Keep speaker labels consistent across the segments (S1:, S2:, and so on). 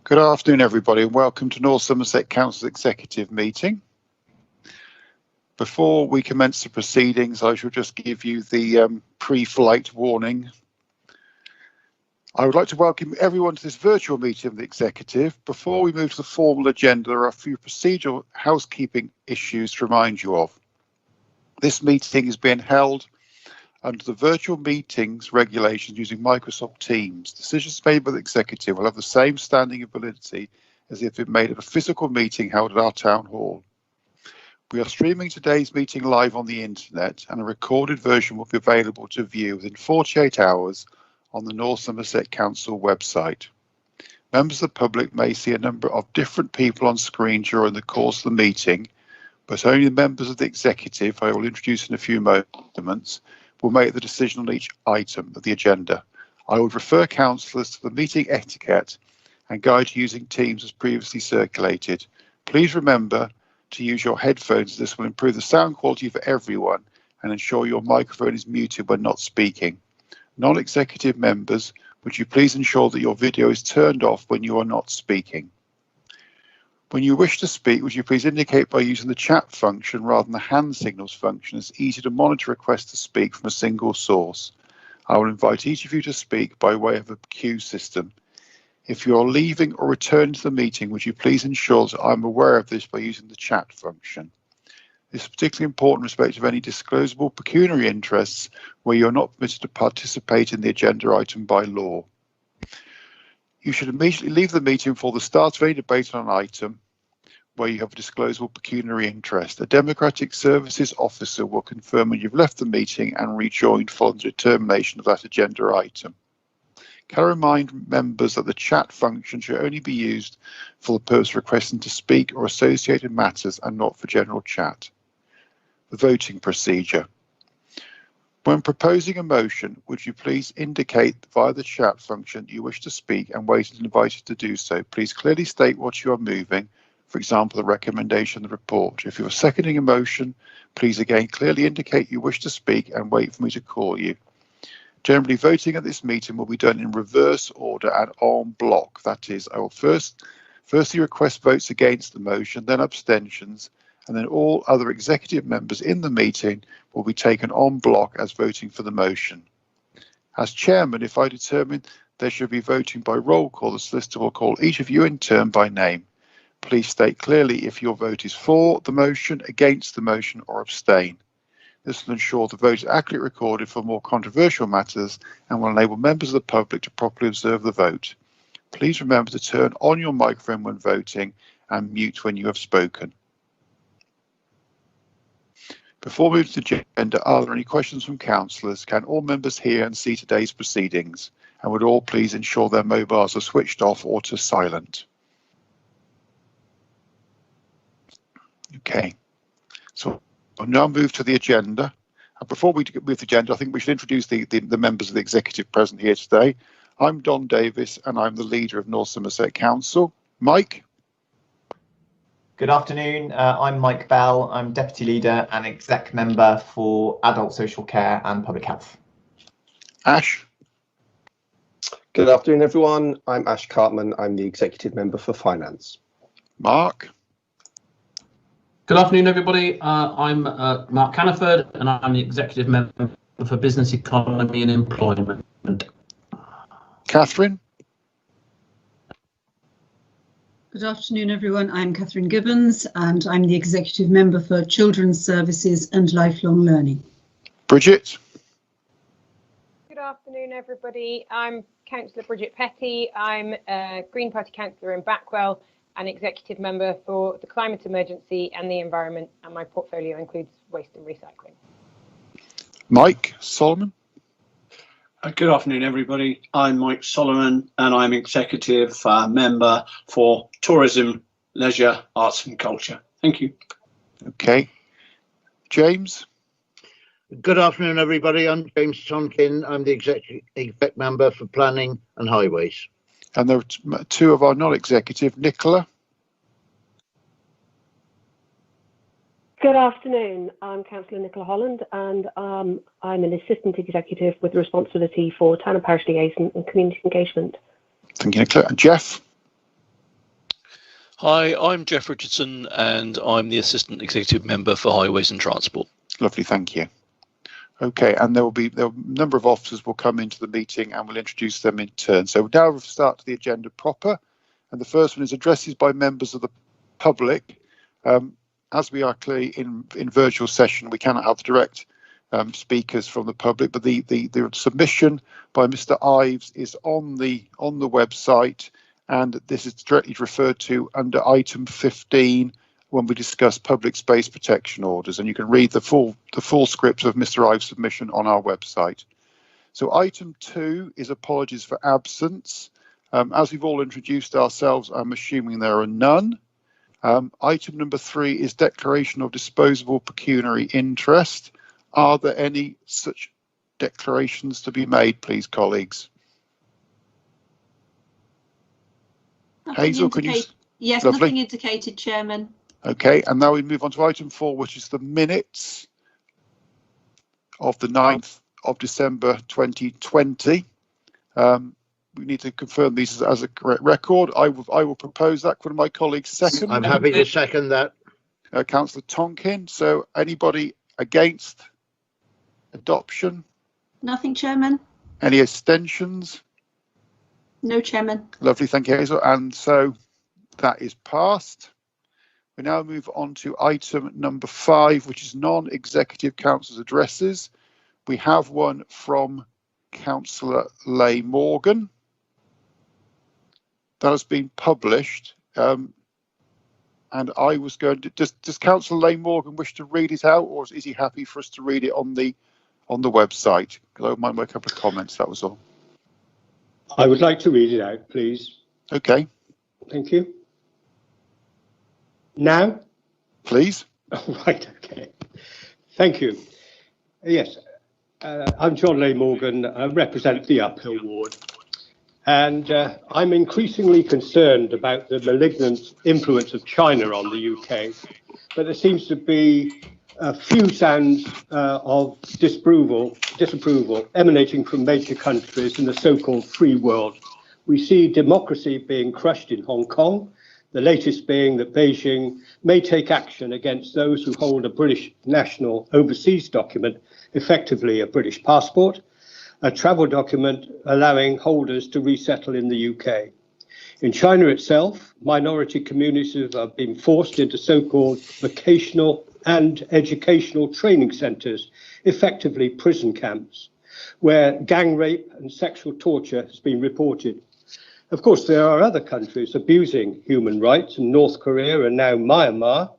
S1: Good afternoon, everybody, and welcome to North Somerset Council's Executive Meeting. Before we commence the proceedings, I shall just give you the pre-flight warning. I would like to welcome everyone to this virtual meeting of the Executive. Before we move to the formal agenda, there are a few procedural housekeeping issues to remind you of. This meeting is being held under the virtual meetings regulations using Microsoft Teams. Decisions made by the Executive will have the same standing and validity as if it made at a physical meeting held at our Town Hall. We are streaming today's meeting live on the internet, and a recorded version will be available to view within 48 hours on the North Somerset Council website. Members of the public may see a number of different people on screen during the course of the meeting, but only the members of the Executive, I will introduce in a few moments, will make the decision on each item of the agenda. I would refer councillors to the meeting etiquette and guide using Teams as previously circulated. Please remember to use your headphones. This will improve the sound quality for everyone and ensure your microphone is muted when not speaking. Non-executive members, would you please ensure that your video is turned off when you are not speaking? When you wish to speak, would you please indicate by using the chat function rather than the hand signals function? It's easy to monitor requests to speak from a single source. I will invite each of you to speak by way of a queue system. If you are leaving or returning to the meeting, would you please ensure that I'm aware of this by using the chat function? This is particularly important in respect of any disclosable pecuniary interests where you are not permitted to participate in the agenda item by law. You should immediately leave the meeting before the start of any debate on an item where you have a disclosable pecuniary interest. A Democratic Services officer will confirm when you've left the meeting and rejoined following the determination of that agenda item. Can I remind members that the chat function should only be used for the purpose of requesting to speak or associated matters and not for general chat. The voting procedure. When proposing a motion, would you please indicate via the chat function that you wish to speak and wait until invited to do so. Please clearly state what you are moving, for example, the recommendation of the report. If you are seconding a motion, please again clearly indicate you wish to speak and wait for me to call you. Generally, voting at this meeting will be done in reverse order and en bloc. That is, I will firstly request votes against the motion, then abstentions, and then all other executive members in the meeting will be taken en bloc as voting for the motion. As chairman, if I determine there should be voting by roll call, the solicitor will call each of you in turn by name. Please state clearly if your vote is for the motion, against the motion, or abstain. This will ensure the vote is accurately recorded for more controversial matters and will enable members of the public to properly observe the vote. Please remember to turn on your microphone when voting and mute when you have spoken. Before moving to the agenda, are there any questions from councillors? Can all members hear and see today's proceedings? And would all please ensure their mobiles are switched off or to silent? Okay, so I'll now move to the agenda. And before we move to the agenda, I think we should introduce the members of the executive present here today. I'm Don Davis and I'm the leader of North Somerset Council. Mike?
S2: Good afternoon, I'm Mike Bell. I'm Deputy Leader and Exec Member for Adult Social Care and Public Health.
S1: Ash?
S3: Good afternoon, everyone. I'm Ash Cartman. I'm the Executive Member for Finance.
S1: Mark?
S4: Good afternoon, everybody. I'm Mark Canniford and I'm the Executive Member for Business Economy and Employment.
S1: Catherine?
S5: Good afternoon, everyone. I'm Catherine Gibbons and I'm the Executive Member for Children's Services and Lifelong Learning.
S1: Bridget?
S6: Good afternoon, everybody. I'm Councillor Bridget Petty. I'm a Green Party Councillor in Backwell and Executive Member for the Climate Emergency and the Environment, and my portfolio includes waste and recycling.
S1: Mike Solomon?
S7: Good afternoon, everybody. I'm Mike Solomon and I'm Executive Member for Tourism, Leisure, Arts and Culture. Thank you.
S1: Okay. James?
S8: Good afternoon, everybody. I'm James Tonkin. I'm the exec member for Planning and Highways.
S1: And there are two of our non-executive, Nicola?
S9: Good afternoon. I'm Councillor Nicola Holland, and I'm an assistant executive with responsibility for town and parish liaison and community engagement.
S1: Thank you, Nicola. And Jeff?
S10: Hi, I'm Jeff Richardson, and I'm the assistant executive member for highways and transport.
S1: Lovely, thank you. Okay, and there will be a number of officers will come into the meeting and we'll introduce them in turn. So now we'll start the agenda proper, and the first one is addresses by members of the public. As we are clearly in virtual session, we cannot have direct speakers from the public, but the submission by Mr. Ives is on the website, and this is directly referred to under item 15 when we discuss public space protection orders, and you can read the full script of Mr. Ives' submission on our website. So item 2 is apologies for absence. As we've all introduced ourselves, I'm assuming there are none. Item number 3 is declaration of disposable pecuniary interest. Are there any such declarations to be made, please, colleagues? Hazel, can you?
S5: Yes,
S1: Lovely.
S5: nothing indicated, Chairman.
S1: Okay, and now we move on to item 4, which is the minutes of the 9th of December 2020. We need to confirm these as a correct record. I will propose that. Could my colleagues second?
S8: I'm happy to second that.
S1: Councillor Tonkin. So anybody against adoption?
S5: Nothing, Chairman.
S1: Any abstentions?
S5: No, Chairman.
S1: Lovely, thank you, Hazel. And so that is passed. We now move on to item number 5, which is non-executive councillors' addresses. We have one from Councillor Leigh Morgan. That has been published, and I was going to. Does Councillor Leigh Morgan wish to read it out, or is he happy for us to read it on the website? Because I might make a couple of comments. That was all.
S11: I would like to read it out, please.
S1: Okay.
S11: Thank you. Now,
S1: please.
S11: Oh, right. Okay. Thank you. Yes, I'm John Leigh Morgan. I represent the Uphill Ward. And I'm increasingly concerned about the malignant influence of China on the UK, but there seems to be a few sounds of disapproval emanating from major countries in the so-called free world. We see democracy being crushed in Hong Kong, the latest being that Beijing may take action against those who hold a British national overseas document, effectively a British passport, a travel document allowing holders to resettle in the UK. In China itself, minority communities have been forced into so-called vocational and educational training centres, effectively prison camps, where gang rape and sexual torture has been reported. Of course, there are other countries abusing human rights, and North Korea and now Myanmar,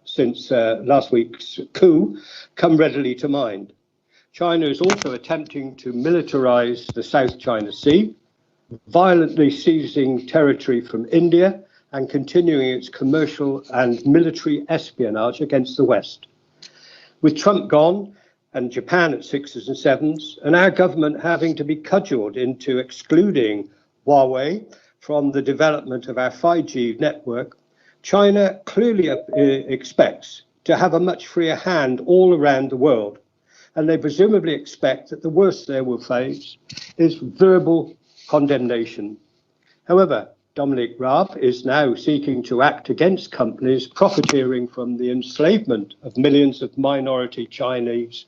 S11: since last week's coup, come readily to mind. China is also attempting to militarize the South China Sea, violently seizing territory from India and continuing its commercial and military espionage against the West. With Trump gone and Japan at 6s and 7s, and our government having to be cudgeled into excluding Huawei from the development of our 5G network, China clearly expects to have a much freer hand all around the world. And they presumably expect that the worst they will face is verbal condemnation. However, Dominic Raab is now seeking to act against companies profiteering from the enslavement of millions of minority Chinese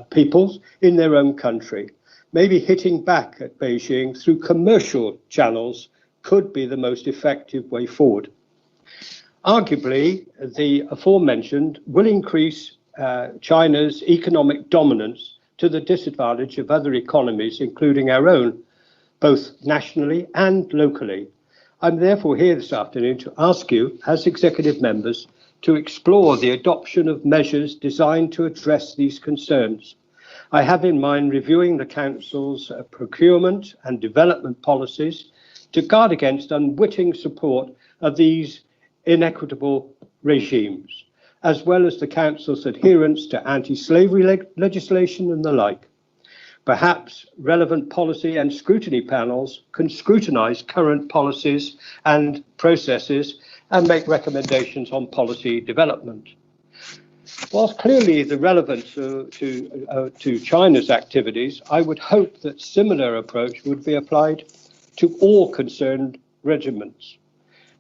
S11: peoples in their own country. Maybe hitting back at Beijing through commercial channels could be the most effective way forward. Arguably, the aforementioned will increase China's economic dominance to the disadvantage of other economies, including our own, both nationally and locally. I'm therefore here this afternoon to ask you, as executive members, to explore the adoption of measures designed to address these concerns. I have in mind reviewing the Council's procurement and development policies to guard against unwitting support of these inequitable regimes, as well as the Council's adherence to anti-slavery legislation and the like. Perhaps relevant policy and scrutiny panels can scrutinise current policies and processes and make recommendations on policy development. Whilst clearly the relevance to China's activities, I would hope that similar approach would be applied to all concerned regimes.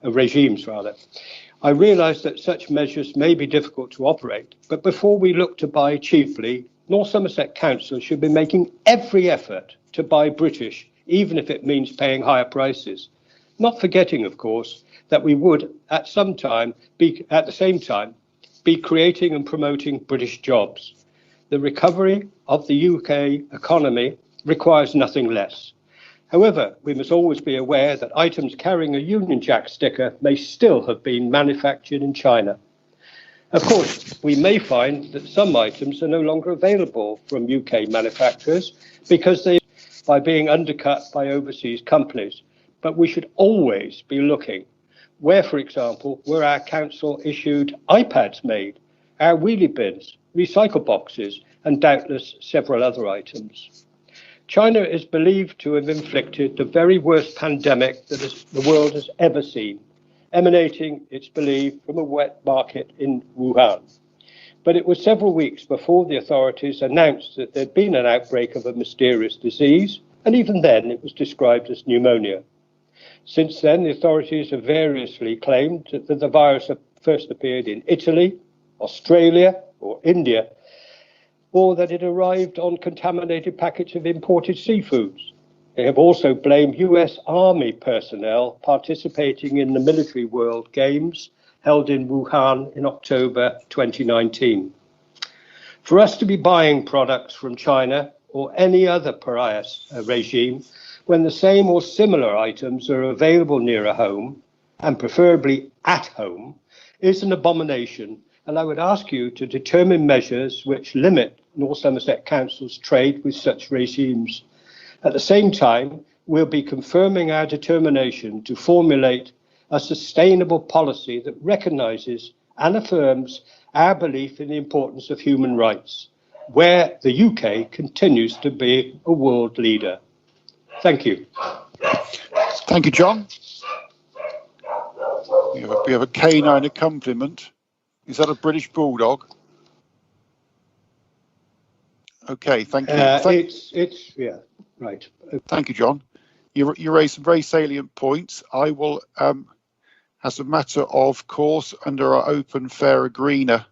S11: I realise that such measures may be difficult to operate, but before we look to buy cheaply, North Somerset Council should be making every effort to buy British, even if it means paying higher prices. Not forgetting, of course, that we would at the same time be creating and promoting British jobs. The recovery of the UK economy requires nothing less. However, we must always be aware that items carrying a Union Jack sticker may still have been manufactured in China. Of course, we may find that some items are no longer available from UK manufacturers because by being undercut by overseas companies. But we should always be looking where, for example, were our council issued iPads made, our wheelie bins, recycle boxes, and doubtless several other items. China is believed to have inflicted the very worst pandemic that the world has ever seen, emanating, it's believed, from a wet market in Wuhan. But it was several weeks before the authorities announced that there'd been an outbreak of a mysterious disease, and even then it was described as pneumonia. Since then, the authorities have variously claimed that the virus first appeared in Italy, Australia, or India, or that it arrived on contaminated packets of imported seafoods. They have also blamed US Army personnel participating in the Military World Games held in Wuhan in October 2019. For us to be buying products from China or any other pariah regime when the same or similar items are available near a home, and preferably at home, is an abomination, and I would ask you to determine measures which limit North Somerset Council's trade with such regimes. At the same time, we'll be confirming our determination to formulate a sustainable policy that recognises and affirms our belief in the importance of human rights, where the UK continues to be a world leader. Thank you.
S1: Thank you, John. We have a canine accompaniment. Is that a British bulldog? Okay, thank you.
S11: Yeah, right.
S1: Thank you, John. You raised some very salient points. I will, as a matter of course, under our open, fair, greener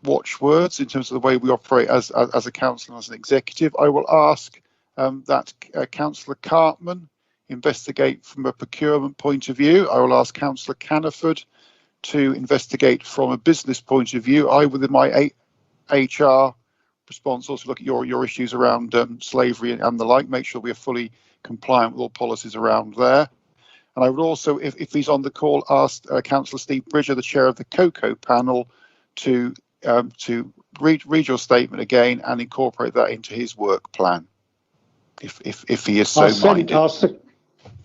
S1: watchwords in terms of the way we operate as a council and as an executive, I will ask that Councillor Cartman investigate from a procurement point of view. I will ask Councillor Caniford to investigate from a business point of view. I, within my HR response, also look at your issues around slavery and the like, make sure we are fully compliant with all policies around there. And I would also, if he's on the call, ask Councillor Steve Bridger, the chair of the COCO panel, to read your statement again and incorporate that into his work plan, if he is so minded.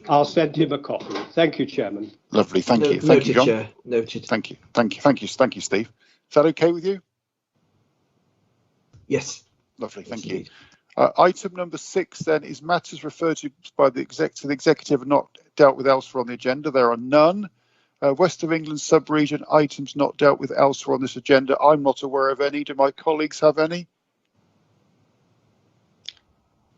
S11: I'll send him a copy. Thank you, Chairman.
S1: Lovely, thank you. Thank you, John.
S12: Chair. Noted.
S1: Thank you, Steve. Is that okay with you?
S12: Yes.
S1: Lovely, thank you. Item number 6 then is matters referred to by the executive and not dealt with elsewhere on the agenda. There are none. West of England sub-region items not dealt with elsewhere on this agenda. I'm not aware of any. Do my colleagues have any?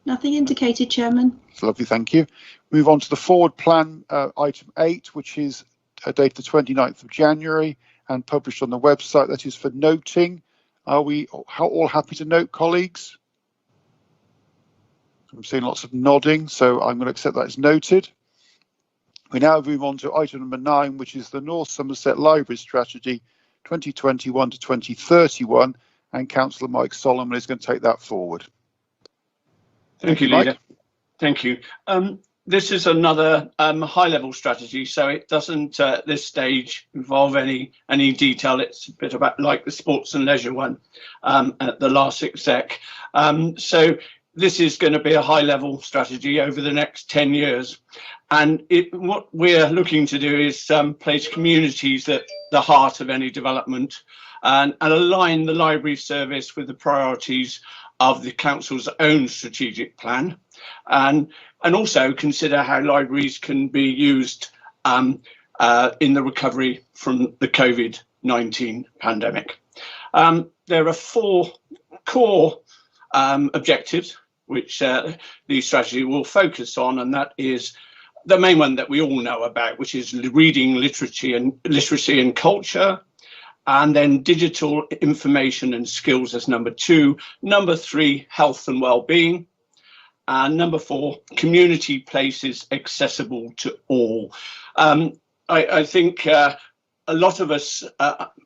S5: Nothing indicated, Chairman.
S1: Lovely, thank you. Move on to the forward plan, item 8, which is dated the 29th of January and published on the website. That is for noting. Are we all happy to note, colleagues? I'm seeing lots of nodding, so I'm going to accept that as noted. We now move on to item number 9, which is the North Somerset Library Strategy 2021 to 2031, and Councillor Mike Solomon is going to take that forward.
S7: Thank you, Leader. Thank you. This is another high-level strategy, so it doesn't at this stage involve any detail. It's a bit about like the sports and leisure one at the last exec. So this is going to be a high-level strategy over the next 10 years. And what we're looking to do is place communities at the heart of any development and align the library service with the priorities of the council's own strategic plan, and also consider how libraries can be used in the recovery from the COVID COVID-19 pandemic. There are 4 core objectives which the strategy will focus on, and that is the main one that we all know about, which is reading, literacy and culture, and then digital information and skills as number 2. Number 3, health and well-being. And number 4, community places accessible to all. I think a lot of us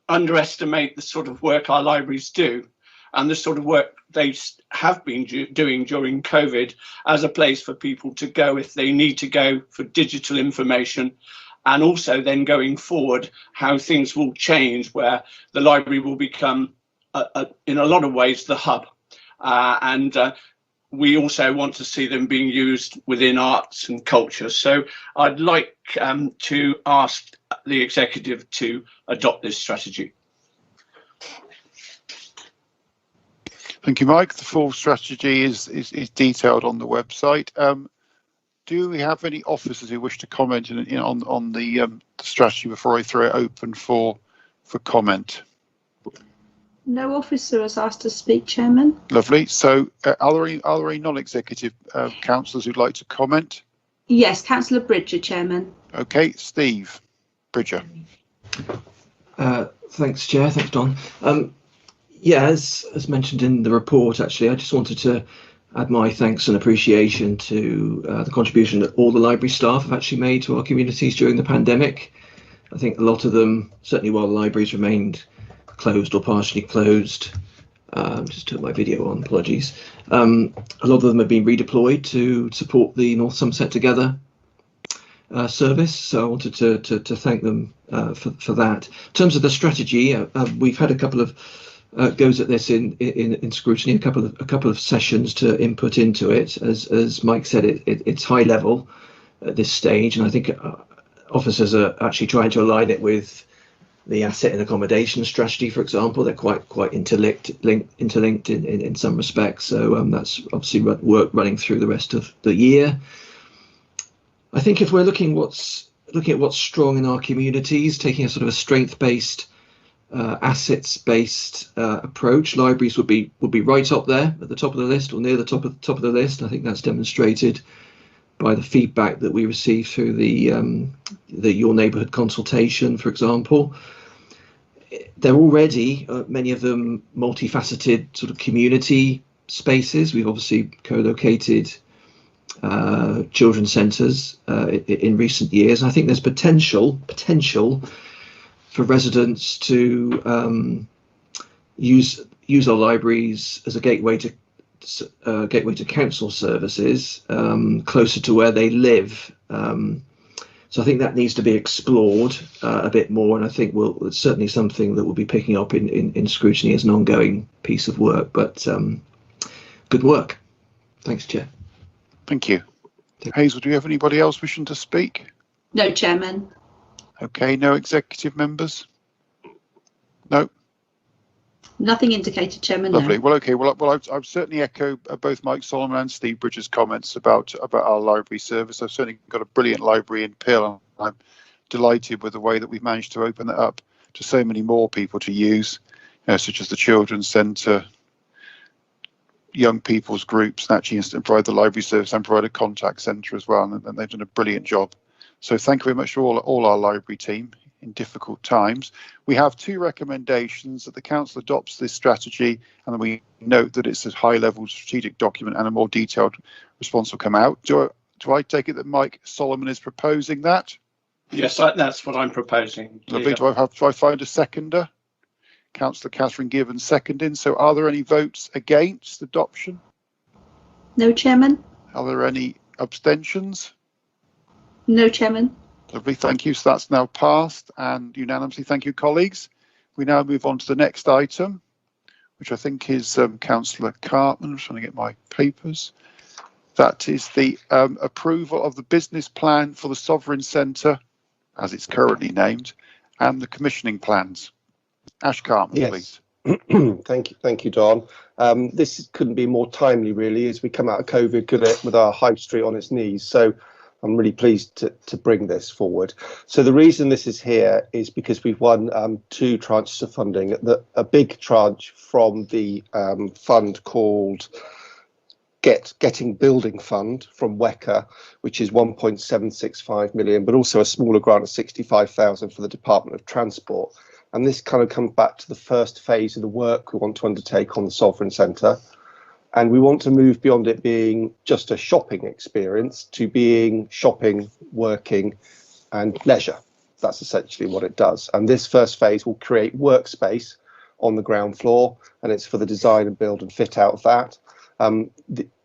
S7: underestimate the sort of work our libraries do and the sort of work they have been doing during COVID as a place for people to go if they need to go for digital information, and also then going forward how things will change, where the library will become in a lot of ways the hub, and we also want to see them being used within arts and culture. So I'd like to ask the executive to adopt this strategy.
S1: Thank you, Mike. The full strategy is detailed on the website. Do we have any officers who wish to comment on the strategy before I throw it open for comment?
S12: No officer has asked to speak, Chairman.
S1: Lovely. So are there any non-executive councillors who'd like to comment?
S12: Yes, Councillor Bridger, Chairman.
S1: Okay, Steve Bridger.
S13: Thanks, Chair. Thanks, Don. Yeah, as mentioned in the report, actually, I just wanted to add my thanks and appreciation to the contribution that all the library staff have actually made to our communities during the pandemic. I think a lot of them, certainly while the libraries remained closed or partially closed, just took my video on, apologies. A lot of them have been redeployed to support the North Somerset Together service, so I wanted to thank them for that. In terms of the strategy, we've had a couple of goes at this in scrutiny, a couple of sessions to input into it. As Mike said, it's high level at this stage, and I think officers are actually trying to align it with the asset and accommodation strategy, for example. They're quite interlinked in some respects. So that's obviously work running through the rest of the year. I think if we're looking at what's strong in our communities, taking a sort of a strength-based, assets-based approach, libraries would be right up there at the top of the list, or near the top of the list. I think that's demonstrated by the feedback that we received through the Your Neighbourhood consultation, for example. They're already, many of them, multifaceted sort of community spaces. We've obviously co-located children's centres in recent years. And I think there's potential for residents to use our libraries as a gateway to council services closer to where they live. So I think that needs to be explored a bit more, and I think it's certainly something that we'll be picking up in scrutiny as an ongoing piece of work. But good work. Thanks, Chair.
S1: Thank you. Hazel, do you have anybody else wishing to speak?
S12: No, Chairman.
S1: Okay, no executive members? No?
S12: Nothing indicated, Chairman.
S1: Lovely.
S12: No.
S1: Well, okay. Well, I've certainly echoed both Mike Solomon and Steve Bridger's comments about our library service. I've certainly got a brilliant library in Pill, and I'm delighted with the way that we've managed to open that up to so many more people to use, such as the Children's Centre, young people's groups, and actually provide the library service and provide a contact centre as well. And they've done a brilliant job. So thank you very much to all our library team in difficult times. We have 2 recommendations: that the council adopts this strategy, and then we note that it's a high-level strategic document and a more detailed response will come out. Do I take it that Mike Solomon is proposing that?
S7: Yes, that's what I'm proposing.
S1: Lovely. Do I find a seconder? Councillor Catherine Gibbons seconding. So are there any votes against adoption?
S12: No, Chairman.
S1: Are there any abstentions?
S12: No, Chairman.
S1: Lovely, thank you. So that's now passed and unanimously. Thank you, colleagues. We now move on to the next item, which I think is Councillor Cartman. I'm trying to get my papers. That is the approval of the business plan for the Sovereign Centre, as it's currently named, and the commissioning plans. Ash Cartman,
S3: yes.
S1: Please.
S3: Thank you, Don. This couldn't be more timely, really, as we come out of COVID with our high street on its knees. So I'm really pleased to bring this forward. So the reason this is here is because we've won 2 tranches of funding. A big tranche from the fund called Getting Building Fund from WECA, which is 1.765 million, but also a smaller grant of 65,000 for the Department of Transport. And this kind of comes back to the first phase of the work we want to undertake on the Sovereign Centre. And we want to move beyond it being just a shopping experience to being shopping, working and leisure. That's essentially what it does. And this first phase will create workspace on the ground floor, and it's for the design and build and fit out of that.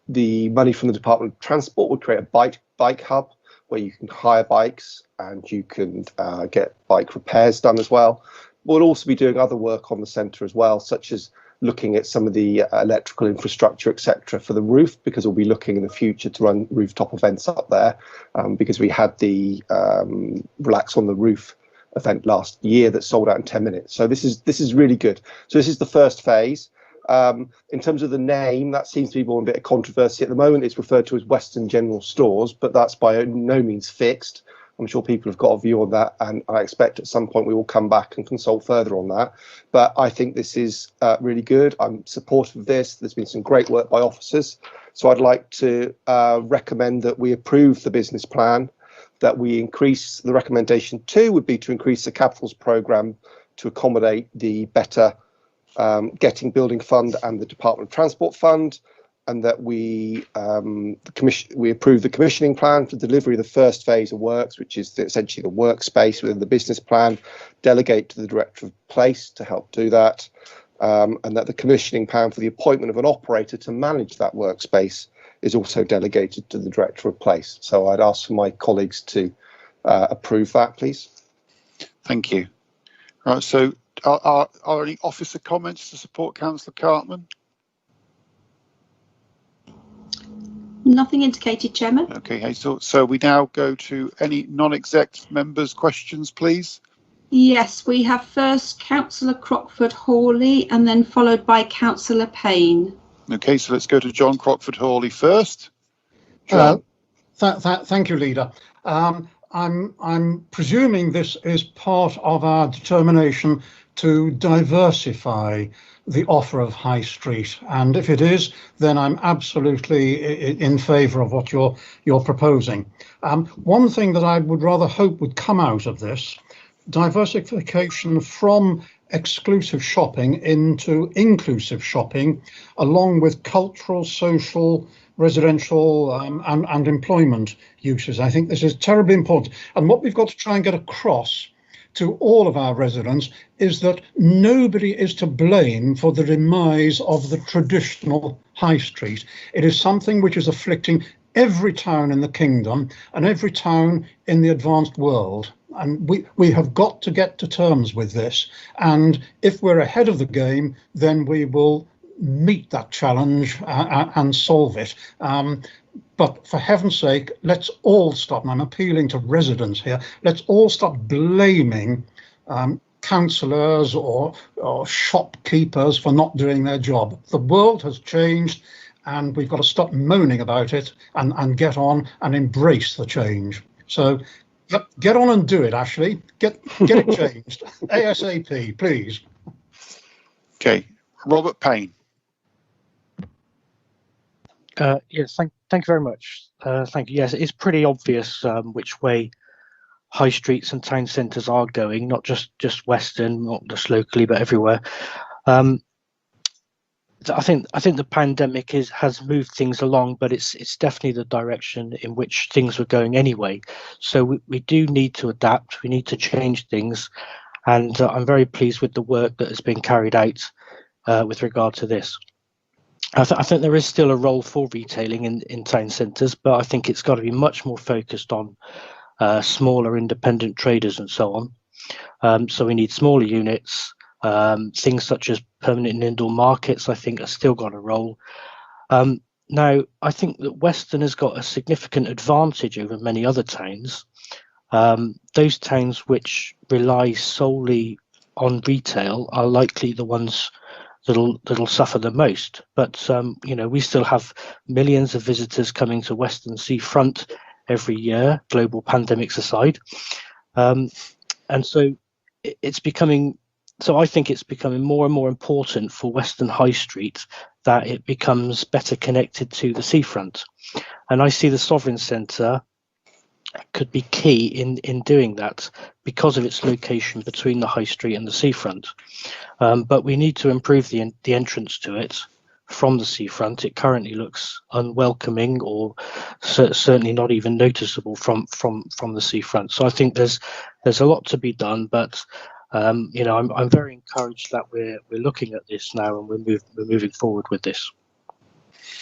S3: The money from the Department of Transport will create a bike hub where you can hire bikes and you can get bike repairs done as well. We'll also be doing other work on the centre as well, such as looking at some of the electrical infrastructure, etc., for the roof, because we'll be looking in the future to run rooftop events up there, because we had the Relax on the Roof event last year that sold out in 10 minutes. So this is really good. So this is the first phase. In terms of the name, that seems to be more a bit of controversy at the moment. It's referred to as Western General Stores, but that's by no means fixed. I'm sure people have got a view on that, and I expect at some point we will come back and consult further on that. But I think this is really good. I'm supportive of this. There's been some great work by officers. So I'd like to recommend that we approve the business plan, that we increase, the recommendation 2 would be to increase the capitals programme to accommodate the better Getting Building Fund and the Department of Transport Fund, and that we approve the commissioning plan for delivery of the first phase of works, which is essentially the workspace within the business plan, delegate to the Director of Place to help do that, and that the commissioning plan for the appointment of an operator to manage that workspace is also delegated to the Director of Place. So I'd ask for my colleagues to approve that, please.
S1: Thank you. Right, so are any officer comments to support Councillor Cartman?
S12: Nothing indicated, Chairman.
S1: Okay, Hazel. So we now go to any non-exec members' questions, please.
S12: Yes, we have first Councillor Crockford-Hawley and then followed by Councillor Payne.
S1: Okay, so let's go to John Crockford-Hawley first. John.
S14: Thank you, Leader. I'm presuming this is part of our determination to diversify the offer of High Street, and if it is, then I'm absolutely in favour of what you're proposing. One thing that I would rather hope would come out of this, diversification from exclusive shopping into inclusive shopping, along with cultural, social, residential and employment uses. I think this is terribly important, and what we've got to try and get across to all of our residents is that nobody is to blame for the demise of the traditional high street. It is something which is afflicting every town in the kingdom and every town in the advanced world. And we have got to get to terms with this. And if we're ahead of the game, then we will meet that challenge and solve it. But for heaven's sake, let's all stop, and I'm appealing to residents here, let's all stop blaming councillors or shopkeepers for not doing their job. The world has changed and we've got to stop moaning about it and get on and embrace the change. So get on and do it, Ashley. Get it changed. ASAP, please.
S1: Okay, Robert Payne.
S15: Yes, thank you very much. Thank you. Yes, it's pretty obvious which way high streets and town centres are going, not just Western, not just locally, but everywhere. I think the pandemic has moved things along, but it's definitely the direction in which things were going anyway. So we do need to adapt. We need to change things, and I'm very pleased with the work that has been carried out with regard to this. I think there is still a role for retailing in town centres, but I think it's got to be much more focused on smaller independent traders and so on. So we need smaller units. Things such as permanent and indoor markets, I think, have still got a role. Now, I think that Western has got a significant advantage over many other towns. Those towns which rely solely on retail are likely the ones that'll suffer the most. But we still have millions of visitors coming to Western seafront every year, global pandemics aside. And so it's becoming, so I think it's becoming more and more important for Western High Street that it becomes better connected to the seafront. And I see the Sovereign Centre could be key in doing that because of its location between the High Street and the seafront. But we need to improve the entrance to it from the seafront. It currently looks unwelcoming, or certainly not even noticeable from the seafront. So I think there's a lot to be done, but you know, I'm very encouraged that we're looking at this now and we're moving forward with this.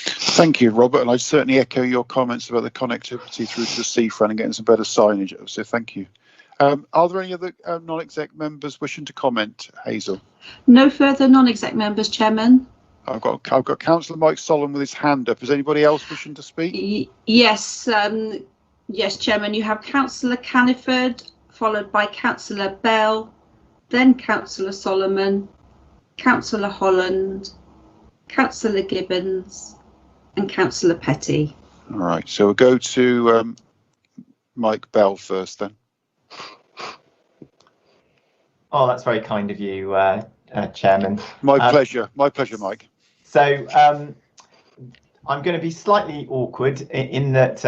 S1: Thank you, Robert, and I certainly echo your comments about the connectivity through to the seafront and getting some better signage. So thank you. Are there any other non-exec members wishing to comment, Hazel?
S12: No further non-exec members, Chairman.
S1: I've got Councillor Mike Solomon with his hand up. Is anybody else wishing to speak?
S12: Yes, yes, Chairman. You have Councillor Caniford, followed by Councillor Bell, then Councillor Solomon, Councillor Holland, Councillor Gibbons, and Councillor Petty.
S1: All right, so we'll go to Mike Bell first then.
S2: Oh, that's very kind of you, Chairman.
S1: My pleasure, Mike.
S2: So I'm going to be slightly awkward in that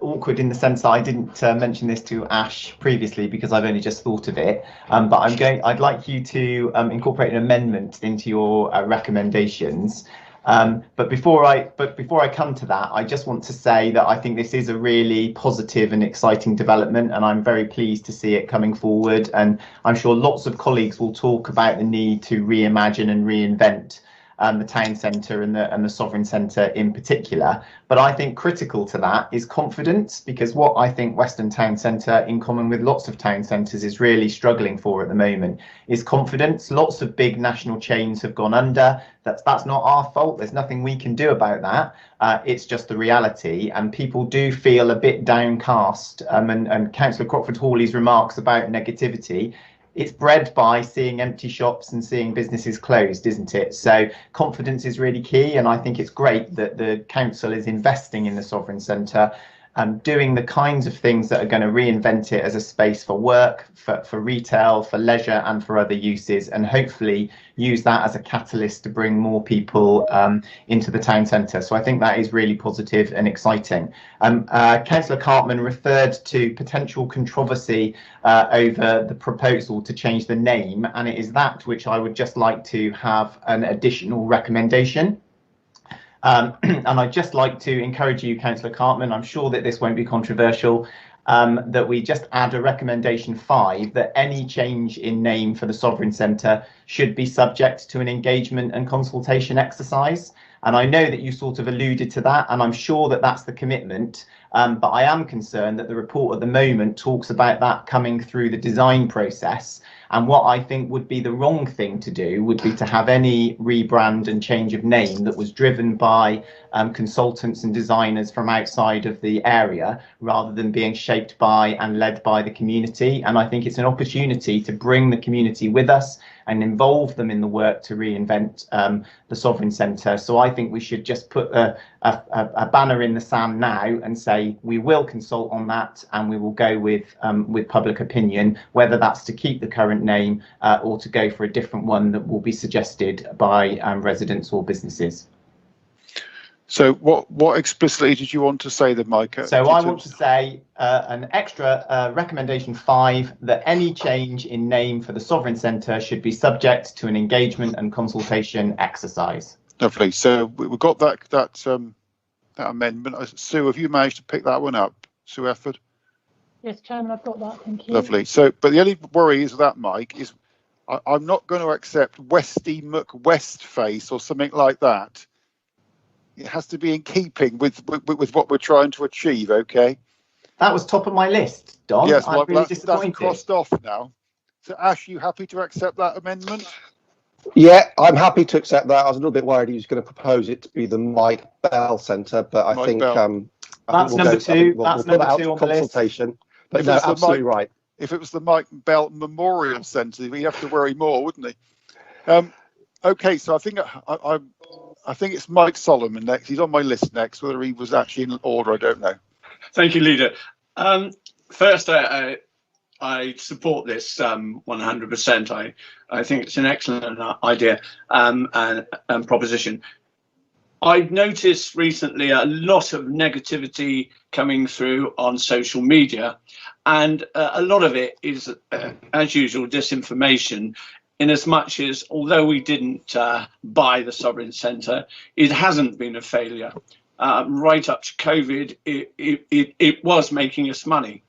S2: awkward in the sense that I didn't mention this to Ash previously because I've only just thought of it. But I'd like you to incorporate an amendment into your recommendations. But before I come to that, I just want to say that I think this is a really positive and exciting development, and I'm very pleased to see it coming forward. And I'm sure lots of colleagues will talk about the need to reimagine and reinvent the town centre and the Sovereign Centre in particular. But I think critical to that is confidence, because what I think Western Town Centre, in common with lots of town centres, is really struggling for at the moment is confidence. Lots of big national chains have gone under. That's not our fault. There's nothing we can do about that. It's just the reality, and people do feel a bit downcast. And Councillor Crockford-Hawley's remarks about negativity, it's bred by seeing empty shops and seeing businesses closed, isn't it? So confidence is really key, and I think it's great that the council is investing in the Sovereign Centre, doing the kinds of things that are going to reinvent it as a space for work, for retail, for leisure, and for other uses, and hopefully use that as a catalyst to bring more people into the town centre. So I think that is really positive and exciting. Councillor Cartman referred to potential controversy over the proposal to change the name, and it is that which I would just like to have an additional recommendation. And I'd just like to encourage you, Councillor Cartman, I'm sure that this won't be controversial, that we just add a recommendation 5 that any change in name for the Sovereign Centre should be subject to an engagement and consultation exercise. And I know that you sort of alluded to that, and I'm sure that that's the commitment. But I am concerned that the report at the moment talks about that coming through the design process. And what I think would be the wrong thing to do would be to have any rebrand and change of name that was driven by consultants and designers from outside of the area, rather than being shaped by and led by the community. And I think it's an opportunity to bring the community with us and involve them in the work to reinvent the Sovereign Centre. So I think we should just put a banner in the sand now and say we will consult on that, and we will go with public opinion, whether that's to keep the current name or to go for a different one that will be suggested by residents or businesses.
S1: So what explicitly did you want to say then, Mike?
S2: So I want to say an extra recommendation 5 that any change in name for the Sovereign Centre should be subject to an engagement and consultation exercise.
S1: Lovely. So we've got that amendment. Sue, have you managed to pick that one up? Sue Efford?
S16: Yes, Chairman, I've got that. Thank you.
S1: Lovely. So, but the only worry is with that, Mike, is I'm not going to accept Westy McWestface or something like that. It has to be in keeping with what we're trying to achieve, okay?
S2: That was top of my list, Don.
S1: Yes,
S2: I'm really
S1: that's
S2: disappointed.
S1: crossed off now. So, Ash, you happy to accept that amendment?
S3: Yeah, I'm happy to accept that. I was a little bit worried he was going to propose it to be the Mike Bell Centre, but I think
S2: that's number 2. That's number 2 on the
S3: consultation. But no, absolutely right.
S1: If it was the Mike Bell Memorial Centre, he'd have to worry more, wouldn't he? Okay, so I think it's Mike Solomon next. He's on my list next. Whether he was actually in order, I don't know.
S7: Thank you, Leader. First, I support this 100%. I think it's an excellent idea and proposition. I've noticed recently a lot of negativity coming through on social media, and a lot of it is, as usual, disinformation, in as much as, although we didn't buy the Sovereign Centre, it hasn't been a failure. Right up to COVID, it was making us money.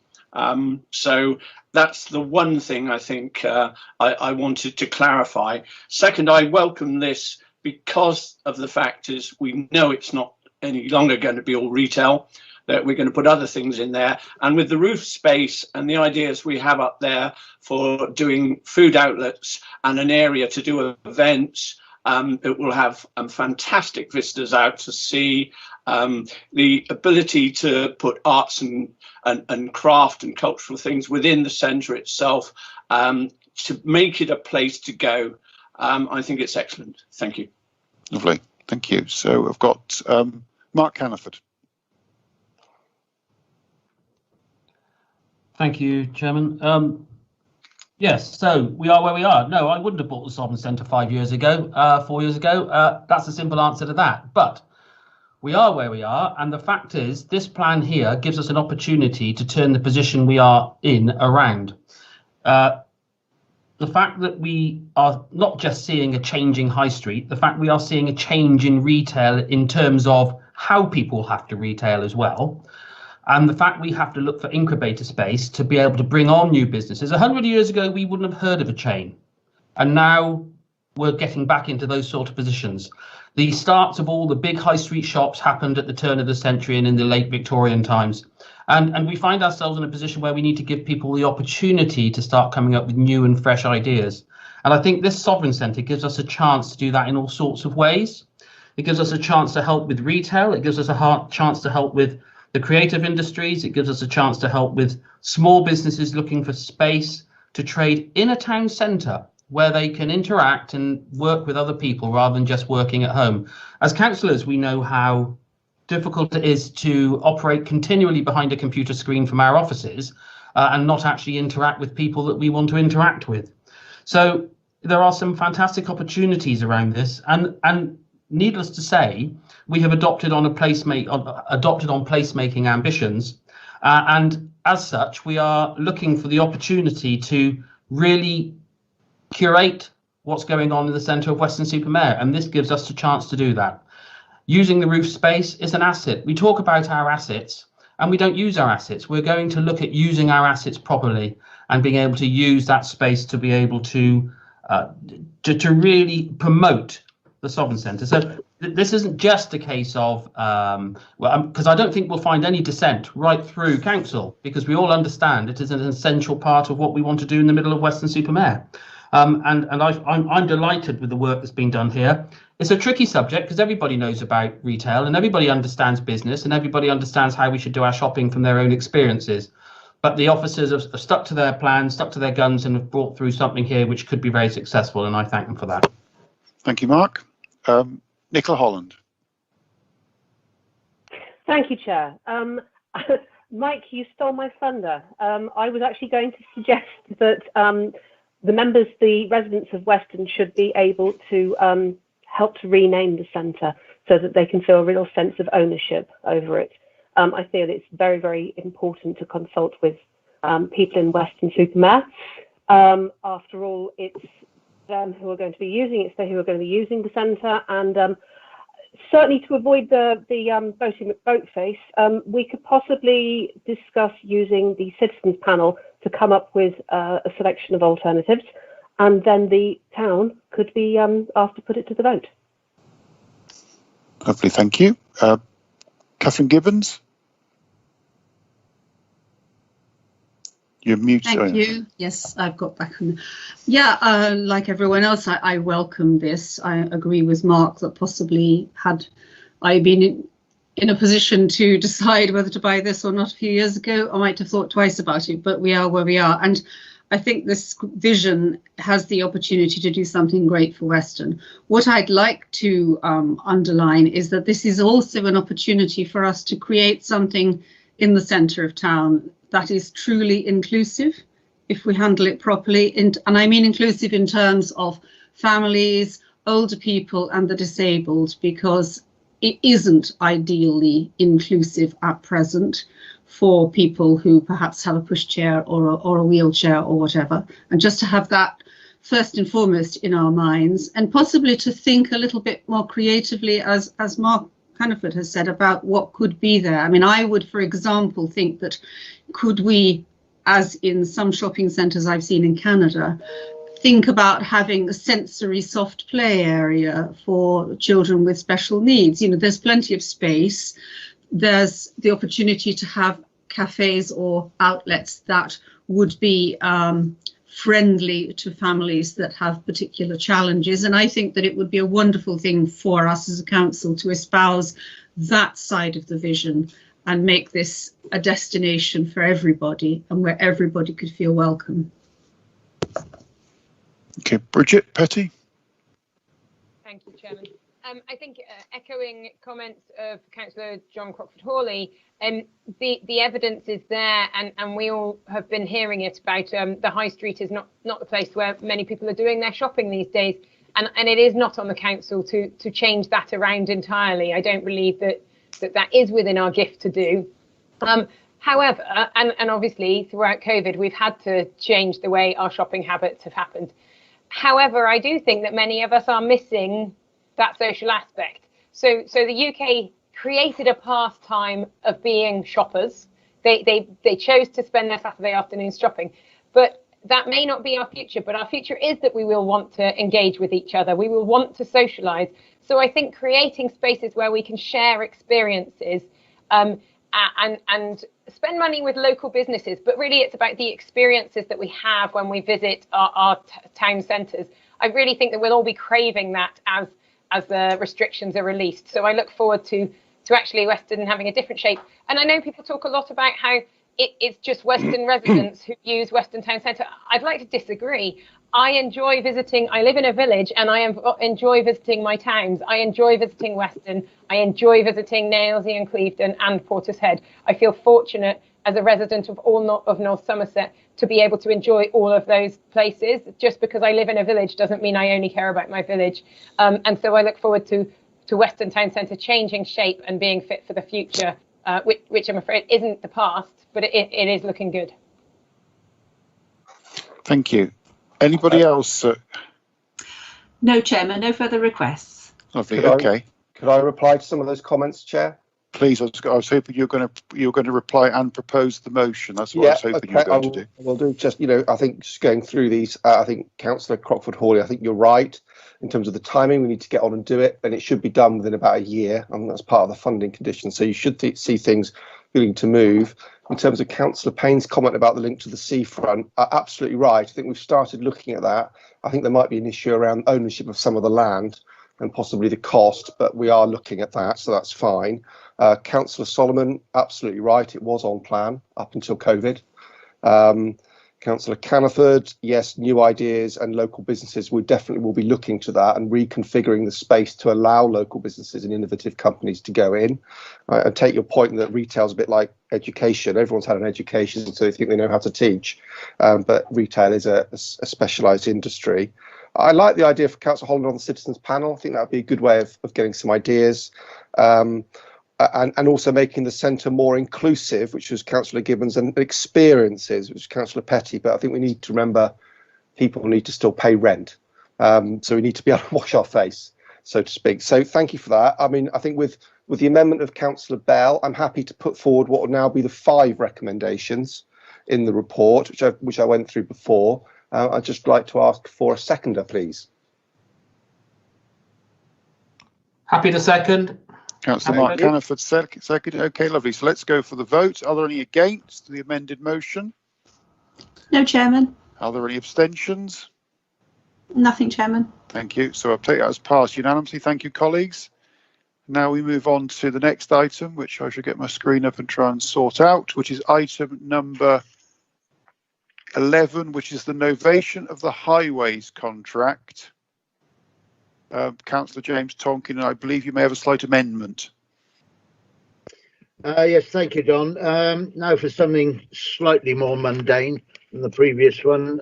S7: So that's the one thing I think I wanted to clarify. Second, I welcome this because of the fact is we know it's not any longer going to be all retail, that we're going to put other things in there. And with the roof space and the ideas we have up there for doing food outlets and an area to do events, it will have fantastic vistas out to sea. The ability to put arts and craft and cultural things within the centre itself, to make it a place to go. I think it's excellent. Thank you.
S1: Lovely. Thank you. So I've got Mark Caniford.
S4: Thank you, Chairman. Yes, so we are where we are. No, I wouldn't have bought the Sovereign Centre 4 years ago. That's a simple answer to that. But we are where we are. And the fact is, this plan here gives us an opportunity to turn the position we are in around. The fact that we are not just seeing a changing high street, the fact we are seeing a change in retail in terms of how people have to retail as well. And the fact we have to look for incubator space to be able to bring on new businesses. 100 years ago, we wouldn't have heard of a chain. And now we're getting back into those sort of positions. The starts of all the big high street shops happened at the turn of the century and in the late Victorian times. And we find ourselves in a position where we need to give people the opportunity to start coming up with new and fresh ideas. And I think this Sovereign Centre gives us a chance to do that in all sorts of ways. It gives us a chance to help with retail. It gives us a chance to help with the creative industries. It gives us a chance to help with small businesses looking for space to trade in a town centre where they can interact and work with other people rather than just working at home. As councillors, we know how difficult it is to operate continually behind a computer screen from our offices and not actually interact with people that we want to interact with. So there are some fantastic opportunities around this, and needless to say, we have adopted on placemaking ambitions, and as such, we are looking for the opportunity to really curate what's going on in the centre of Weston-super-Mare, and this gives us a chance to do that. Using the roof space is an asset. We talk about our assets and we don't use our assets. We're going to look at using our assets properly and being able to use that space to be able to really promote the Sovereign Centre. So this isn't just a case of, because I don't think we'll find any dissent right through council, because we all understand it is an essential part of what we want to do in the middle of Weston-super-Mare. And I'm delighted with the work that's been done here. It's a tricky subject because everybody knows about retail and everybody understands business and everybody understands how we should do our shopping from their own experiences. But the officers have stuck to their plans, stuck to their guns, and have brought through something here which could be very successful, and I thank them for that.
S1: Thank you, Mark. Nicola Holland.
S9: Thank you, Chair. Mike, you stole my thunder. I was actually going to suggest that the residents of Weston should be able to help to rename the centre so that they can feel a real sense of ownership over it. I feel it's very, very important to consult with people in Weston-super-Mare. After all, it's them who are going to be using it, it's they who are going to be using the centre, and certainly to avoid the vote face, we could possibly discuss using the citizens panel to come up with a selection of alternatives, and then the town could be asked to put it to the vote.
S1: Lovely, thank you. Catherine Gibbons. You're muted.
S5: Thank you. Yes, I've got back on. Yeah, like everyone else, I welcome this. I agree with Mark that possibly had I been in a position to decide whether to buy this or not a few years ago, I might have thought twice about it, but we are where we are. And I think this vision has the opportunity to do something great for Weston. What I'd like to underline is that this is also an opportunity for us to create something in the centre of town that is truly inclusive if we handle it properly. And I mean inclusive in terms of families, older people and the disabled, because it isn't ideally inclusive at present for people who perhaps have a pushchair or a wheelchair or whatever. And just to have that first and foremost in our minds, and possibly to think a little bit more creatively, as Mark Hannaford has said, about what could be there. I mean, I would, for example, think that could we, as in some shopping centres I've seen in Canada, think about having a sensory soft play area for children with special needs. You know, there's plenty of space. There's the opportunity to have cafes or outlets that would be friendly to families that have particular challenges. And I think that it would be a wonderful thing for us as a council to espouse that side of the vision and make this a destination for everybody and where everybody could feel welcome.
S1: Okay, Bridget Petty.
S6: Thank you, Chairman. I think echoing comments of Councillor John Crockford-Hawley, the evidence is there, and we all have been hearing it about the high street is not the place where many people are doing their shopping these days, and it is not on the council to change that around entirely. I don't believe that is within our gift to do. However, and obviously throughout COVID, we've had to change the way our shopping habits have happened. However, I do think that many of us are missing that social aspect. So the UK created a pastime of being shoppers. They chose to spend their Saturday afternoons shopping, but that may not be our future. But our future is that we will want to engage with each other. We will want to socialise. So I think creating spaces where we can share experiences and spend money with local businesses, but really it's about the experiences that we have when we visit our town centres. I really think that we'll all be craving that as the restrictions are released. So I look forward to actually Weston having a different shape. And I know people talk a lot about how it's just Weston residents who use Weston Town Centre. I'd like to disagree. I enjoy visiting. I live in a village and I enjoy visiting my towns. I enjoy visiting Weston. I enjoy visiting Nailsea and Clevedon and Portishead. I feel fortunate as a resident of of North Somerset to be able to enjoy all of those places. Just because I live in a village doesn't mean I only care about my village. And so I look forward to Weston Town Centre changing shape and being fit for the future, which I'm afraid isn't the past, but it is looking good.
S1: Thank you. Anybody else?
S12: No, Chairman, no further requests.
S1: Lovely. Okay.
S3: Could I reply to some of those comments, Chair?
S1: Please, I was hoping you're going to reply and propose the motion. That's what I was hoping you were going to do.
S3: We'll do. Just, I think just going through these, I think Councillor Crockford-Hawley, I think you're right in terms of the timing. We need to get on and do it, and it should be done within about a year. I mean, that's part of the funding conditions. So you should see things willing to move. In terms of Councillor Payne's comment about the link to the seafront, absolutely right. I think we've started looking at that. I think there might be an issue around ownership of some of the land and possibly the cost, but we are looking at that, so that's fine. Councillor Solomon, absolutely right. It was on plan up until COVID. Councillor Cannaford, yes, new ideas and local businesses, we definitely will be looking to that and reconfiguring the space to allow local businesses and innovative companies to go in. I take your point that retail is a bit like education. Everyone's had an education, so they think they know how to teach, but retail is a specialised industry. I like the idea for Councillor Holland on the citizens panel. I think that would be a good way of getting some ideas. And also making the centre more inclusive, which was Councillor Gibbons, and experiences, which was Councillor Petty. But I think we need to remember people need to still pay rent. So we need to be able to wash our face, so to speak. So thank you for that. I mean, I think with the amendment of Councillor Bell, I'm happy to put forward what will now be the 5 recommendations in the report, which I went through before. I'd just like to ask for a seconder, please.
S4: Happy to second.
S1: Councillor Mark Cannaford, second. Okay, lovely. So let's go for the vote. Are there any against the amended motion?
S12: No, Chairman.
S1: Are there any abstentions?
S12: Nothing, Chairman.
S1: Thank you. So I'll take that as passed unanimously. Thank you, colleagues. Now we move on to the next item, which I should get my screen up and try and sort out, which is item number 11, which is the novation of the highways contract. Councillor James Tonkin, and I believe you may have a slight amendment.
S8: Yes, thank you, Don. Now for something slightly more mundane than the previous one.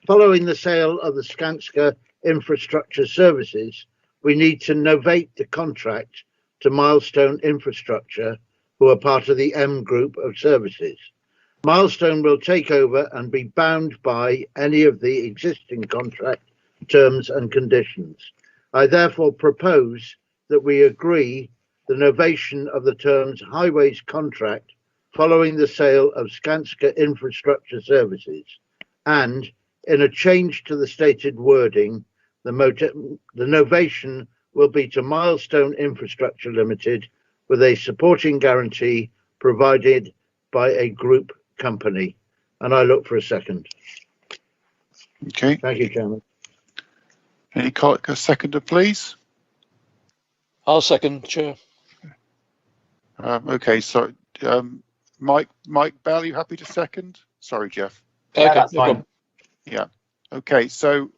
S8: Following the sale of the Skanska Infrastructure Services, we need to novate the contract to Milestone Infrastructure, who are part of the M Group of services. Milestone will take over and be bound by any of the existing contract terms and conditions. I therefore propose that we agree the novation of the terms highways contract following the sale of Skanska Infrastructure Services, and in a change to the stated wording, the novation will be to Milestone Infrastructure Limited with a supporting guarantee provided by a group company. And I look for a second.
S1: Okay.
S8: Thank you, Chairman.
S1: Any seconder, please?
S10: I'll second, Chair.
S1: Okay, so Mike Bell, you happy to second? Sorry, Jeff.
S2: Yeah,
S10: Okay,
S2: that's
S10: no
S2: fine.
S10: problem.
S1: Yeah. Okay, so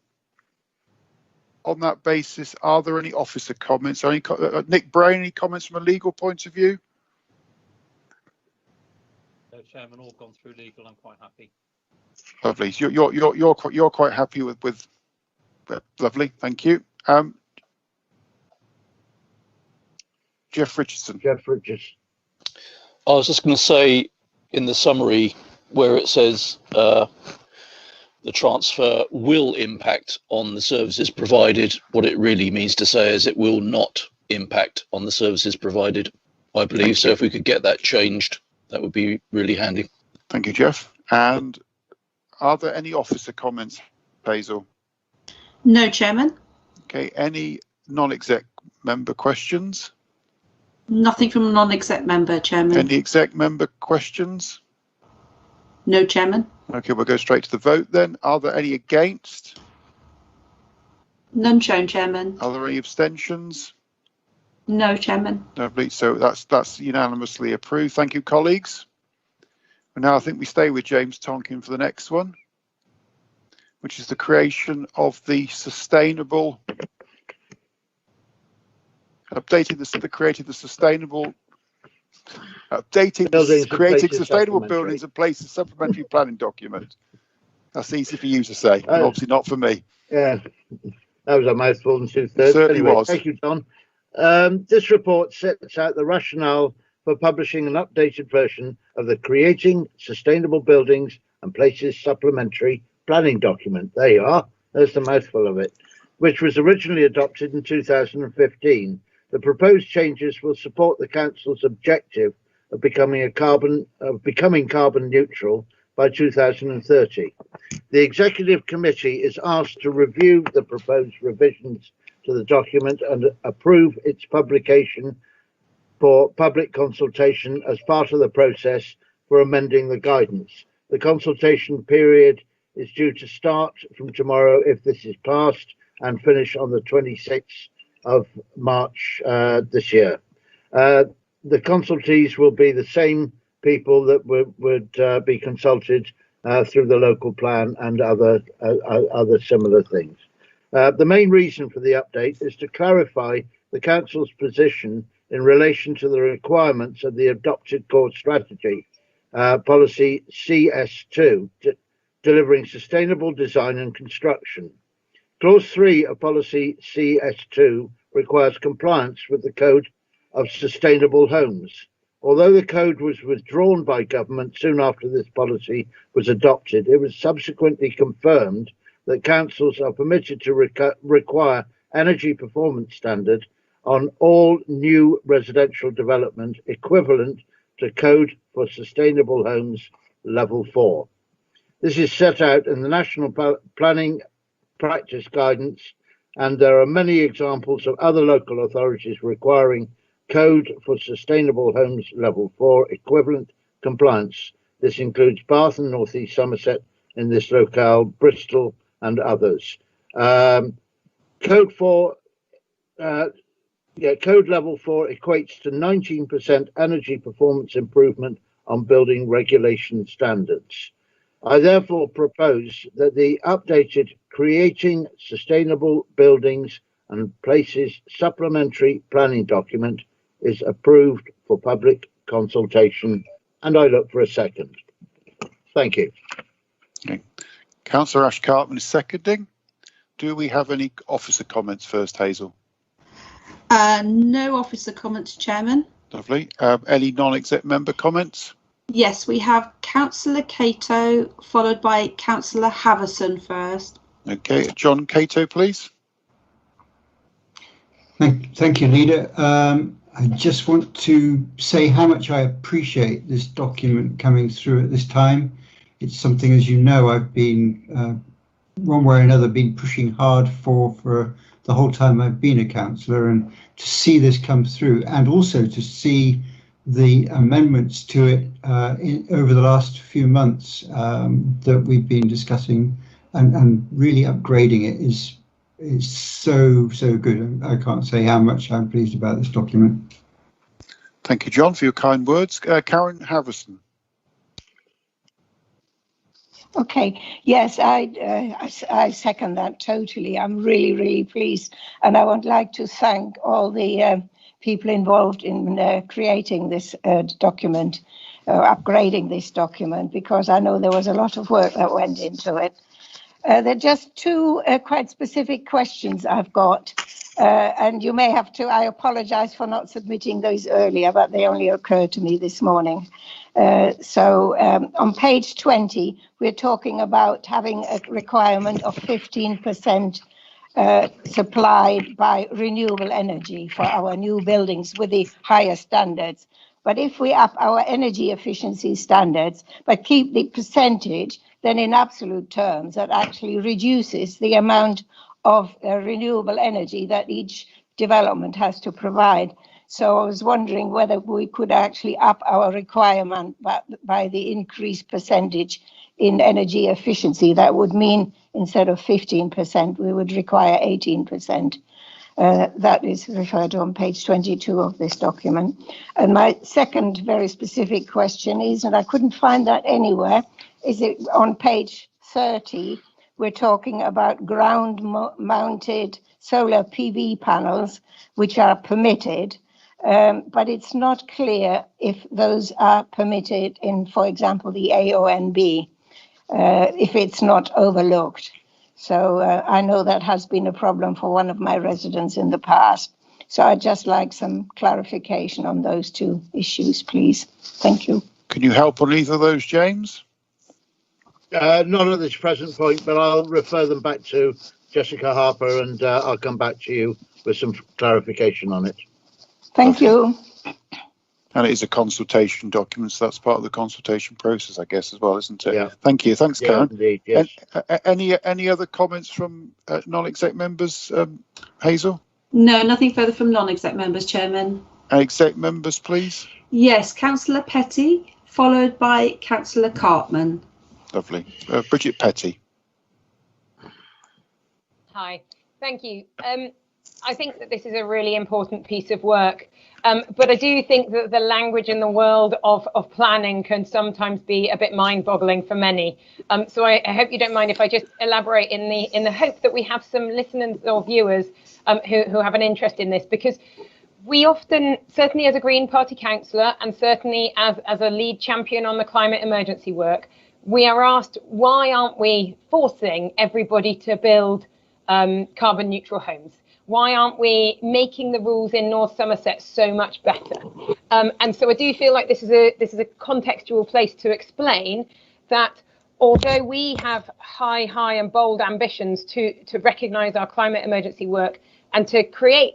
S1: on that basis, are there any officer comments? Any Nick Brain, any comments from a legal point of view?
S17: Chairman, all gone through legal. I'm quite happy.
S1: Lovely. So you're quite happy with lovely. Thank you. Jeff Richardson.
S10: I was just going to say, in the summary where it says the transfer will impact on the services provided, what it really means to say is it will not impact on the services provided, I believe. So if we could get that changed, that would be really handy.
S1: Thank you, Jeff. And are there any officer comments, Hazel?
S12: No, Chairman.
S1: Okay, any non-exec member questions?
S12: Nothing from a non-exec member, Chairman.
S1: Any exec member questions?
S12: No, Chairman.
S1: Okay, we'll go straight to the vote then. Are there any against?
S12: None shown, Chairman.
S1: Are there any abstentions?
S12: No, Chairman.
S1: Lovely. So that's unanimously approved. Thank you, colleagues. And now I think we stay with James Tonkin for the next one, which is the creation of the sustainable, creating sustainable buildings and places supplementary planning document. That's easy for you to say, but obviously not for me.
S8: Yeah, that was a mouthful and 2/3.
S1: Certainly
S8: anyway,
S1: was.
S8: Thank you, Don. This report sets out the rationale for publishing an updated version of the Creating Sustainable Buildings and Places Supplementary Planning Document. There you are. There's the mouthful of it, which was originally adopted in 2015. The proposed changes will support the Council's objective of becoming carbon neutral by 2030. The Executive Committee is asked to review the proposed revisions to the document and approve its publication for public consultation as part of the process for amending the guidance. The consultation period is due to start from tomorrow if this is passed and finish on the 26th of March this year. The consultees will be the same people that would be consulted through the local plan and other similar things. The main reason for the update is to clarify the Council's position in relation to the requirements of the adopted core strategy, policy CS2, delivering sustainable design and construction. Clause 3 of policy CS2 requires compliance with the Code of Sustainable Homes. Although the code was withdrawn by government soon after this policy was adopted, it was subsequently confirmed that councils are permitted to require energy performance standard on all new residential development equivalent to Code for Sustainable Homes Level 4. This is set out in the National Planning Practice Guidance, and there are many examples of other local authorities requiring Code for Sustainable Homes Level 4 equivalent compliance. This includes Bath and North East Somerset in this locale, Bristol and others. Code Level 4 equates to 19% energy performance improvement on building regulation standards. I therefore propose that the updated Creating Sustainable Buildings and Places Supplementary Planning Document is approved for public consultation, and I look for a second. Thank you.
S1: Okay. Councillor Ash Cartman is seconding. Do we have any officer comments first, Hazel?
S12: No officer comments, Chairman.
S1: Lovely. Any non-exec member comments?
S12: Yes, we have Councillor Cato, followed by Councillor Havison first.
S1: Okay, John Cato, please.
S18: Thank you, Leader. I just want to say how much I appreciate this document coming through at this time. It's something, as you know, I've been one way or another been pushing hard for the whole time I've been a councillor, and to see this come through, and also to see the amendments to it over the last few months that we've been discussing and really upgrading it is so good. I can't say how much I'm pleased about this document.
S1: Thank you, John, for your kind words. Karen Havison.
S19: Okay, yes, I second that totally. I'm really pleased, and I would like to thank all the people involved in creating this document, upgrading this document, because I know there was a lot of work that went into it. There are just two quite specific questions I've got, and you may have to, I apologise for not submitting those earlier, but they only occurred to me this morning. So on page 20, we're talking about having a requirement of 15% supplied by renewable energy for our new buildings with the higher standards. But if we up our energy efficiency standards, but keep the percentage, then in absolute terms, that actually reduces the amount of renewable energy that each development has to provide. So I was wondering whether we could actually up our requirement by the increased percentage in energy efficiency. That would mean instead of 15%, we would require 18%. That is referred to on page 22 of this document. And my second very specific question is, and I couldn't find that anywhere, is it on page 30, we're talking about ground-mounted solar PV panels, which are permitted. But it's not clear if those are permitted in, for example, the AONB, if it's not overlooked. So I know that has been a problem for one of my residents in the past. So I'd just like some clarification on those two issues, please. Thank you.
S1: Can you help on either of those, James?
S8: Not at this present point, but I'll refer them back to Jessica Harper, and I'll come back to you with some clarification on it.
S19: Thank you.
S1: And it is a consultation document, so that's part of the consultation process, I guess, as well, isn't it?
S8: Yeah.
S1: Thank you. Thanks, Karen.
S8: Indeed, yes.
S1: Any other comments from non-exec members, Hazel?
S12: No, nothing further from non-exec members, Chairman.
S1: Exec members, please.
S12: Yes, Councillor Petty, followed by Councillor Cartman.
S1: Lovely. Bridget Petty.
S6: Hi, thank you. I think that this is a really important piece of work, but I do think that the language in the world of planning can sometimes be a bit mind-boggling for many. So I hope you don't mind if I just elaborate in the hope that we have some listeners or viewers who have an interest in this, because we often, certainly as a Green Party councillor and certainly as a lead champion on the climate emergency work, we are asked, why aren't we forcing everybody to build carbon neutral homes? Why aren't we making the rules in North Somerset so much better? And so I do feel like this is a contextual place to explain that although we have high and bold ambitions to recognise our climate emergency work and to create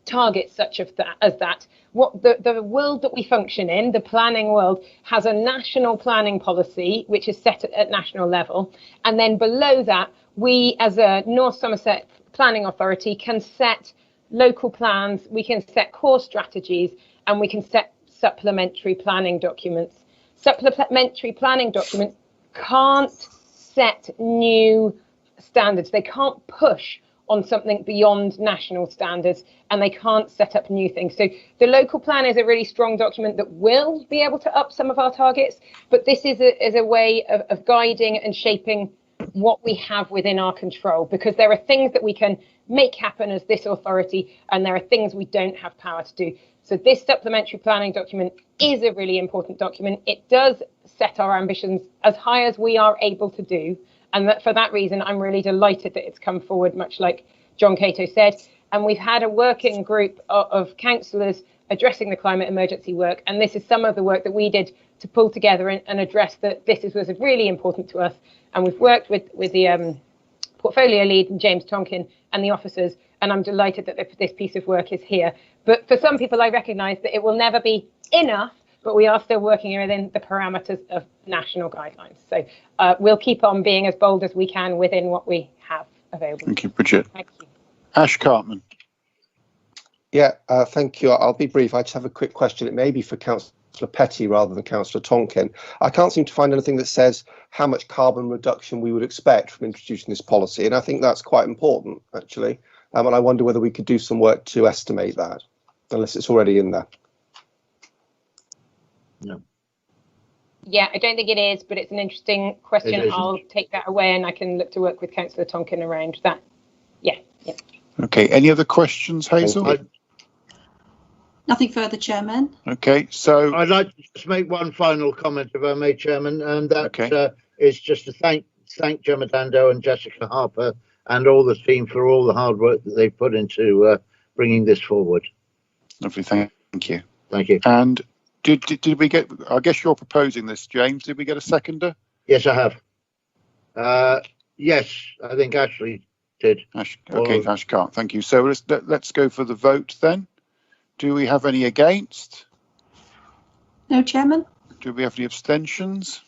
S6: targets such as that, what the world that we function in, the planning world, has a national planning policy which is set at national level, and then below that, we as a North Somerset Planning Authority can set local plans, we can set core strategies, and we can set supplementary planning documents. Supplementary planning documents can't set new standards. They can't push on something beyond national standards, and they can't set up new things. So the local plan is a really strong document that will be able to up some of our targets, but this is a way of guiding and shaping what we have within our control, because there are things that we can make happen as this authority, and there are things we don't have power to do. So this supplementary planning document is a really important document. It does set our ambitions as high as we are able to do, and that for that reason I'm really delighted that it's come forward, much like John Cato said. And we've had a working group of councillors addressing the climate emergency work, and this is some of the work that we did to pull together and address that this was really important to us. And we've worked with the portfolio lead and James Tonkin and the officers, and I'm delighted that this piece of work is here. But for some people, I recognise that it will never be enough, but we are still working within the parameters of national guidelines. So we'll keep on being as bold as we can within what we have available.
S1: Thank you, Bridget.
S6: Thank you.
S1: Ash Cartman.
S3: Yeah, thank you. I'll be brief. I just have a quick question. It may be for Councillor Petty rather than Councillor Tonkin. I can't seem to find anything that says how much carbon reduction we would expect from introducing this policy, and I think that's quite important, actually. And I wonder whether we could do some work to estimate that, unless it's already in there.
S8: No.
S6: Yeah, I don't think it is, but it's an interesting question. I'll take that away and I can look to work with Councillor Tonkin around that. Yeah.
S1: Okay, any other questions, Hazel?
S12: Nothing further, Chairman.
S1: Okay, so
S8: I'd like to just make one final comment, if I may, Chairman, and that is just to thank Gemma Dando and Jessica Harper and all the team for all the hard work that they've put into bringing this forward.
S1: Lovely, thank you.
S8: Thank you.
S1: And did we get? I guess you're proposing this, James. Did we get a seconder?
S8: Yes, I have. Yes, I think Ashley did.
S1: Ash can't. Thank you. So let's go for the vote then. Do we have any against?
S12: No, Chairman.
S1: Do we have any abstentions?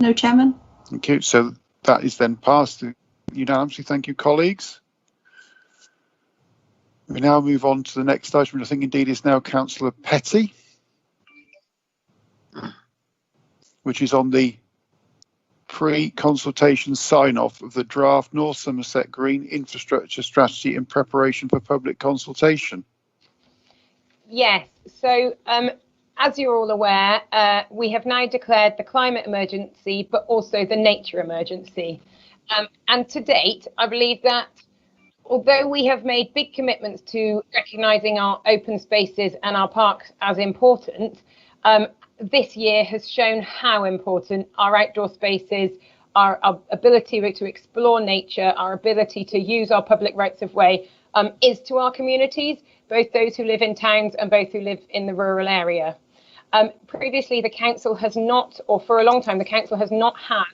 S12: No, Chairman.
S1: Thank you. So that is then passed unanimously. Thank you, colleagues. We now move on to the next item, which I think indeed is now Councillor Petty, which is on the pre-consultation sign-off of the draft North Somerset Green Infrastructure Strategy in preparation for public consultation.
S6: Yes, so as you're all aware, we have now declared the climate emergency, but also the nature emergency. And to date, I believe that although we have made big commitments to recognising our open spaces and our parks as important, this year has shown how important our outdoor spaces, our ability to explore nature, our ability to use our public rights of way is to our communities, both those who live in towns and both who live in the rural area. Previously, the council has not, or for a long time, the council has not had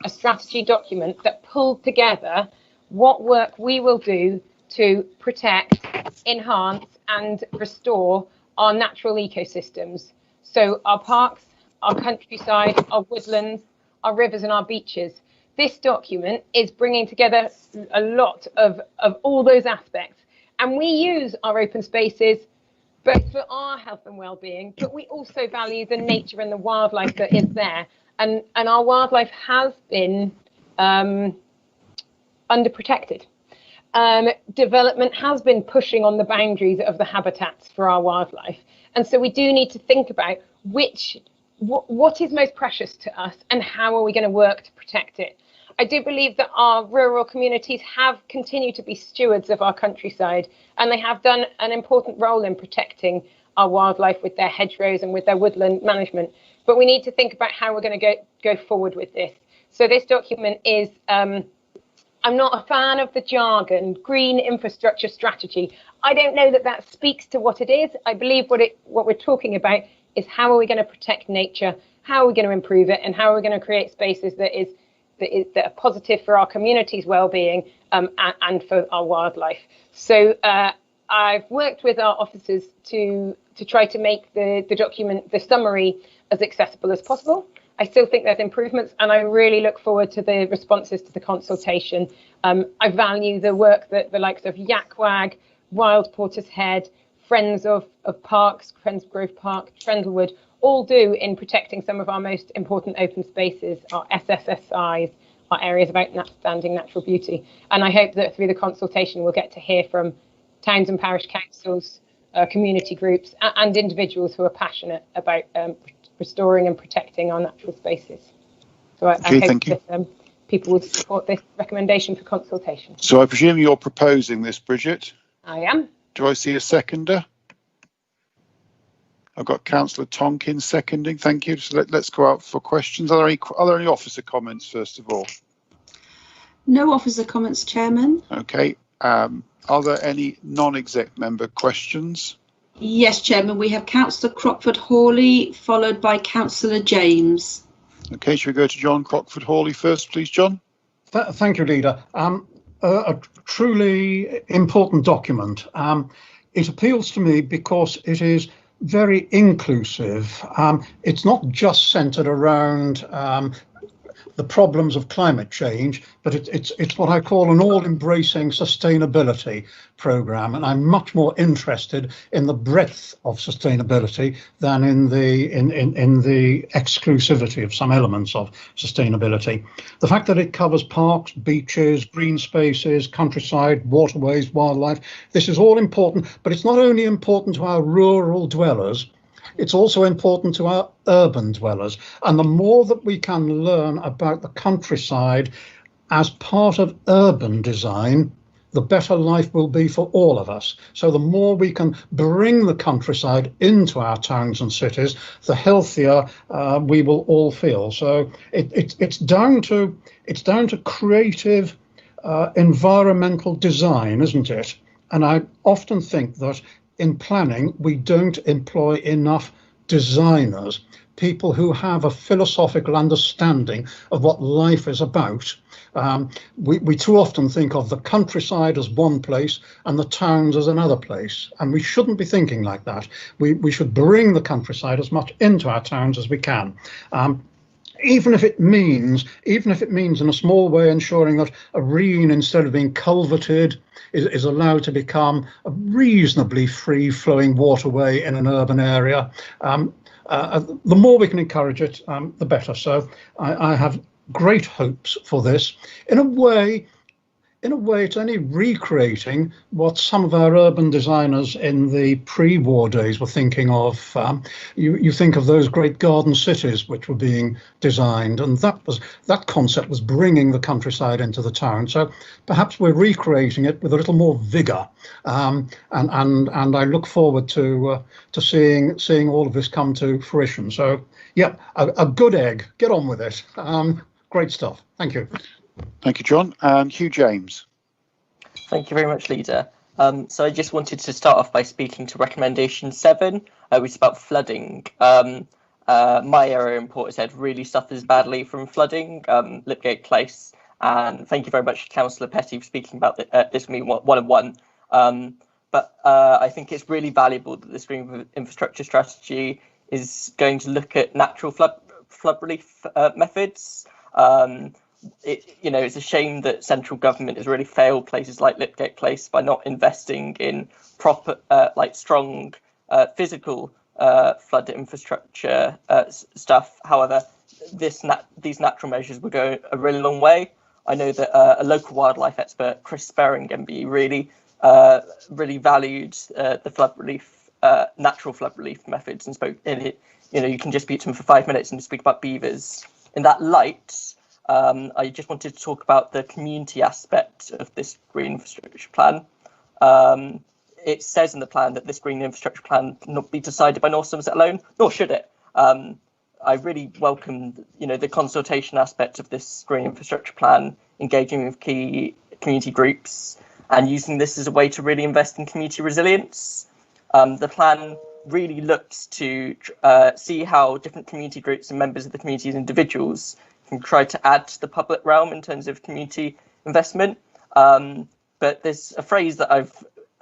S6: a strategy document that pulled together what work we will do to protect, enhance and restore our natural ecosystems. So our parks, our countryside, our woodlands, our rivers and our beaches. This document is bringing together a lot of all those aspects. And we use our open spaces both for our health and well-being, but we also value the nature and the wildlife that is there. And our wildlife has been underprotected. Development has been pushing on the boundaries of the habitats for our wildlife. And so we do need to think about what is most precious to us and how are we going to work to protect it. I do believe that our rural communities have continued to be stewards of our countryside, and they have done an important role in protecting our wildlife with their hedgerows and with their woodland management. But we need to think about how we're going to go forward with this. So this document is, I'm not a fan of the jargon, green infrastructure strategy. I don't know that speaks to what it is. I believe what we're talking about is how are we going to protect nature, how are we going to improve it, and how are we going to create spaces that are positive for our community's well-being and for our wildlife. So I've worked with our officers to try to make the document, the summary, as accessible as possible. I still think there's improvements, and I really look forward to the responses to the consultation. I value the work that the likes of Yakwag, Wild Portishead, Friends of Parks, Friends of Grove Park, Trendlewood, all do in protecting some of our most important open spaces, our SSSIs, our areas of outstanding natural beauty. And I hope that through the consultation we'll get to hear from towns and parish councils, community groups and individuals who are passionate about restoring and protecting our natural spaces. So I hope that people would support this recommendation for consultation.
S1: So I presume you're proposing this, Bridget?
S6: I am.
S1: Do I see a seconder? I've got Councillor Tonkin seconding. Thank you. So let's go out for questions. Are there any officer comments first of all?
S12: No officer comments, Chairman.
S1: Okay. Are there any non-exec member questions?
S12: Yes, Chairman. We have Councillor Crockford-Hawley, followed by Councillor James.
S1: Okay, should we go to John Crockford-Hawley first, please, John?
S14: Thank you, Leader. A truly important document. It appeals to me because it is very inclusive. It's not just centred around the problems of climate change, but it's what I call an all-embracing sustainability programme, and I'm much more interested in the breadth of sustainability than in the exclusivity of some elements of sustainability. The fact that it covers parks, beaches, green spaces, countryside, waterways, wildlife, this is all important, but it's not only important to our rural dwellers, it's also important to our urban dwellers. And the more that we can learn about the countryside as part of urban design, the better life will be for all of us. So the more we can bring the countryside into our towns and cities, the healthier we will all feel. So it's down to creative environmental design, isn't it? And I often think that in planning, we don't employ enough designers, people who have a philosophical understanding of what life is about. We too often think of the countryside as one place and the towns as another place, and we shouldn't be thinking like that. We should bring the countryside as much into our towns as we can. Even if it means in a small way ensuring that a reen, instead of being culverted, is allowed to become a reasonably free-flowing waterway in an urban area. The more we can encourage it, the better. So I have great hopes for this. In a way, it's only recreating what some of our urban designers in the pre-war days were thinking of. You think of those great garden cities which were being designed, and that concept was bringing the countryside into the town. So perhaps we're recreating it with a little more vigour, and I look forward to seeing all of this come to fruition. So yeah, a good egg. Get on with it. Great stuff. Thank you.
S1: Thank you, John. And Hugh James.
S20: Thank you very much, Leader. So I just wanted to start off by speaking to recommendation 7, which is about flooding. My area in Portishead really suffers badly from flooding, Lipgate Place. And thank you very much, Councillor Petty, for speaking about this with me one-on-one. But I think it's really valuable that this green infrastructure strategy is going to look at natural flood relief methods. It's a shame that central government has really failed places like Lipgate Place by not investing in proper, strong physical flood infrastructure stuff. However, these natural measures will go a really long way. I know that a local wildlife expert, Chris Sperring, MB, really valued the flood relief, natural flood relief methods, and spoke in it. You can just speak to him for 5 minutes and speak about beavers. In that light, I just wanted to talk about the community aspect of this green infrastructure plan. It says in the plan that this green infrastructure plan cannot be decided by North Somerset alone, nor should it. I really welcome, the consultation aspect of this green infrastructure plan, engaging with key community groups and using this as a way to really invest in community resilience. The plan really looks to see how different community groups and members of the community as individuals can try to add to the public realm in terms of community investment. But there's a phrase that I've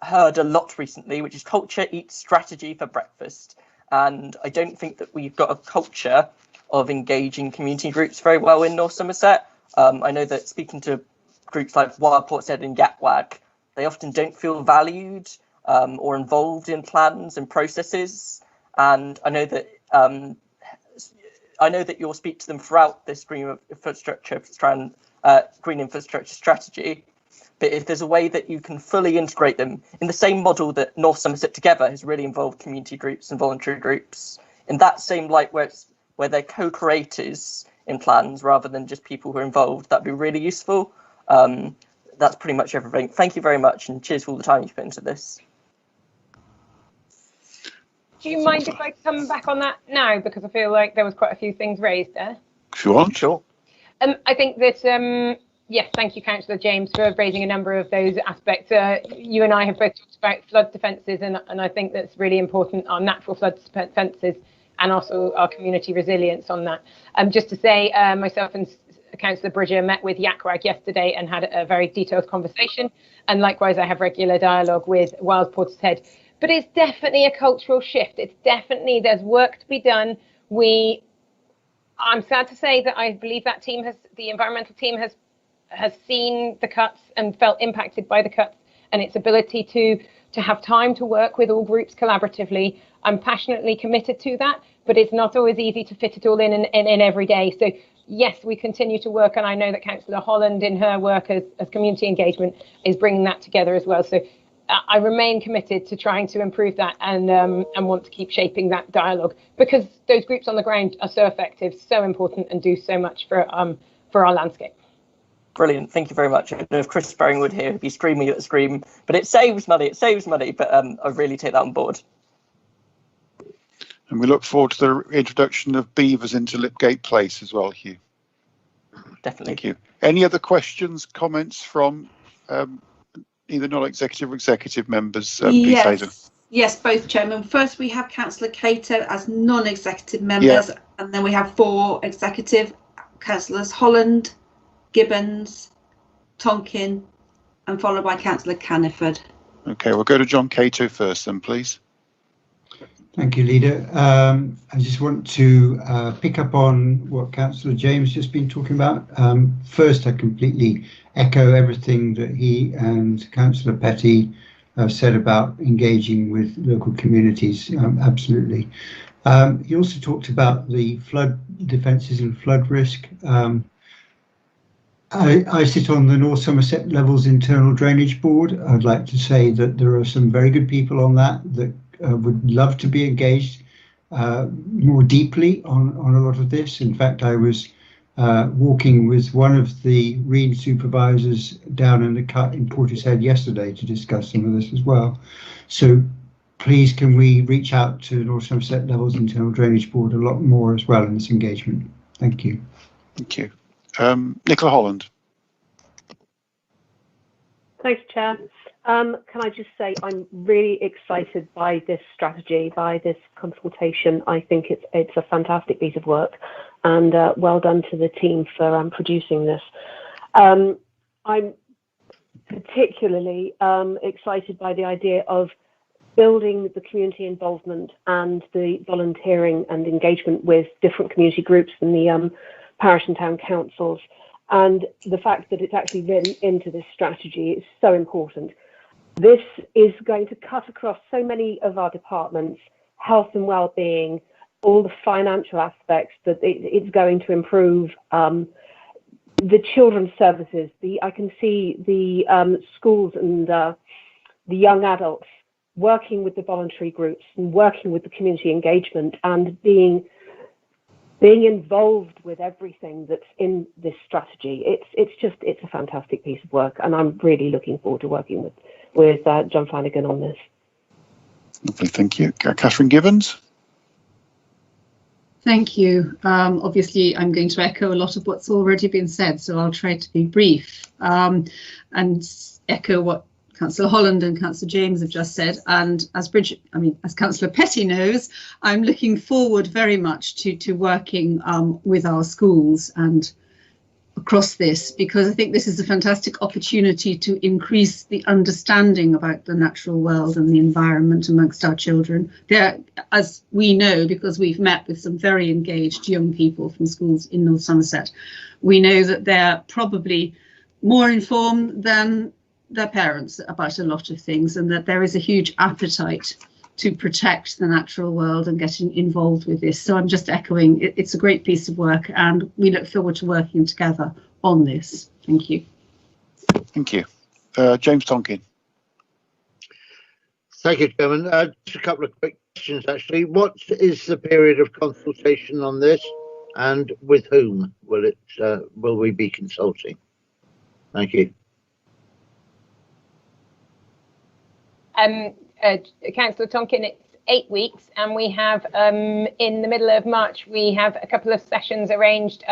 S20: heard a lot recently, which is culture eats strategy for breakfast. And I don't think that we've got a culture of engaging community groups very well in North Somerset. I know that speaking to groups like Wild Portishead and Gatwag, they often don't feel valued or involved in plans and processes. And I know that you'll speak to them throughout this green infrastructure strategy. But if there's a way that you can fully integrate them in the same model that North Somerset Together has really involved community groups and voluntary groups, in that same light where they're co-creators in plans rather than just people who are involved. That'd be really useful. That's pretty much everything. Thank you very much, and cheers for all the time you've put into this.
S6: Do you mind if I come back on that now, because I feel like there was quite a few things raised there?
S1: Sure.
S20: Sure.
S6: I think that, yes, thank you, Councillor James, for raising a number of those aspects. You and I have both talked about flood defences, and I think that's really important, our natural flood defences and also our community resilience on that. Just to say, myself and Councillor Bridger met with YACRAG yesterday and had a very detailed conversation, and likewise I have regular dialogue with Wales Portishead. But it's definitely a cultural shift. It's definitely, there's work to be done. I'm sad to say that I believe that the environmental team has seen the cuts and felt impacted by the cuts and its ability to have time to work with all groups collaboratively. I'm passionately committed to that, but it's not always easy to fit it all in every day. So yes, we continue to work, and I know that Councillor Holland in her work as community engagement is bringing that together as well. So I remain committed to trying to improve that and want to keep shaping that dialogue, because those groups on the ground are so effective, so important, and do so much for our landscape.
S20: Brilliant, thank you very much. I don't know if Chris Sparring would here, he'd be screaming at the screen, but it saves money, but I really take that on board.
S1: And we look forward to the introduction of beavers into Lipgate Place as well, Hugh.
S20: Definitely.
S1: Thank you. Any other questions, comments from either non-executive or executive members? Please, Hazel.
S12: Yes, both, Chairman. First, we have Councillor Cato as non-executive members, and then we have 4 executive, Councillors Holland, Gibbons, Tonkin, and followed by Councillor Caniford.
S1: Okay, we'll go to John Cato first then, please.
S18: Thank you, Leader. I just want to pick up on what Councillor James just been talking about. First, I completely echo everything that he and Councillor Petty have said about engaging with local communities. Absolutely. He also talked about the flood defences and flood risk. I sit on the North Somerset Levels Internal Drainage Board. I'd like to say that there are some very good people on that would love to be engaged more deeply on a lot of this. In fact, I was walking with one of the REAN supervisors down in the cut in Portishead yesterday to discuss some of this as well. So please, can we reach out to North Somerset Levels Internal Drainage Board a lot more as well in this engagement? Thank you.
S1: Thank you. Nicola Holland.
S9: Thanks, Chair. Can I just say I'm really excited by this strategy, by this consultation. I think it's a fantastic piece of work, and well done to the team for producing this. I'm particularly excited by the idea of building the community involvement and the volunteering and engagement with different community groups and the parish and town councils. And the fact that it's actually written into this strategy is so important. This is going to cut across so many of our departments, health and well-being, all the financial aspects, that it's going to improve the children's services. I can see the schools and the young adults working with the voluntary groups and working with the community engagement and being involved with everything that's in this strategy. It's a fantastic piece of work, and I'm really looking forward to working with John Flanagan on this.
S1: Lovely, thank you. Catherine Gibbons.
S5: Thank you. Obviously, I'm going to echo a lot of what's already been said, so I'll try to be brief and echo what Councillor Holland and Councillor James have just said. And as Councillor Petty knows, I'm looking forward very much to working with our schools and across this, because I think this is a fantastic opportunity to increase the understanding about the natural world and the environment amongst our children. There, as we know, because we've met with some very engaged young people from schools in North Somerset, we know that they're probably more informed than their parents about a lot of things, and that there is a huge appetite to protect the natural world and getting involved with this. So I'm just echoing, it's a great piece of work, and we look forward to working together on this. Thank you.
S1: Thank you. James Tonkin.
S8: Thank you, Chairman. Just a couple of quick questions, actually. What is the period of consultation on this? and with whom will we be consulting? Thank you.
S6: Councillor Tonkin, it's 8 weeks, and we have in the middle of March we have a couple of sessions arranged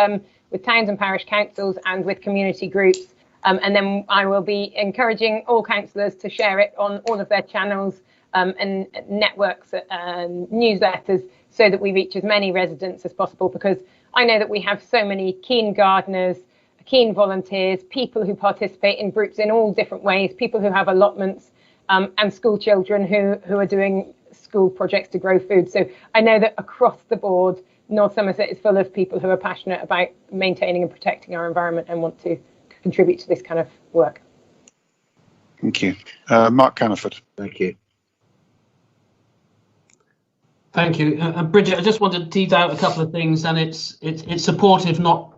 S6: with towns and parish councils and with community groups, and then I will be encouraging all councillors to share it on all of their channels and networks and newsletters, so that we reach as many residents as possible, because I know that we have so many keen gardeners, keen volunteers, people who participate in groups in all different ways, people who have allotments, and school children who are doing school projects to grow food. So I know that across the board, North Somerset is full of people who are passionate about maintaining and protecting our environment and want to contribute to this kind of work.
S1: Thank you. Mark Caniford.
S8: Thank you.
S4: Thank you, Bridget. I just wanted to tease out a couple of things, and it's supportive, not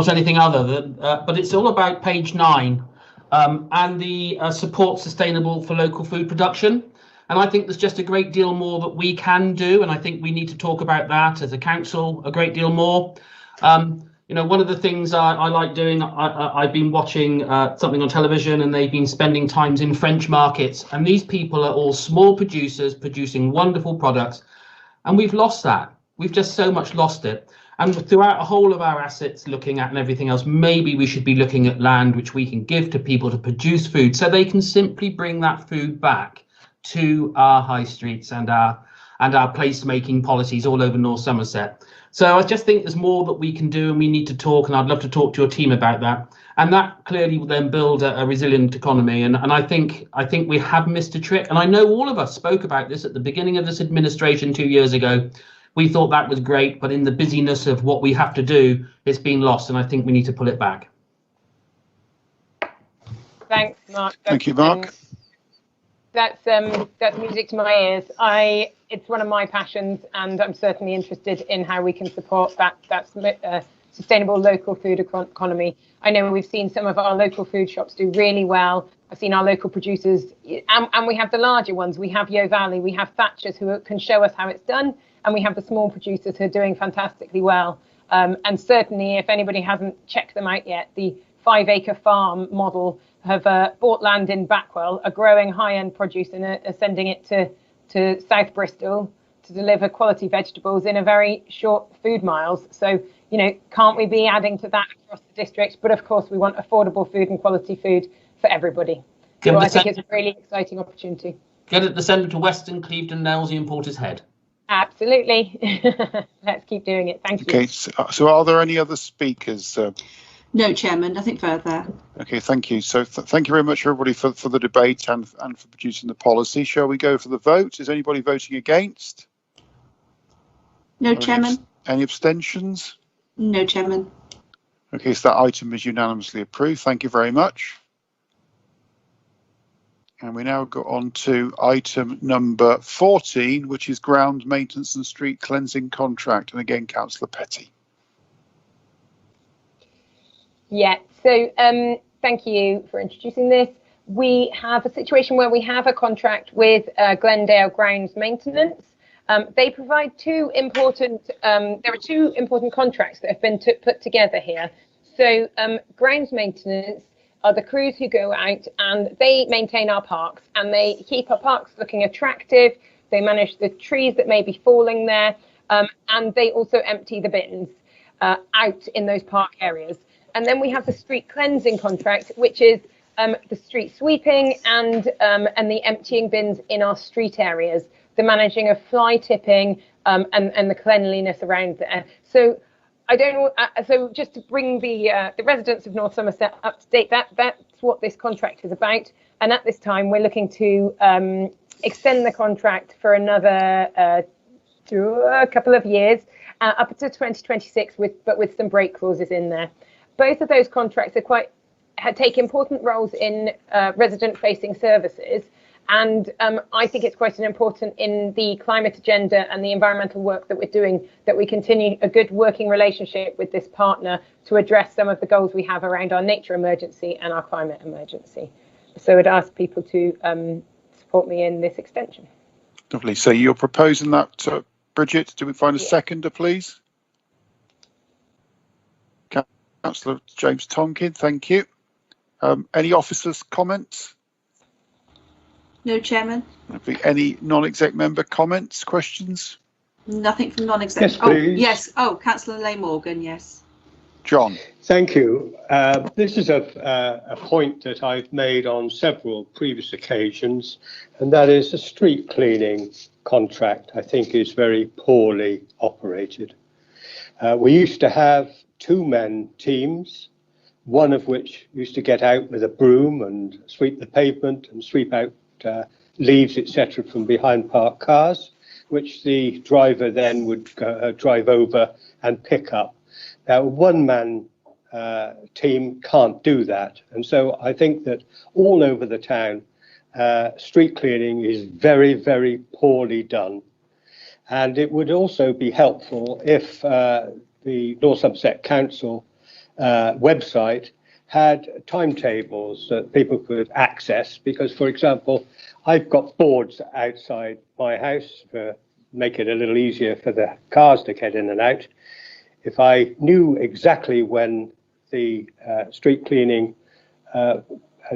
S4: anything other than, but it's all about page 9 and the support sustainable for local food production. And I think there's just a great deal more that we can do, and I think we need to talk about that as a council a great deal more. You know, one of the things I like doing, I've been watching something on television, and they've been spending times in French markets, and these people are all small producers producing wonderful products, and we've lost that. We've just so much lost it. And throughout a whole of our assets looking at and everything else, maybe we should be looking at land which we can give to people to produce food, so they can simply bring that food back to our high streets and our place-making policies all over North Somerset. So I just think there's more that we can do, and we need to talk, and I'd love to talk to your team about that. And that clearly will then build a resilient economy. And I think we have missed a trick. And I know all of us spoke about this at the beginning of this administration 2 years ago. We thought that was great, but in the busyness of what we have to do, it's been lost, and I think we need to pull it back.
S6: Thanks, Mark.
S1: Thank you, Mark.
S6: That's music to my ears. It's one of my passions, and I'm certainly interested in how we can support that sustainable local food economy. I know we've seen some of our local food shops do really well. I've seen our local producers, and we have the larger ones. We have Yo Valley, we have Thatchers who can show us how it's done, and we have the small producers who are doing fantastically well. And certainly, if anybody hasn't checked them out yet, the 5-acre farm model have bought land in Backwell, are growing high-end produce, and are sending it to South Bristol to deliver quality vegetables in a very short food miles. So, you know, can't we be adding to that across the district? But of course, we want affordable food and quality food for everybody. So I think it's a really exciting opportunity.
S4: Get it to send it to Weston, Clevedon, Knowsley and Portishead.
S6: Absolutely. Let's keep doing it. Thank you.
S1: Okay, so are there any other speakers?
S12: No, Chairman, nothing further.
S1: Okay, thank you. So thank you very much, everybody, for the debate and for producing the policy. Shall we go for the vote? Is anybody voting against?
S12: No, Chairman.
S1: Any abstentions?
S12: No, Chairman.
S1: Okay, so that item is unanimously approved. Thank you very much. And we now go on to item number 14, which is ground maintenance and street cleansing contract. And again, Councillor Petty.
S6: Yeah, so thank you for introducing this. We have a situation where we have a contract with Glendale Grounds Maintenance. They provide there are two important contracts that have been put together here. So Grounds Maintenance are the crews who go out and they maintain our parks, and they keep our parks looking attractive. They manage the trees that may be falling there, and they also empty the bins out in those park areas. And then we have the street cleansing contract, which is the street sweeping and the emptying bins in our street areas, the managing of fly tipping and the cleanliness around there. So I don't know. So just to bring the residents of North Somerset up to date, that's what this contract is about. And at this time, we're looking to extend the contract for another a couple of years, up to 2026, but with some break clauses in there. Both of those contracts take important roles in resident-facing services, and I think it's quite important in the climate agenda and the environmental work that we're doing, that we continue a good working relationship with this partner to address some of the goals we have around our nature emergency and our climate emergency. So I'd ask people to support me in this extension.
S1: Lovely. So you're proposing that, Bridget? Do we find a seconder, please? Councillor James Tonkin, thank you. Any officers' comments?
S12: No, Chairman.
S1: Any non-exec member comments, questions?
S12: Nothing from non-exec.
S11: Yes, please.
S12: Yes. Oh, Councillor Leigh Morgan, yes.
S1: John.
S11: Thank you. This is a point that I've made on several previous occasions, and that is the street cleaning contract, I think, is very poorly operated. We used to have two-man teams, one of which used to get out with a broom and sweep the pavement and sweep out leaves, etc., from behind parked cars, which the driver then would drive over and pick up. Now, one-man team can't do that. And so I think that all over the town, street cleaning is very, very poorly done. And it would also be helpful if the North Somerset Council website had timetables that people could access, because, for example, I've got boards outside my house to make it a little easier for the cars to get in and out. If I knew exactly when the street cleaning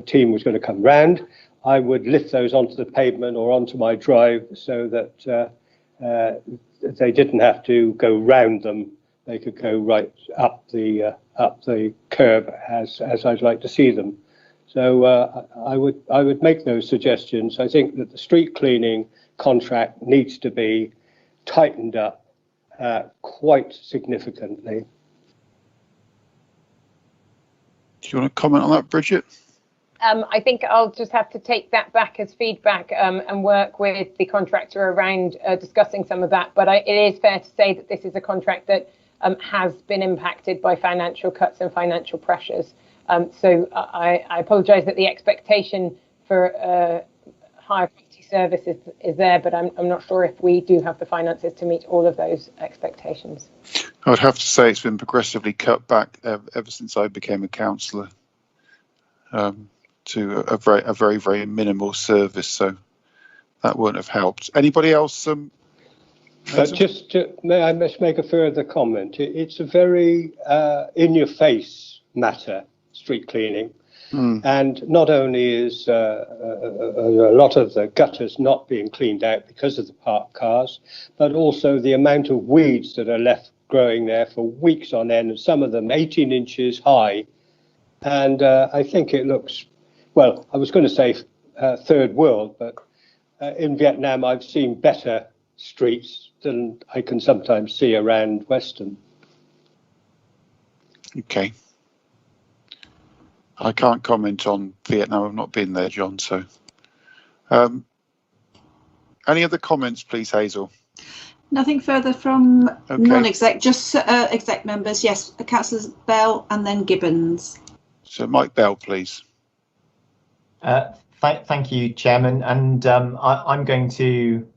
S11: team was going to come round, I would lift those onto the pavement or onto my drive so that they didn't have to go round them. They could go right up the curb as I'd like to see them. So I would make those suggestions. I think that the street cleaning contract needs to be tightened up quite significantly.
S1: Do you want to comment on that, Bridget?
S6: I think I'll just have to take that back as feedback and work with the contractor around discussing some of that. But it is fair to say that this is a contract that has been impacted by financial cuts and financial pressures. So I apologise that the expectation for higher quality service is there, but I'm not sure if we do have the finances to meet all of those expectations.
S1: I would have to say it's been progressively cut back ever since I became a councillor to a very, very minimal service. So that wouldn't have helped. Anybody else?
S11: May I just make a further comment? It's a very in-your-face matter, street cleaning. And not only is a lot of the gutters not being cleaned out because of the parked cars, but also the amount of weeds that are left growing there for weeks on end, and some of them 18 inches high. And I think it looks, well, I was going to say third world, but in Vietnam I've seen better streets than I can sometimes see around Weston.
S1: Okay. I can't comment on Vietnam. I've not been there, John. So, any other comments, please, Hazel?
S12: Nothing further from non-exec, just exec members. Yes, Councillors Bell and then Gibbons.
S1: So, Mike Bell, please.
S2: Thank you, Chairman. And I'm going to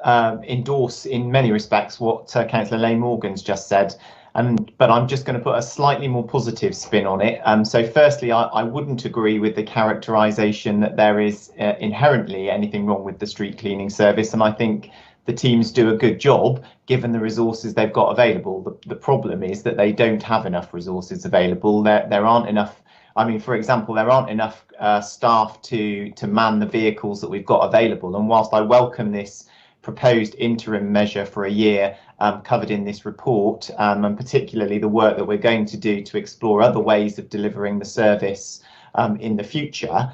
S2: endorse in many respects what Councillor Leigh Morgan's just said. But I'm just going to put a slightly more positive spin on it. So firstly, I wouldn't agree with the characterisation that there is inherently anything wrong with the street cleaning service. And I think the teams do a good job given the resources they've got available. The problem is that they don't have enough resources available. There aren't enough. I mean, for example, there aren't enough staff to man the vehicles that we've got available. And whilst I welcome this proposed interim measure for a year covered in this report, and particularly the work that we're going to do to explore other ways of delivering the service in the future,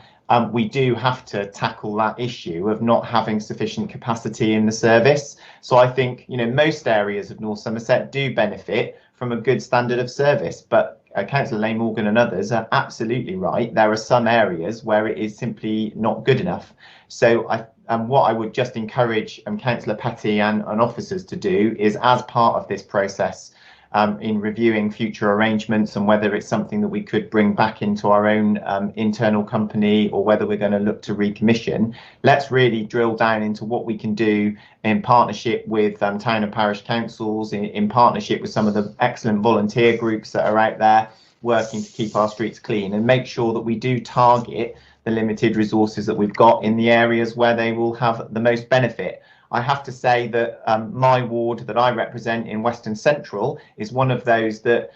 S2: we do have to tackle that issue of not having sufficient capacity in the service. So I think, you know, most areas of North Somerset do benefit from a good standard of service, but Councillor Leigh Morgan and others are absolutely right. There are some areas where it is simply not good enough. So what I would just encourage Councillor Petty and officers to do is, as part of this process, in reviewing future arrangements and whether it's something that we could bring back into our own internal company or whether we're going to look to recommission, let's really drill down into what we can do in partnership with town and parish councils, in partnership with some of the excellent volunteer groups that are out there working to keep our streets clean, and make sure that we do target the limited resources that we've got in the areas where they will have the most benefit. I have to say that my ward that I represent in Western Central is one of those that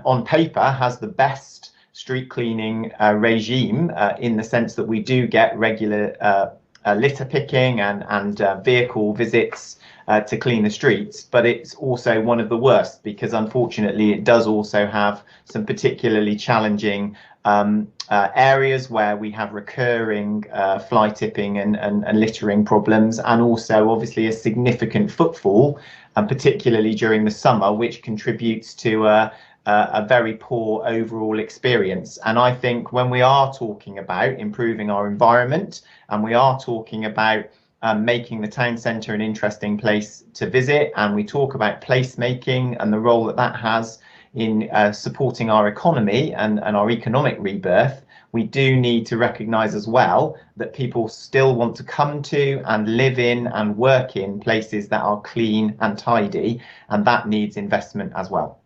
S2: on paper has the best street cleaning regime in the sense that we do get regular litter picking and vehicle visits to clean the streets, but it's also one of the worst because unfortunately it does also have some particularly challenging areas where we have recurring fly tipping and littering problems, and also obviously a significant footfall, and particularly during the summer, which contributes to a very poor overall experience. And I think when we are talking about improving our environment and we are talking about making the town centre an interesting place to visit, and we talk about placemaking and the role that that has in supporting our economy and our economic rebirth, we do need to recognise as well that people still want to come to and live in and work in places that are clean and tidy, and that needs investment as well.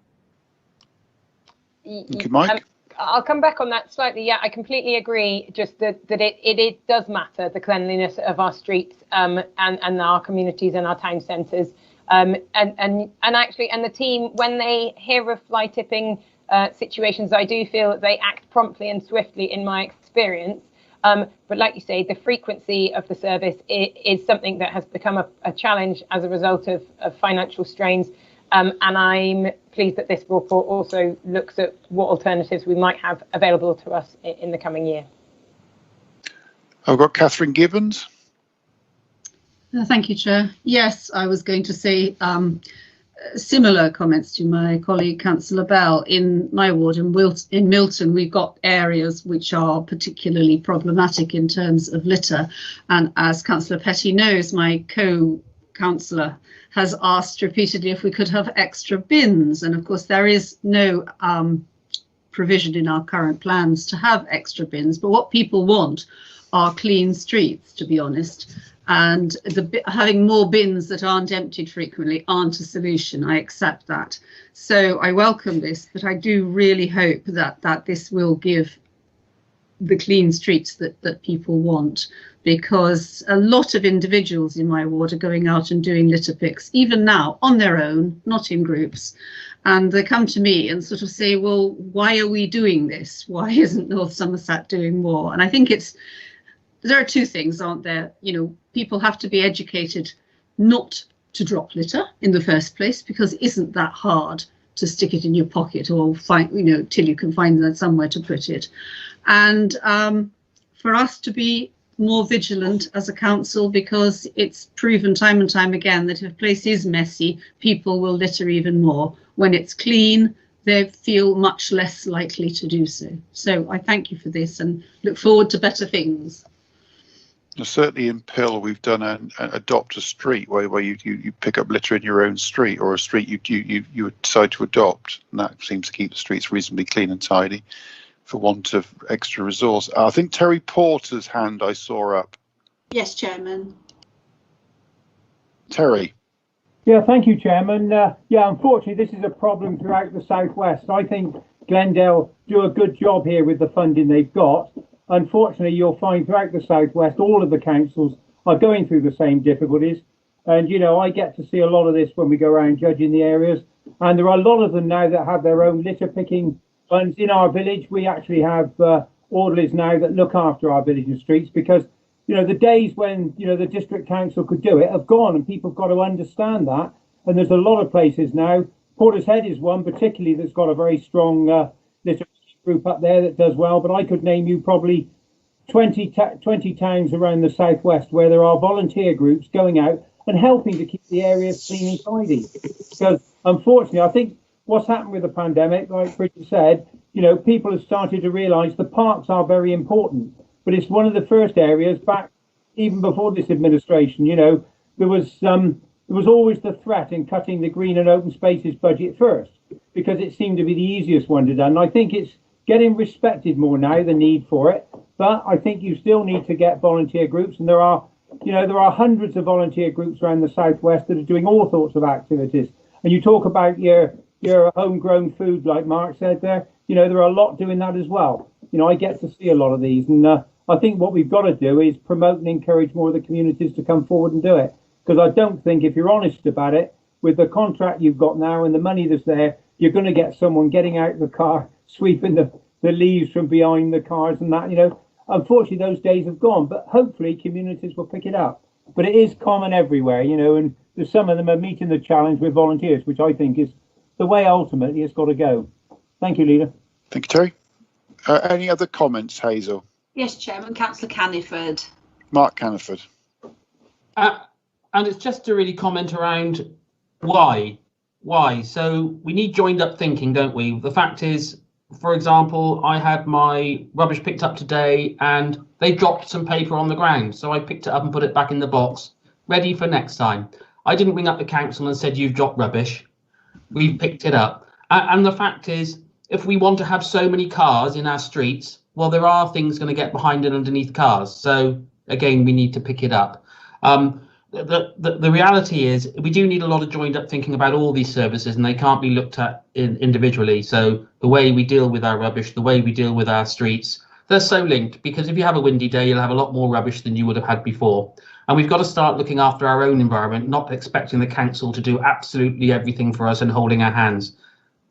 S1: Thank you, Mike.
S6: I'll come back on that slightly. Yeah, I completely agree. Just that it does matter, the cleanliness of our streets and our communities and our town centres. And the team, when they hear of fly tipping situations, I do feel that they act promptly and swiftly in my experience. But like you say, the frequency of the service is something that has become a challenge as a result of financial strains. And I'm pleased that this report also looks at what alternatives we might have available to us in the coming year.
S1: I've got Catherine Gibbons.
S5: Thank you, Chair. Yes, I was going to say similar comments to my colleague Councillor Bell. In my ward in Milton, we've got areas which are particularly problematic in terms of litter. And as Councillor Petty knows, my co-councillor has asked repeatedly if we could have extra bins. And of course, there is no provision in our current plans to have extra bins. But what people want are clean streets, to be honest. And having more bins that aren't emptied frequently aren't a solution. I accept that. So I welcome this, but I do really hope that this will give the clean streets that people want, because a lot of individuals in my ward are going out and doing litter picks, even now, on their own, not in groups. And they come to me and sort of say, well, why are we doing this? Why isn't North Somerset doing more? And I think there are two things, aren't there? You know, people have to be educated not to drop litter in the first place, because it isn't that hard to stick it in your pocket or find, you know, till you can find that somewhere to put it. And for us to be more vigilant as a council, because it's proven time and time again that if a place is messy, people will litter even more. When it's clean, they feel much less likely to do so. So I thank you for this and look forward to better things.
S1: Certainly in Pill, we've done an adopt a street where you pick up litter in your own street, or a street you decide to adopt, and that seems to keep the streets reasonably clean and tidy for want of extra resource. I think Terry Porter's hand I saw up.
S12: Yes, Chairman.
S1: Terry.
S21: Yeah, thank you, Chairman. Yeah, unfortunately, this is a problem throughout the Southwest. I think Glendale do a good job here with the funding they've got. Unfortunately, you'll find throughout the Southwest, all of the councils are going through the same difficulties. And, you know, I get to see a lot of this when we go around judging the areas. And there are a lot of them now that have their own litter picking funds. In our village, we actually have orderlies now that look after our village and streets, because, you know, the days when, you know, the district council could do it have gone, and people have got to understand that. And there's a lot of places now. Portishead is one particularly that's got a very strong litter group up there that does well, but I could name you probably 20 towns around the Southwest where there are volunteer groups going out and helping to keep the areas clean and tidy. Because unfortunately, I think what's happened with the pandemic, like Bridget said, you know, people have started to realise the parks are very important, but it's one of the first areas back even before this administration. You know, there was always the threat in cutting the green and open spaces budget first, because it seemed to be the easiest one to do. And I think it's getting respected more now, the need for it. But I think you still need to get volunteer groups, and there are hundreds of volunteer groups around the Southwest that are doing all sorts of activities. And you talk about your homegrown food, like Mark said there. You know, there are a lot doing that as well. You know, I get to see a lot of these, and I think what we've got to do is promote and encourage more of the communities to come forward and do it. Because I don't think, if you're honest about it, with the contract you've got now and the money that's there, you're going to get someone getting out of the car, sweeping the leaves from behind the cars and that, you know. Unfortunately, those days have gone, but hopefully communities will pick it up. But it is common everywhere, you know, and some of them are meeting the challenge with volunteers, which I think is the way ultimately it's got to go. Thank you, Leader.
S1: Thank you, Terry. Any other comments, Hazel?
S12: Yes, Chairman. Councillor Caniford.
S1: Mark Caniford.
S4: And it's just to really comment around why. So we need joined up thinking, don't we? The fact is, for example, I had my rubbish picked up today and they dropped some paper on the ground. So I picked it up and put it back in the box, ready for next time. I didn't ring up the council and said, you've dropped rubbish. We've picked it up. And the fact is, if we want to have so many cars in our streets, well, there are things going to get behind and underneath cars. So again, we need to pick it up. The reality is we do need a lot of joined up thinking about all these services, and they can't be looked at individually. So the way we deal with our rubbish, the way we deal with our streets, they're so linked, because if you have a windy day, you'll have a lot more rubbish than you would have had before. And we've got to start looking after our own environment, not expecting the council to do absolutely everything for us and holding our hands.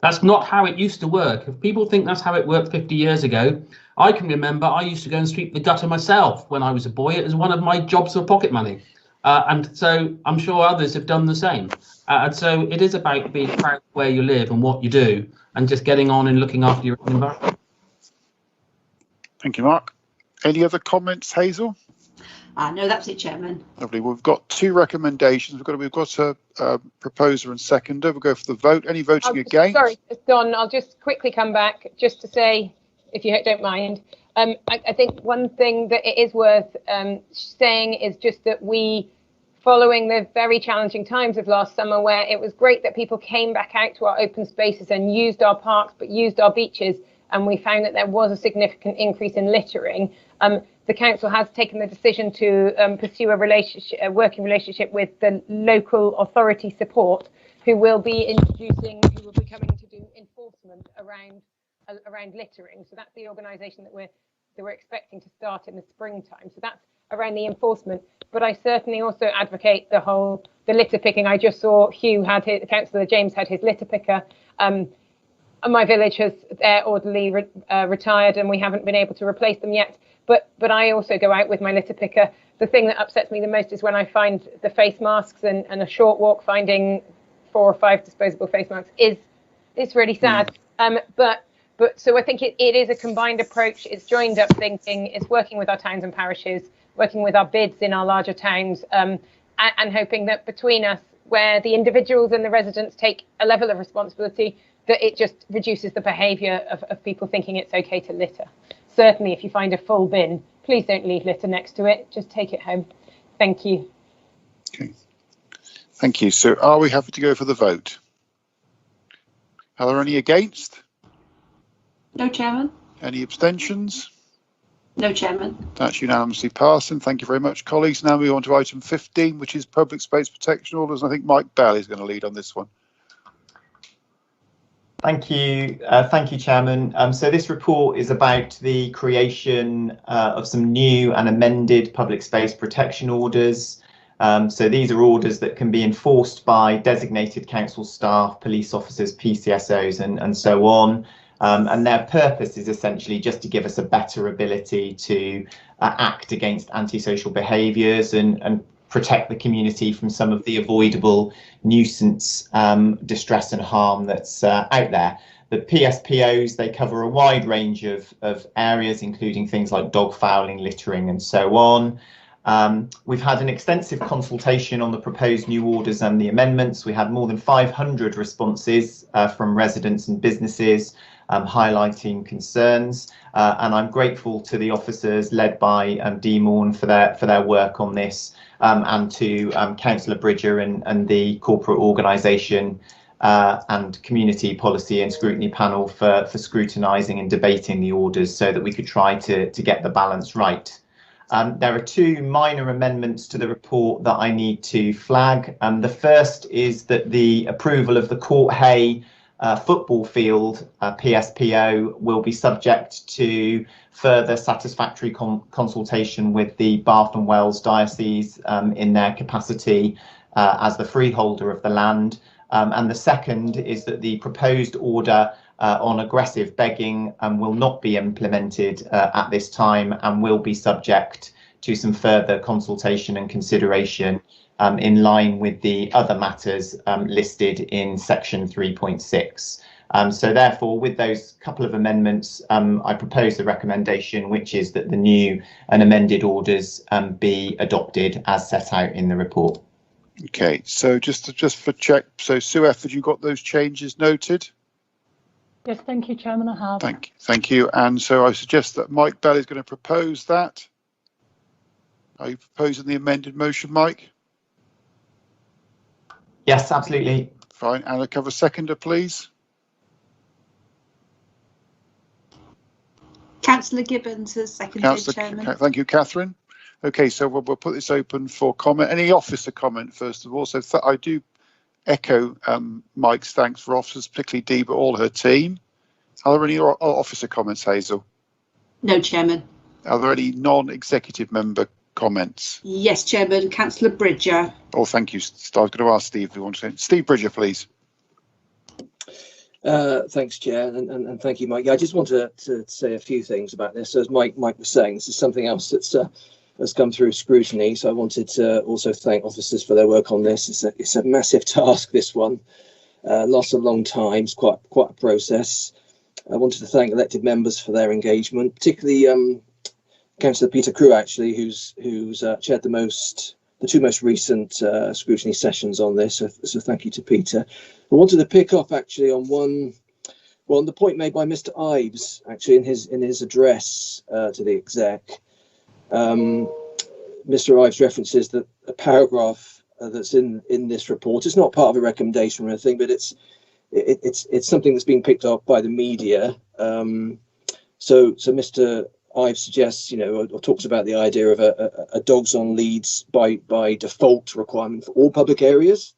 S4: That's not how it used to work. If people think that's how it worked 50 years ago, I can remember I used to go and sweep the gutter myself when I was a boy. It was one of my jobs for pocket money. And so I'm sure others have done the same. And so it is about being proud of where you live and what you do, and just getting on and looking after your environment.
S1: Thank you, Mark. Any other comments, Hazel?
S12: No, that's it, Chairman.
S1: Lovely. We've got two recommendations. We've got a proposer and seconder. We'll go for the vote. Any voting against?
S6: Sorry, Don, I'll just quickly come back just to say, if you don't mind, I think one thing that it is worth saying is just that following the very challenging times of last summer, where it was great that people came back out to our open spaces and used our parks, but used our beaches, and we found that there was a significant increase in littering. The council has taken the decision to pursue a working relationship with the local authority support, who will be coming to do enforcement around littering. So that's the organisation that we're expecting to start in the springtime. So that's around the enforcement. But I certainly also advocate the litter picking. I just saw Councillor James had his litter picker. My village has their orderly retired, and we haven't been able to replace them yet. But I also go out with my litter picker. The thing that upsets me the most is when I find the face masks, and a short walk finding 4 or 5 disposable face masks is really sad. But so I think it is a combined approach. It's joined up thinking. It's working with our towns and parishes, working with our bids in our larger towns, and hoping that between us, where the individuals and the residents take a level of responsibility, that it just reduces the behaviour of people thinking it's okay to litter. Certainly, if you find a full bin, please don't leave litter next to it. Just take it home. Thank you.
S1: Okay. Thank you. So are we happy to go for the vote? Are there any against?
S12: No, Chairman.
S1: Any abstentions?
S12: No, Chairman.
S1: That's unanimously passed, and thank you very much, colleagues. Now we move on to item 15, which is public space protection orders. I think Mike Bell is going to lead on this one.
S2: Thank you, Chairman. So this report is about the creation of some new and amended public space protection orders. So these are orders that can be enforced by designated council staff, police officers, PCSOs, and so on. And their purpose is essentially just to give us a better ability to act against antisocial behaviours and protect the community from some of the avoidable nuisance, distress and harm that's out there. The PSPOs, they cover a wide range of areas, including things like dog fouling, littering and so on. We've had an extensive consultation on the proposed new orders and the amendments. We had more than 500 responses from residents and businesses highlighting concerns, and I'm grateful to the officers led by Morn for their work on this, and to Councillor Bridger and the corporate organisation and community policy and scrutiny panel for scrutinising and debating the orders so that we could try to get the balance right. There are 2 minor amendments to the report that I need to flag. The first is that the approval of the Court Hay football field PSPO will be subject to further satisfactory consultation with the Bath and Wells Diocese in their capacity as the freeholder of the land. And the second is that the proposed order on aggressive begging will not be implemented at this time and will be subject to some further consultation and consideration in line with the other matters listed in section 3.6. So therefore, with those couple of amendments, I propose the recommendation, which is that the new and amended orders be adopted as set out in the report.
S1: Okay, so just for check, so Sue F, have you got those changes noted?
S16: Yes, thank you, Chairman, I have.
S1: Thank you. And so I suggest that Mike Bell is going to propose that. Are you proposing the amended motion, Mike?
S2: Yes, absolutely.
S1: Fine. And a cover seconder, please.
S12: Councillor Gibbons has seconded, Chairman.
S1: Thank you, Catherine. Okay, so we'll put this open for comment. Any officer comment, first of all? So I do echo Mike's thanks for officers, particularly Dee, but all her team. Are there any officer comments, Hazel?
S12: No, Chairman.
S1: Are there any non-executive member comments?
S12: Yes, Chairman. Councillor Bridger.
S1: Oh, thank you. I was going to ask Steve if you want to say. Steve Bridger, please.
S13: Thanks, Chair, and thank you, Mike. Yeah, I just want to say a few things about this. As Mike was saying, this is something else that's come through scrutiny. So I wanted to also thank officers for their work on this. It's a massive task, this one. Lots of long time. It's quite a process. I wanted to thank elected members for their engagement, particularly Councillor Peter Crew, actually, who's chaired the two most recent scrutiny sessions on this. So thank you to Peter. I wanted to pick up actually on on the point made by Mr. Ives actually in his address to the exec. Mr. Ives references that a paragraph that's in this report. It's not part of a recommendation or anything, but it's something that's been picked up by the media. So Mr. Ives suggests, or talks about the idea of a dogs on leads by default requirement for all public areas,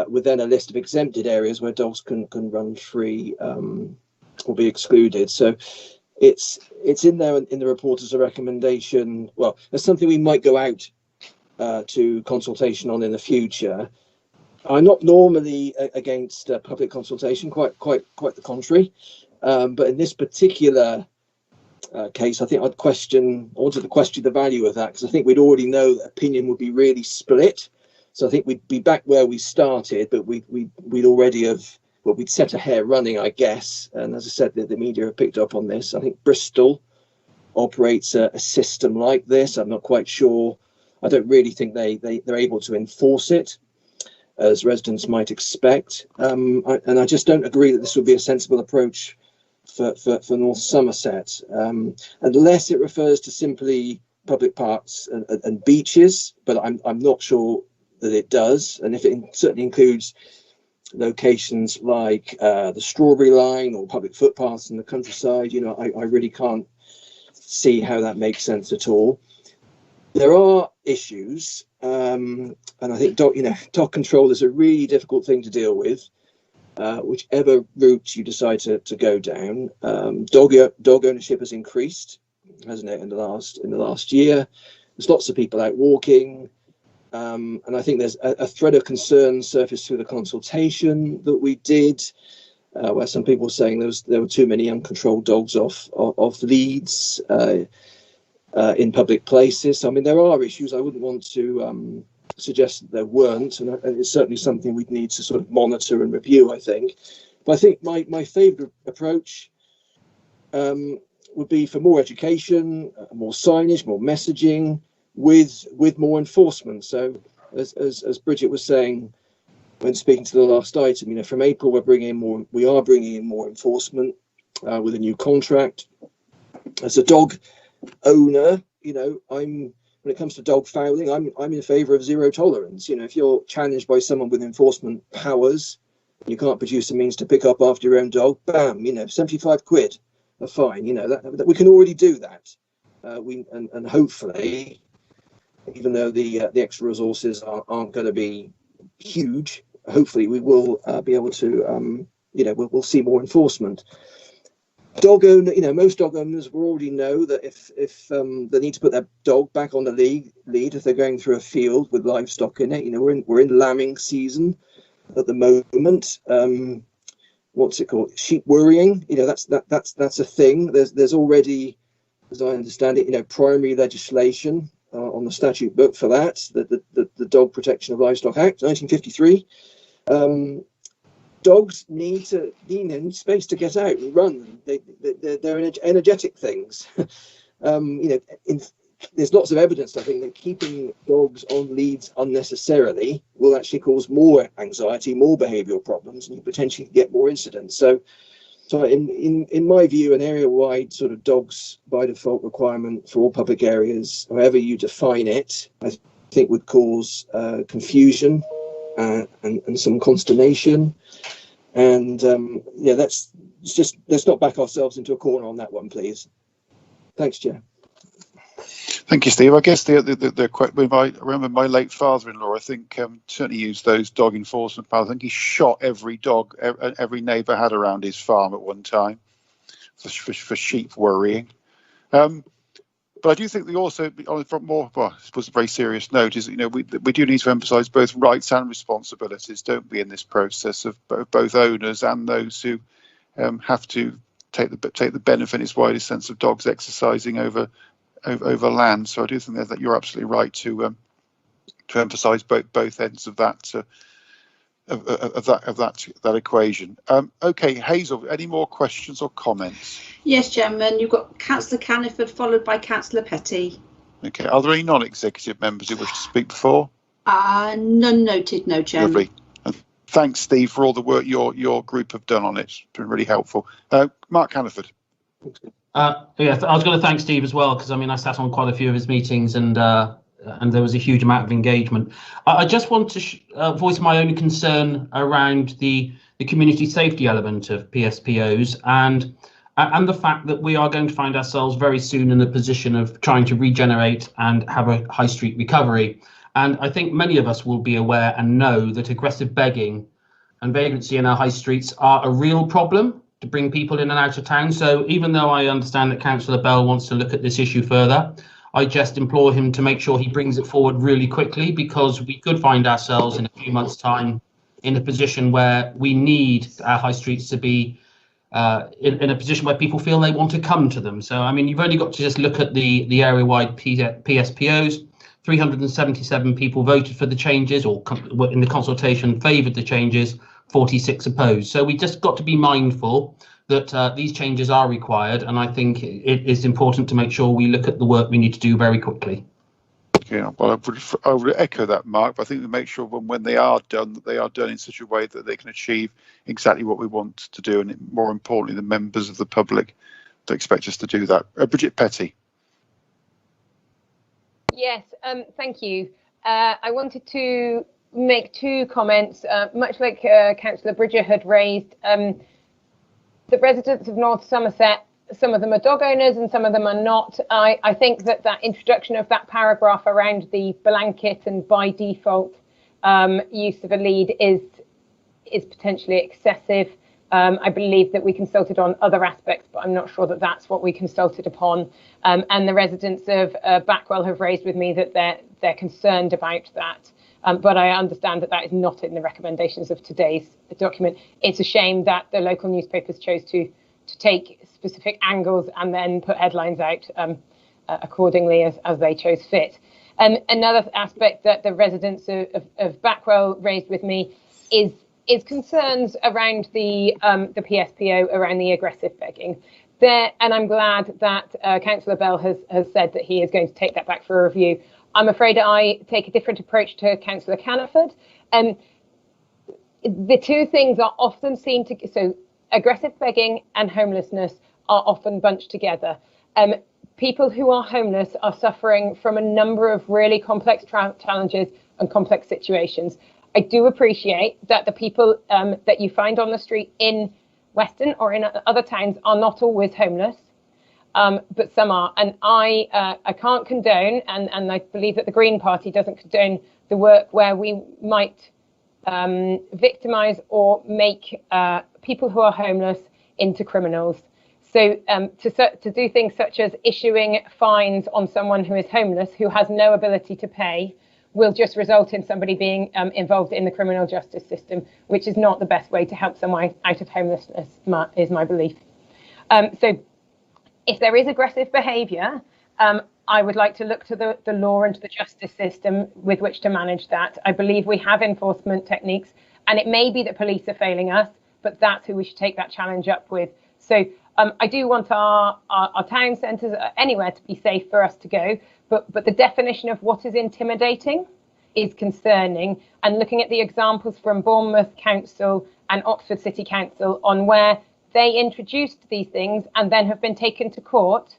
S13: with then a list of exempted areas where dogs can run free or be excluded. So it's in there in the report as a recommendation. Well, there's something we might go out to consultation on in the future. I'm not normally against public consultation, quite the contrary. But in this particular case, I think I wanted to question the value of that, because I think we'd already know that opinion would be really split. So I think we'd be back where we started, but we'd already we'd set a hair running, I guess. And as I said, the media have picked up on this. I think Bristol operates a system like this. I'm not quite sure. I don't really think they're able to enforce it as residents might expect. And I just don't agree that this would be a sensible approach for North Somerset, unless it refers to simply public parks and beaches, but I'm not sure that it does. And if it certainly includes locations like the Strawberry Line or public footpaths in the countryside, I really can't see how that makes sense at all. There are issues, and I think dog control is a really difficult thing to deal with. Whichever route you decide to go down, dog ownership has increased, hasn't it, in the last year? There's lots of people out walking, and I think there's a thread of concern surfaced through the consultation that we did, where some people were saying there were too many uncontrolled dogs off leads in public places. I mean, there are issues. I wouldn't want to suggest that there weren't, and it's certainly something we'd need to sort of monitor and review, I think. But I think my favourite approach would be for more education, more signage, more messaging, with more enforcement. So as Bridget was saying when speaking to the last item, from April we are bringing in more enforcement with a new contract. As a dog owner, when it comes to dog fouling, I'm in favour of zero tolerance. If you're challenged by someone with enforcement powers, you can't produce a means to pick up after your own dog, bam, 75 quid a fine. That we can already do that. And hopefully, even though the extra resources aren't going to be huge, hopefully we will be able to, we'll see more enforcement. Dog owner, most dog owners will already know that if they need to put their dog back on the lead if they're going through a field with livestock in it, we're in lambing season, at the moment. What's it called? Sheep worrying. You know, that's a thing. There's already, as I understand it, you know, primary legislation on the statute book for that. The Dog Protection of Livestock Act, 1953. Dogs need space to get out and run. They're energetic things. You know, there's lots of evidence, I think, that keeping dogs on leads unnecessarily will actually cause more anxiety, more behavioural problems, and you potentially get more incidents. So in my view, an area-wide sort of dogs by default requirement for all public areas, however you define it, I think would cause confusion and some consternation. And yeah, let's not back ourselves into a corner on that one, please. Thanks, Chair.
S1: Thank you, Steve. I guess I remember my late father-in-law, I think, certainly used those dog enforcement powers. I think he shot every dog every neighbour had around his farm at one time for sheep worrying. But I do think we also, from more, well, I suppose a very serious note, is, you know, we do need to emphasise both rights and responsibilities, don't we, in this process of both owners and those who have to take the benefit in its widest sense of dogs exercising over land. So I do think that you're absolutely right to emphasise both ends of that equation. Okay, Hazel, any more questions or comments?
S12: Yes, Chairman. You've got Councillor Caniford followed by Councillor Petty.
S1: Okay, are there any non-executive members who wish to speak before?
S12: None noted, no, Chairman.
S1: Lovely. And thanks, Steve, for all the work your group have done on it. It's been really helpful. Mark Caniford.
S4: Yes, I was going to thank Steve as well, because I mean I sat on quite a few of his meetings and there was a huge amount of engagement. I just want to voice my own concern around the community safety element of PSPOs and the fact that we are going to find ourselves very soon in a position of trying to regenerate and have a high street recovery. And I think many of us will be aware and know that aggressive begging and vagrancy in our high streets are a real problem to bring people in and out of town. So even though I understand that Councillor Bell wants to look at this issue further, I just implore him to make sure he brings it forward really quickly, because we could find ourselves in a few months' time in a position where we need our high streets to be in a position where people feel they want to come to them. So, I mean, you've only got to just look at the area-wide PSPOs. 377 people voted for the changes, or in the consultation favoured the changes, 46 opposed. So we just got to be mindful that these changes are required, and I think it is important to make sure we look at the work we need to do very quickly.
S1: Yeah, well, I would echo that, Mark, but I think we make sure when they are done, that they are done in such a way that they can achieve exactly what we want to do, and more importantly, the members of the public that expect us to do that. Bridget Petty.
S6: Yes, thank you. I wanted to make two comments, much like Councillor Bridger had raised. The residents of North Somerset, some of them are dog owners and some of them are not. I think that introduction of that paragraph around the blanket and by default use of a lead is potentially excessive. I believe that we consulted on other aspects, but I'm not sure that that's what we consulted upon. And the residents of Backwell have raised with me that they're concerned about that. But I understand that is not in the recommendations of today's document. It's a shame that the local newspapers chose to take specific angles and then put headlines out accordingly as they chose fit. Another aspect that the residents of Backwell raised with me is concerns around the PSPO, around the aggressive begging. And I'm glad that Councillor Bell has said that he is going to take that back for a review. I'm afraid I take a different approach to Councillor Caniford. The two things are often seen to, so aggressive begging and homelessness are often bunched together. People who are homeless are suffering from a number of really complex challenges and complex situations. I do appreciate that the people that you find on the street in Weston or in other towns are not always homeless. But some are, and I can't condone, and I believe that the Green Party doesn't condone the work where we might victimise or make people who are homeless into criminals. So to do things such as issuing fines on someone who is homeless, who has no ability to pay, will just result in somebody being involved in the criminal justice system, which is not the best way to help someone out of homelessness, is my belief. So if there is aggressive behaviour, I would like to look to the law and to the justice system with which to manage that. I believe we have enforcement techniques, and it may be that police are failing us, but that's who we should take that challenge up with. So I do want our town centres, anywhere, to be safe for us to go, but the definition of what is intimidating is concerning. And looking at the examples from Bournemouth Council and Oxford City Council on where they introduced these things and then have been taken to court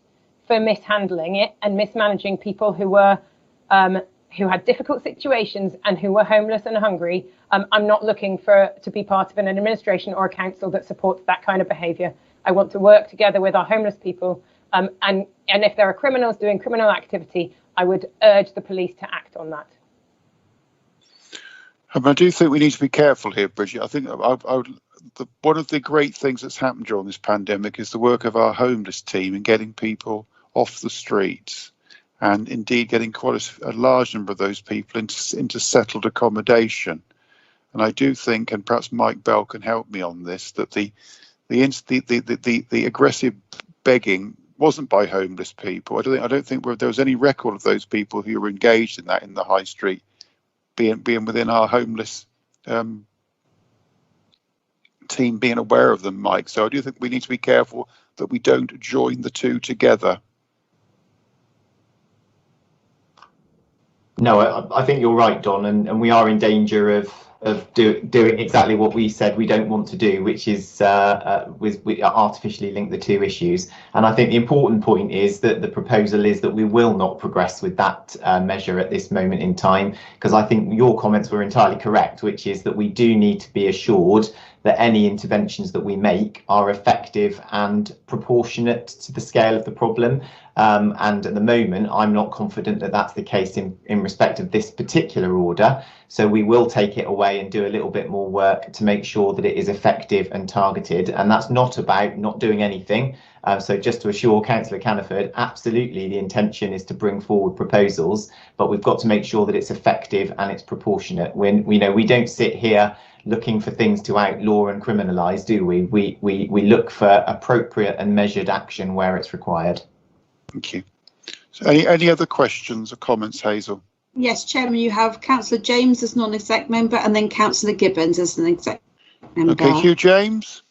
S6: for mishandling it and mismanaging people who were who had difficult situations and who were homeless and hungry. I'm not looking to be part of an administration or a council that supports that kind of behaviour. I want to work together with our homeless people, and if there are criminals doing criminal activity, I would urge the police to act on that.
S1: I do think we need to be careful here, Bridget. I think one of the great things that's happened during this pandemic is the work of our homeless team in getting people off the streets, and indeed getting quite a large number of those people into settled accommodation. And I do think, and perhaps Mike Bell can help me on this, that the aggressive begging wasn't by homeless people. I don't think there was any record of those people who were engaged in that in the high street being within our homeless team being aware of them, Mike. So I do think we need to be careful that we don't join the two together.
S2: No, I think you're right, Don, and we are in danger of doing exactly what we said we don't want to do, which is we artificially link the two issues. And I think the important point is that the proposal is that we will not progress with that measure at this moment in time, because I think your comments were entirely correct, which is that we do need to be assured that any interventions that we make are effective and proportionate to the scale of the problem. And at the moment, I'm not confident that that's the case in respect of this particular order. So we will take it away and do a little bit more work to make sure that it is effective and targeted. And that's not about not doing anything. So just to assure Councillor Caniford, absolutely the intention is to bring forward proposals, but we've got to make sure that it's effective and it's proportionate. When we don't sit here looking for things to outlaw and criminalise, do we? We look for appropriate and measured action where it's required.
S1: Thank you. So any other questions or comments, Hazel?
S12: Yes, Chairman, you have Councillor James as non-exec member and then Councillor Gibbons as an exec member.
S1: Okay, Hugh James.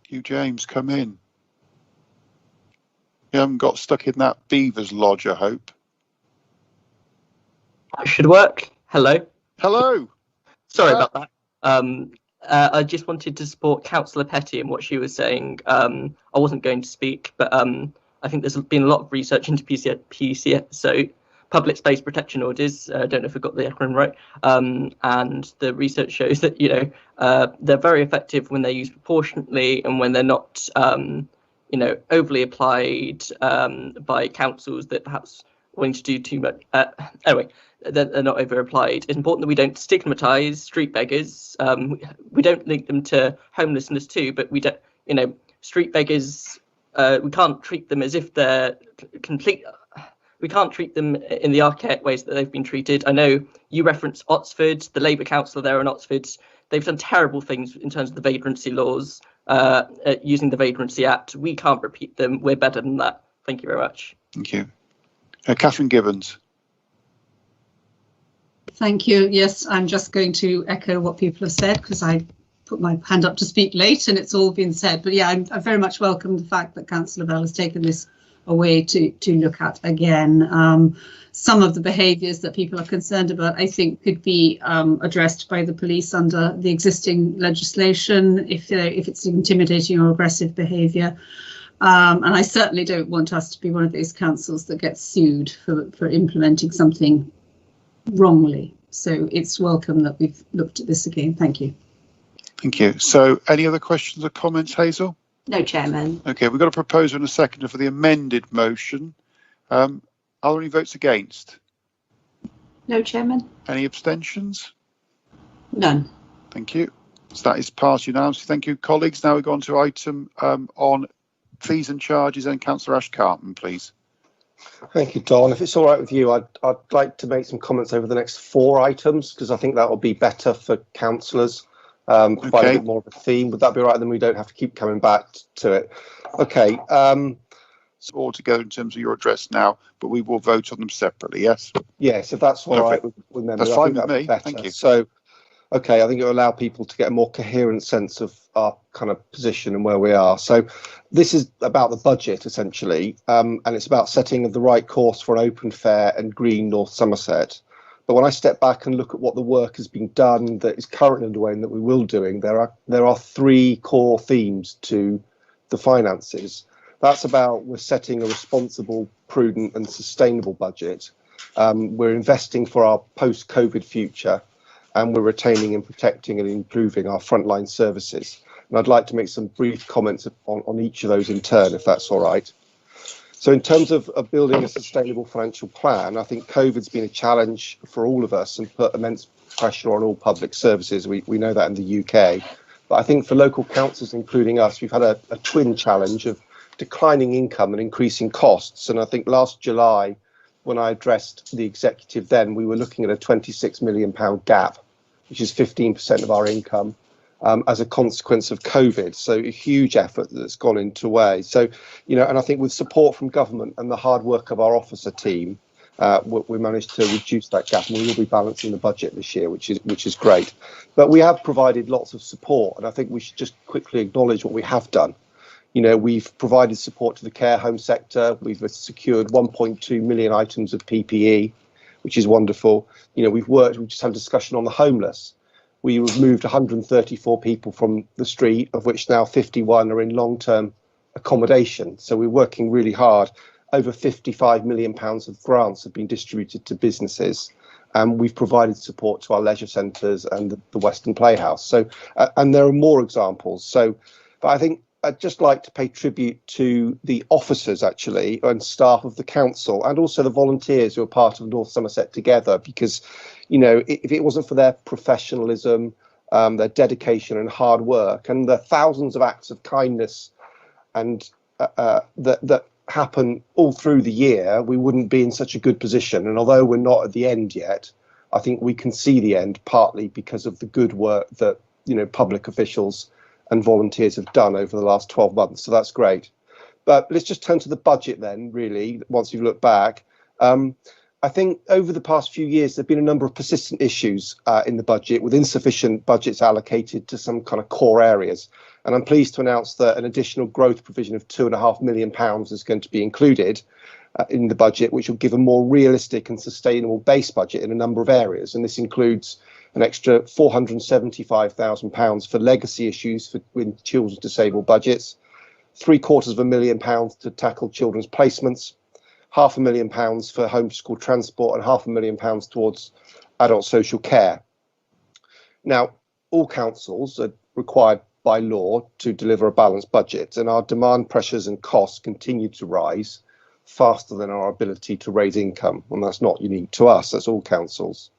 S1: Hugh James, come in. You haven't got stuck in that beaver's lodge, I hope.
S15: That should work. Hello.
S1: Hello.
S15: Sorry about that. I just wanted to support Councillor Petty in what she was saying. I wasn't going to speak, but I think there's been a lot of research into PCS, so public space protection orders. I don't know if I got the acronym right. And the research shows that they're very effective when they're used proportionately and when they're not overly applied by councils that perhaps wanting to do too much. Anyway, they're not over applied. It's important that we don't stigmatise street beggars. We don't link them to homelessness too, but we don't, street beggars, we can't treat them as if they're complete. We can't treat them in the archaic ways that they've been treated. I know you referenced Oxford, the Labour councillor there in Oxford. They've done terrible things in terms of the vagrancy laws, using the Vagrancy Act. We can't repeat them. We're better than that. Thank you very much.
S1: Thank you. Catherine Gibbons.
S5: Thank you. Yes, I'm just going to echo what people have said because I put my hand up to speak late and it's all been said. But yeah, I very much welcome the fact that Councillor Bell has taken this away to look at again. Some of the behaviours that people are concerned about, I think, could be addressed by the police under the existing legislation if it's intimidating or aggressive behaviour. And I certainly don't want us to be one of those councils that gets sued for implementing something wrongly. So it's welcome that we've looked at this again. Thank you.
S1: Thank you. So any other questions or comments, Hazel?
S12: No, Chairman.
S1: Okay, we've got a proposer and a seconder for the amended motion. Are there any votes against?
S12: No, Chairman.
S1: Any abstentions?
S12: None.
S1: Thank you. So that is passed unanimously. Thank you, colleagues. Now we go on to item on fees and charges, and Councillor Ash Cartman, please.
S3: Thank you, Don. If it's all right with you, I'd like to make some comments over the next 4 items, because I think that will be better for councillors, provide a bit more of a theme. Would that be all right? Then we don't have to keep coming back to it. Okay.
S1: All to go in terms of your address now, but we will vote on them separately, yes?
S3: Yes, if that's all right with members.
S1: That's fine with me, thank you.
S3: So, okay, I think it will allow people to get a more coherent sense of our kind of position and where we are. So this is about the budget, essentially, and it's about setting the right course for an open, fair and green North Somerset. But when I step back and look at what the work has been done, that is currently underway and that we will doing, there are 3 core themes to the finances. That's about we're setting a responsible, prudent and sustainable budget. We're investing for our post-COVID future, and we're retaining and protecting and improving our frontline services. And I'd like to make some brief comments on each of those in turn, if that's all right. So in terms of building a sustainable financial plan, I think COVID's been a challenge for all of us and put immense pressure on all public services. We know that in the UK. But I think for local councils, including us, we've had a twin challenge of declining income and increasing costs. And I think last July, when I addressed the executive then, we were looking at a £26 million gap, which is 15% of our income, as a consequence of COVID. So a huge effort that's gone into way. So, you know, and I think with support from government and the hard work of our officer team, we managed to reduce that gap, and we will be balancing the budget this year, which is great. But we have provided lots of support, and I think we should just quickly acknowledge what we have done. You know, we've provided support to the care home sector. We've secured 1.2 million items of PPE, which is wonderful. You know, we've just had a discussion on the homeless. We removed 134 people from the street, of which now 51 are in long-term accommodation. So we're working really hard. Over £55 million of grants have been distributed to businesses, and we've provided support to our leisure centres and the Western Playhouse. So, and there are more examples. So, but I think I'd just like to pay tribute to the officers, actually, and staff of the council, and also the volunteers who are part of North Somerset Together, because, you know, if it wasn't for their professionalism, their dedication and hard work, and the thousands of acts of kindness and that happen all through the year, we wouldn't be in such a good position. And although we're not at the end yet, I think we can see the end, partly because of the good work that, you know, public officials and volunteers have done over the last 12 months. So that's great. But let's just turn to the budget then, really, once you've looked back. I think over the past few years, there have been a number of persistent issues in the budget, with insufficient budgets allocated to some kind of core areas. And I'm pleased to announce that an additional growth provision of £2.5 million is going to be included in the budget, which will give a more realistic and sustainable base budget in a number of areas. And this includes an extra £475,000 for legacy issues with children's disabled budgets, £750,000 to tackle children's placements, £500,000 for homeschool transport, and £500,000 towards adult social care. Now, all councils are required by law to deliver a balanced budget, and our demand pressures and costs continue to rise faster than our ability to raise income. And that's not unique to us, that's all councils.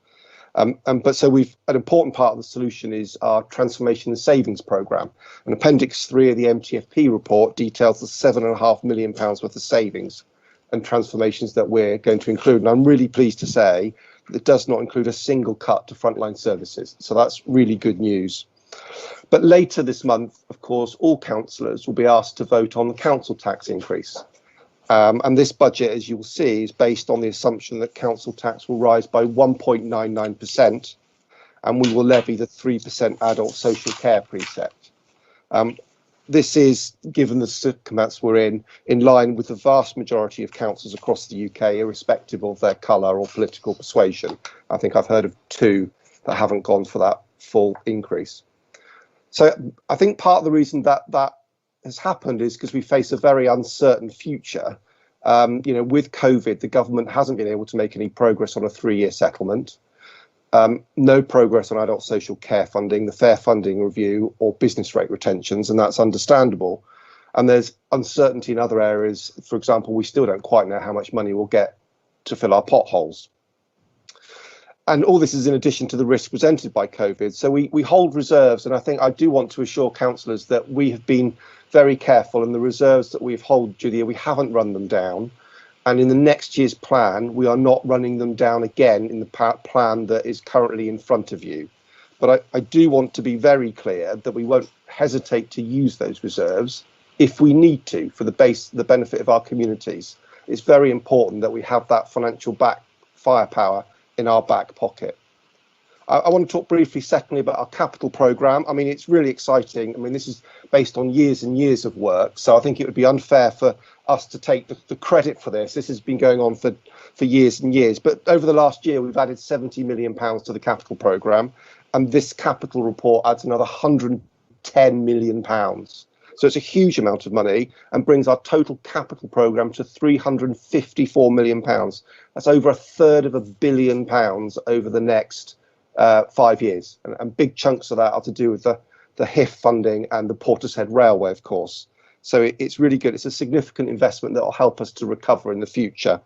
S3: But so an important part of the solution is our transformation and savings programme. And Appendix 3 of the MTFP report details the £7.5 million worth of savings and transformations that we're going to include. And I'm really pleased to say that it does not include a single cut to frontline services. So that's really good news. But later this month, of course, all councillors will be asked to vote on the council tax increase. And this budget, as you will see, is based on the assumption that council tax will rise by 1.99%, and we will levy the 3% adult social care precept. This is, given the circumstance we're in line with the vast majority of councils across the UK, irrespective of their colour or political persuasion. I think I've heard of 2 that haven't gone for that full increase. So I think part of the reason that has happened is because we face a very uncertain future. You know, with COVID, the government hasn't been able to make any progress on a 3-year settlement. No progress on adult social care funding, the fair funding review, or business rate retentions, and that's understandable. And there's uncertainty in other areas. For example, we still don't quite know how much money we'll get to fill our potholes. And all this is in addition to the risk presented by COVID. So we hold reserves, and I think I do want to assure councillors that we have been very careful, and the reserves that we've held through the year, we haven't run them down. And in the next year's plan, we are not running them down again in the plan that is currently in front of you. But I do want to be very clear that we won't hesitate to use those reserves if we need to for the benefit of our communities. It's very important that we have that financial firepower in our back pocket. I want to talk briefly, secondly, about our capital programme. I mean, it's really exciting. I mean, this is based on years and years of work, so I think it would be unfair for us to take the credit for this. This has been going on for years and years, but over the last year, we've added £70 million to the capital programme, and this capital report adds another £110 million. So it's a huge amount of money and brings our total capital programme to £354 million. That's over £1/3 billion over the next 5 years. And big chunks of that are to do with the HIF funding and the Portishead Railway, of course. So it's really good. It's a significant investment that will help us to recover in the future.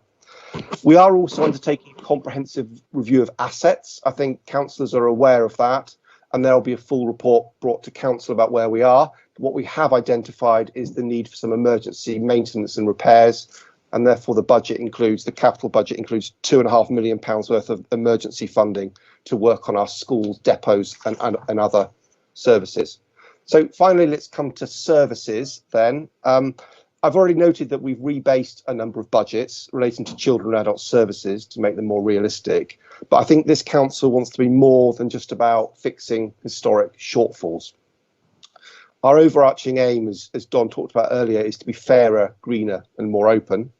S3: We are also undertaking a comprehensive review of assets. I think councillors are aware of that, and there will be a full report brought to council about where we are. What we have identified is the need for some emergency maintenance and repairs, and therefore the capital budget includes £2.5 million worth of emergency funding to work on our schools, depots and other services. So finally, let's come to services then. I've already noted that we've rebased a number of budgets relating to children and adult services to make them more realistic, but I think this council wants to be more than just about fixing historic shortfalls. Our overarching aim, as Don talked about earlier, is to be fairer, greener and more open.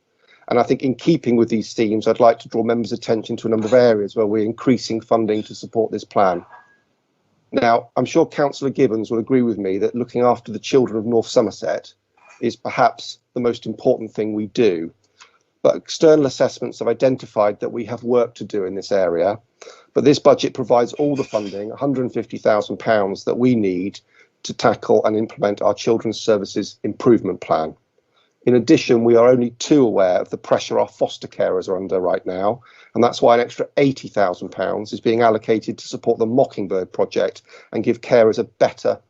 S3: And I think in keeping with these themes, I'd like to draw members' attention to a number of areas where we're increasing funding to support this plan. Now, I'm sure Councillor Gibbons will agree with me that looking after the children of North Somerset is perhaps the most important thing we do. But external assessments have identified that we have work to do in this area. But this budget provides all the funding, £150,000 that we need to tackle and implement our children's services improvement plan. In addition, we are only too aware of the pressure our foster carers are under right now, and that's why an extra £80,000 is being allocated to support the Mockingbird project and give carers a better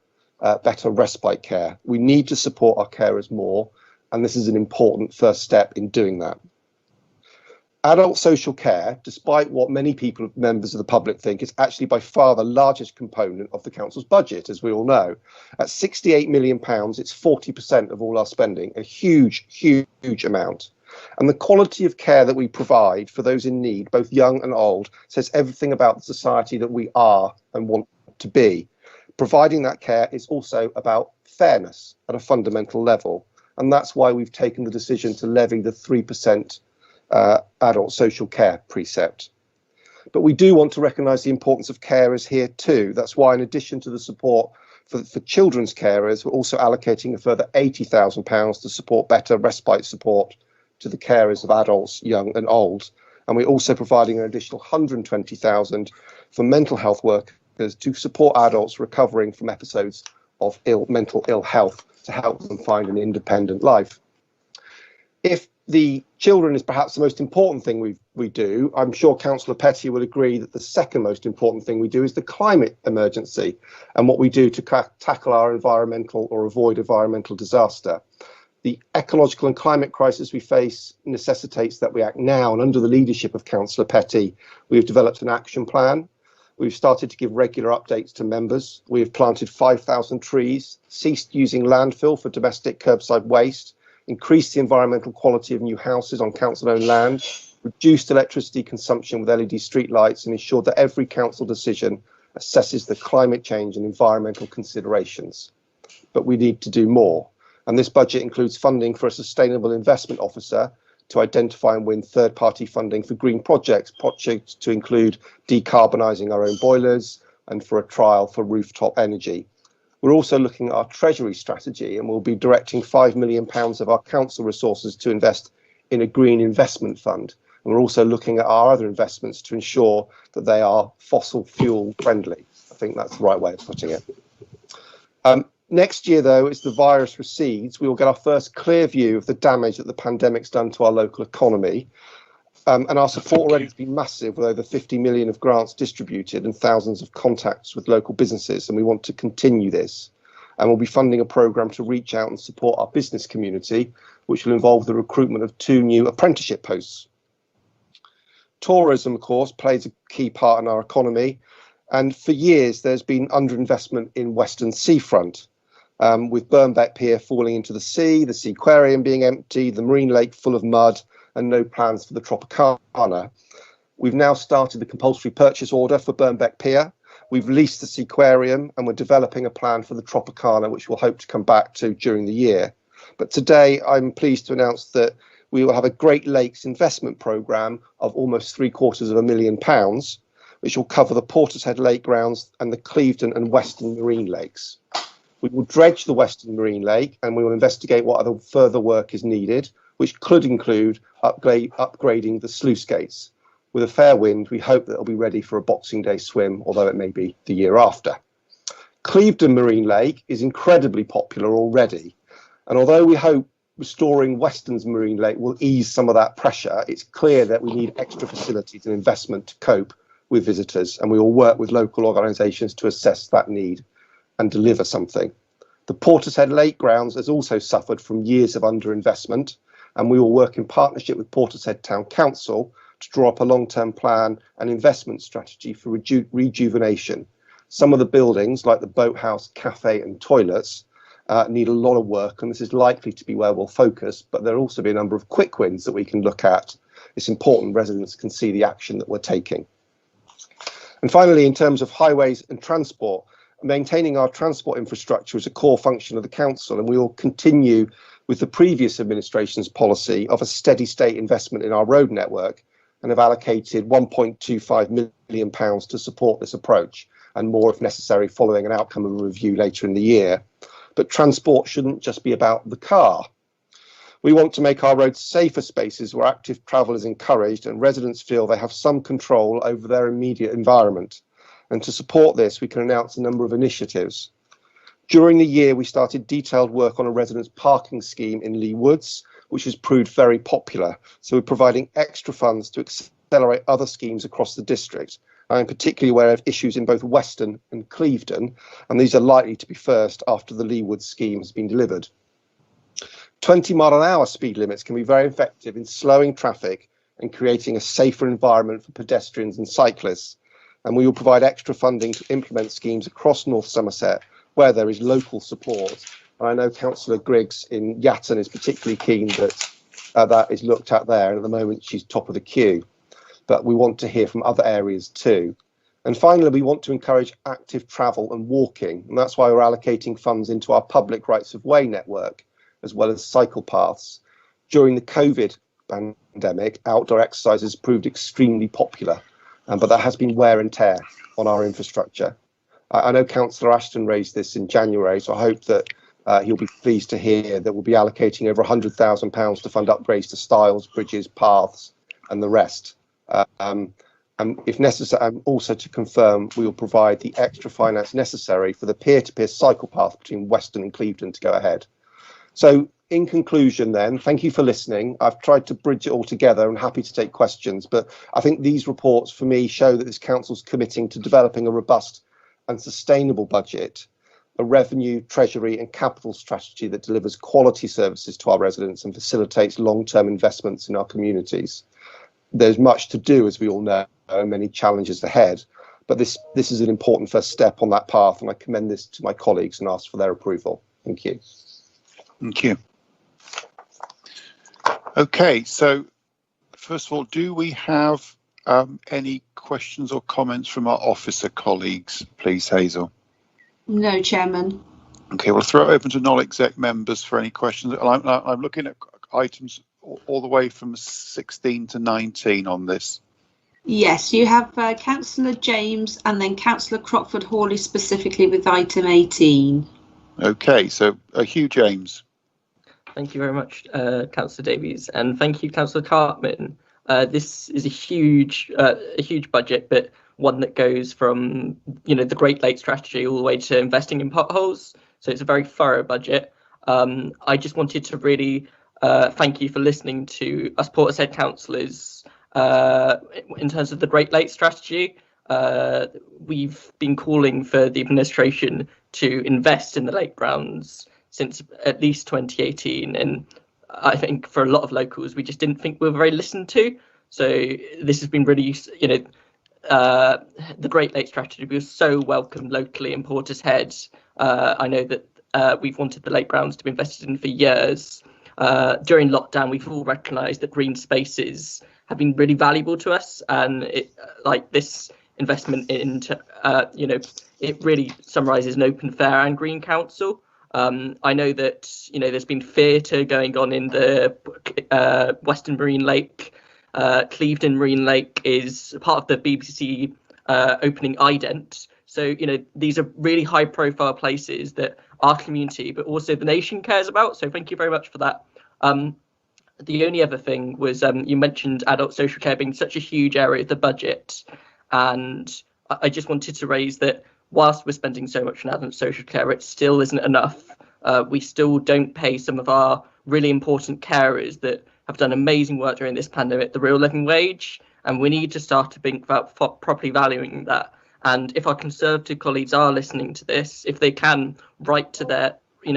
S3: respite care. We need to support our carers more, and this is an important first step in doing that. Adult social care, despite what many members of the public think, is actually by far the largest component of the council's budget, as we all know. At £68 million, it's 40% of all our spending, a huge, huge amount. And the quality of care that we provide for those in need, both young and old, says everything about the society that we are and want to be. Providing that care is also about fairness at a fundamental level. And that's why we've taken the decision to levy the 3% adult social care precept. But we do want to recognise the importance of carers here too. That's why, in addition to the support for children's carers, we're also allocating a further £80,000 to support better respite support to the carers of adults, young and old. And we're also providing an additional £120,000 for mental health workers to support adults recovering from episodes of mental ill health to help them find an independent life. If the children is perhaps the most important thing we do, I'm sure Councillor Petty would agree that the second most important thing we do is the climate emergency and what we do to tackle our environmental or avoid environmental disaster. The ecological and climate crisis we face necessitates that we act now, and under the leadership of Councillor Petty, we've developed an action plan. We've started to give regular updates to members. We have planted 5,000 trees, ceased using landfill for domestic curbside waste, increased the environmental quality of new houses on council-owned land, reduced electricity consumption with LED streetlights, and ensured that every council decision assesses the climate change and environmental considerations. But we need to do more. And this budget includes funding for a sustainable investment officer to identify and win third-party funding for green projects to include decarbonising our own boilers and for a trial for rooftop energy. We're also looking at our treasury strategy, and we'll be directing £5 million of our council resources to invest in a green investment fund. And we're also looking at our other investments to ensure that they are fossil fuel friendly. I think that's the right way of putting it. Next year, though, as the virus recedes, we will get our first clear view of the damage that the pandemic's done to our local economy. And our support already has been massive, with over 50 million of grants distributed and thousands of contacts with local businesses, and we want to continue this. And we'll be funding a programme to reach out and support our business community, which will involve the recruitment of 2 new apprenticeship posts. Tourism, of course, plays a key part in our economy, and for years there's been underinvestment in Western seafront, with Birnbeck Pier falling into the sea aquarium being empty, the marine lake full of mud, and no plans for the Tropicana. We've now started the compulsory purchase order for Birnbeck Pier. We've leased the Seaquarium, and we're developing a plan for the Tropicana, which we'll hope to come back to during the year. But today I'm pleased to announce that we will have a Great Lakes investment programme of almost £750,000, which will cover the Portishead Lake grounds and the Clevedon and Western Marine Lakes. We will dredge the Western Marine Lake, and we will investigate what other further work is needed, which could include upgrading the sluice gates. With a fair wind, we hope that it'll be ready for a Boxing Day swim, although it may be the year after. Clevedon Marine Lake is incredibly popular already, and although we hope restoring Western's Marine Lake will ease some of that pressure, it's clear that we need extra facilities and investment to cope with visitors, and we will work with local organisations to assess that need and deliver something. The Portishead Lake grounds has also suffered from years of underinvestment, and we will work in partnership with Portishead Town Council to draw up a long-term plan and investment strategy for rejuvenation. Some of the buildings, like the boathouse, cafe and toilets, need a lot of work, and this is likely to be where we'll focus, but there'll also be a number of quick wins that we can look at. It's important residents can see the action that we're taking. And finally, in terms of highways and transport, maintaining our transport infrastructure is a core function of the council, and we will continue with the previous administration's policy of a steady state investment in our road network, and have allocated £1.25 million to support this approach, and more if necessary following an outcome of a review later in the year. But transport shouldn't just be about the car. We want to make our roads safer spaces where active travel is encouraged and residents feel they have some control over their immediate environment. And to support this, we can announce a number of initiatives. During the year, we started detailed work on a residents' parking scheme in Lee Woods, which has proved very popular. So we're providing extra funds to accelerate other schemes across the district. I'm particularly aware of issues in both Weston and Clevedon, and these are likely to be first after the Lee Woods scheme has been delivered. 20-mile-an-hour speed limits can be very effective in slowing traffic and creating a safer environment for pedestrians and cyclists. And we will provide extra funding to implement schemes across North Somerset where there is local support. And I know Councillor Griggs in Yatton is particularly keen that that is looked at there, and at the moment she's top of the queue. But we want to hear from other areas too. And finally, we want to encourage active travel and walking, and that's why we're allocating funds into our public rights of way network, as well as cycle paths. During the COVID pandemic, outdoor exercise has proved extremely popular, but there has been wear and tear on our infrastructure. I know Councillor Ashton raised this in January, so I hope that he'll be pleased to hear that we'll be allocating over £100,000 to fund upgrades to stiles, bridges, paths, and the rest. And if necessary, and also to confirm, we will provide the extra finance necessary for the peer-to-peer cycle path between Weston and Clevedon to go ahead. So in conclusion then, thank you for listening. I've tried to bridge it all together and happy to take questions, but I think these reports for me show that this council's committing to developing a robust and sustainable budget, a revenue, treasury and capital strategy that delivers quality services to our residents and facilitates long-term investments in our communities. There's much to do, as we all know, and many challenges ahead, but this is an important first step on that path, and I commend this to my colleagues and ask for their approval. Thank you.
S1: Thank you. Okay, so first of all, do we have any questions or comments from our officer colleagues, please, Hazel?
S12: No, Chairman.
S1: Okay, we'll throw it open to non-exec members for any questions. I'm looking at items all the way from 16 to 19 on this.
S12: Yes, you have Councillor James and then Councillor Crockford-Hawley specifically with item 18.
S1: Okay, so Hugh James.
S15: Thank you very much, Councillor Davies, and thank you, Councillor Cartman. This is a huge budget, but one that goes from the Great Lakes strategy all the way to investing in potholes. So it's a very thorough budget. I just wanted to really thank you for listening to us Portishead councillors
S20: in terms of the Great Lakes strategy. We've been calling for the administration to invest in the lake grounds since at least 2018, and I think for a lot of locals, we just didn't think we were very listened to. So this has been really, the Great Lakes strategy was so welcomed locally in Portishead. I know that we've wanted the lake grounds to be invested in for years. During lockdown, we've all recognised that green spaces have been really valuable to us, and this investment into, it really summarises an open, fair and green council. I know that, there's been theatre going on in the Western Marine Lake. Clevedon Marine Lake is part of the BBC opening ident. So, these are really high profile places that our community, but also the nation cares about. So thank you very much for that. The only other thing was you mentioned adult social care being such a huge area of the budget. And I just wanted to raise that whilst we're spending so much on adult social care, it still isn't enough. We still don't pay some of our really important carers that have done amazing work during this pandemic the real living wage. And we need to start to think about properly valuing that. And if our Conservative colleagues are listening to this, if they can write to their,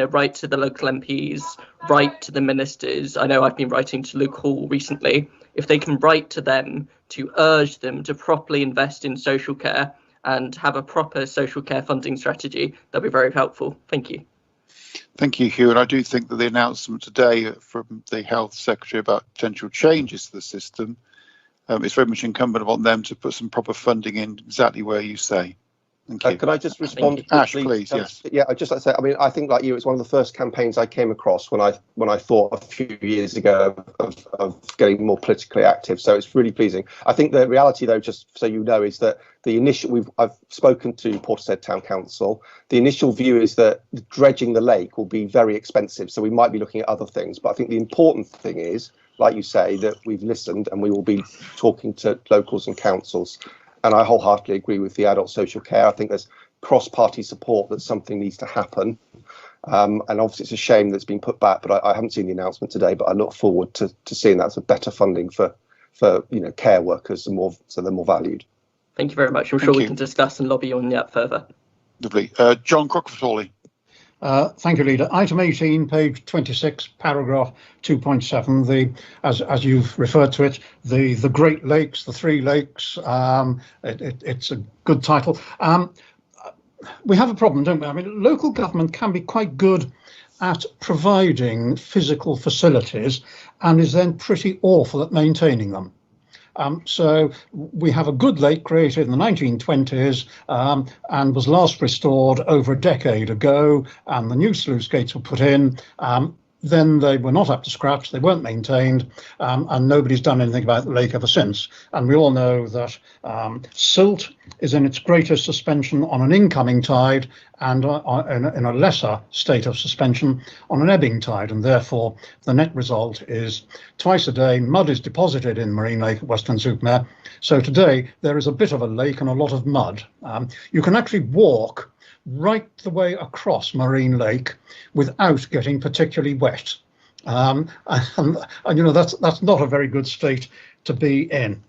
S20: write to the local MPs, write to the ministers. I know I've been writing to Luke Hall recently. If they can write to them to urge them to properly invest in social care and have a proper social care funding strategy, that'll be very helpful. Thank you.
S1: Thank you, Hugh. And I do think that the announcement today from the Health Secretary about potential changes to the system, it's very much incumbent upon them to put some proper funding in exactly where you say. Thank you.
S3: Can I just respond quickly?
S1: Ash, please, yes.
S3: Yeah, I'd just like to say, I mean, I think like you, it's one of the first campaigns I came across when I thought a few years ago of getting more politically active. So it's really pleasing. I think the reality, though, just so you know, is that the initial, I've spoken to Portishead Town Council. The initial view is that dredging the lake will be very expensive. So we might be looking at other things. But I think the important thing is, like you say, that we've listened and we will be talking to locals and councils. And I wholeheartedly agree with the adult social care. I think there's cross-party support that something needs to happen. And obviously it's a shame that it's been put back, but I haven't seen the announcement today, but I look forward to seeing that's a better funding for care workers and more, so they're more valued.
S20: Thank you very much. I'm sure we can discuss and lobby on that further.
S1: Lovely. John Crockford-Hawley.
S14: Thank you, Leader. Item 18, page 26, paragraph 2.7. As you've referred to it, the Great Lakes, the three lakes. It's a good title. We have a problem, don't we? I mean, local government can be quite good at providing physical facilities and is then pretty awful at maintaining them. So we have a good lake created in the 1920s and was last restored over a decade ago, and the new sluice gates were put in. Then they were not up to scratch, they weren't maintained, and nobody's done anything about the lake ever since. And we all know that silt is in its greatest suspension on an incoming tide and in a lesser state of suspension on an ebbing tide, and therefore the net result is twice a day mud is deposited in Marine Lake at Weston-super-Mare. So today there is a bit of a lake and a lot of mud. You can actually walk right the way across Marine Lake without getting particularly wet, and that's not a very good state to be in.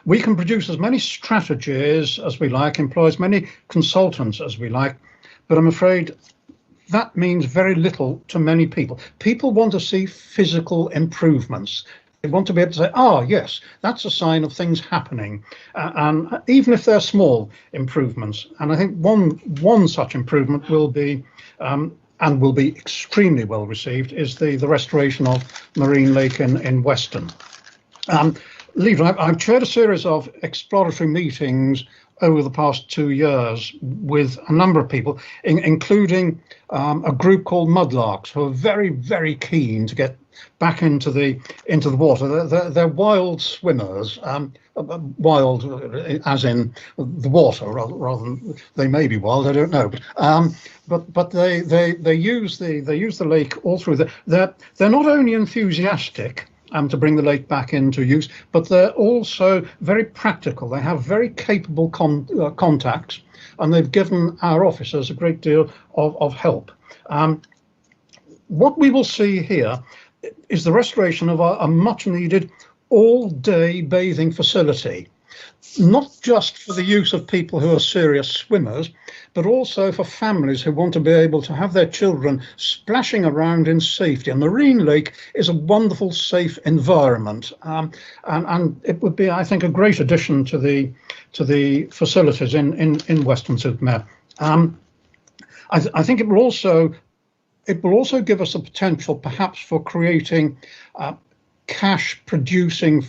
S14: We can produce as many strategies as we like, employ as many consultants as we like, but I'm afraid that means very little to many people. People want to see physical improvements. They want to be able to say, yes, that's a sign of things happening, and even if they're small improvements. And I think one such improvement will be, and will be extremely well received, is the restoration of Marine Lake in Weston. Leader, I've chaired a series of exploratory meetings over the past 2 years with a number of people, including a group called Mudlarks, who are very, very keen to get back into the water. They're wild swimmers, wild as in the water, rather than they may be wild, I don't know. But they use the lake all through. They're not only enthusiastic to bring the lake back into use, but they're also very practical. They have very capable contacts, and they've given our officers a great deal of help. What we will see here is the restoration of a much needed all-day bathing facility, not just for the use of people who are serious swimmers, but also for families who want to be able to have their children splashing around in safety. A marine lake is a wonderful, safe environment, and it would be, I think, a great addition to the facilities in Weston-super-Mare. I think it will also give us a potential, perhaps, for creating cash-producing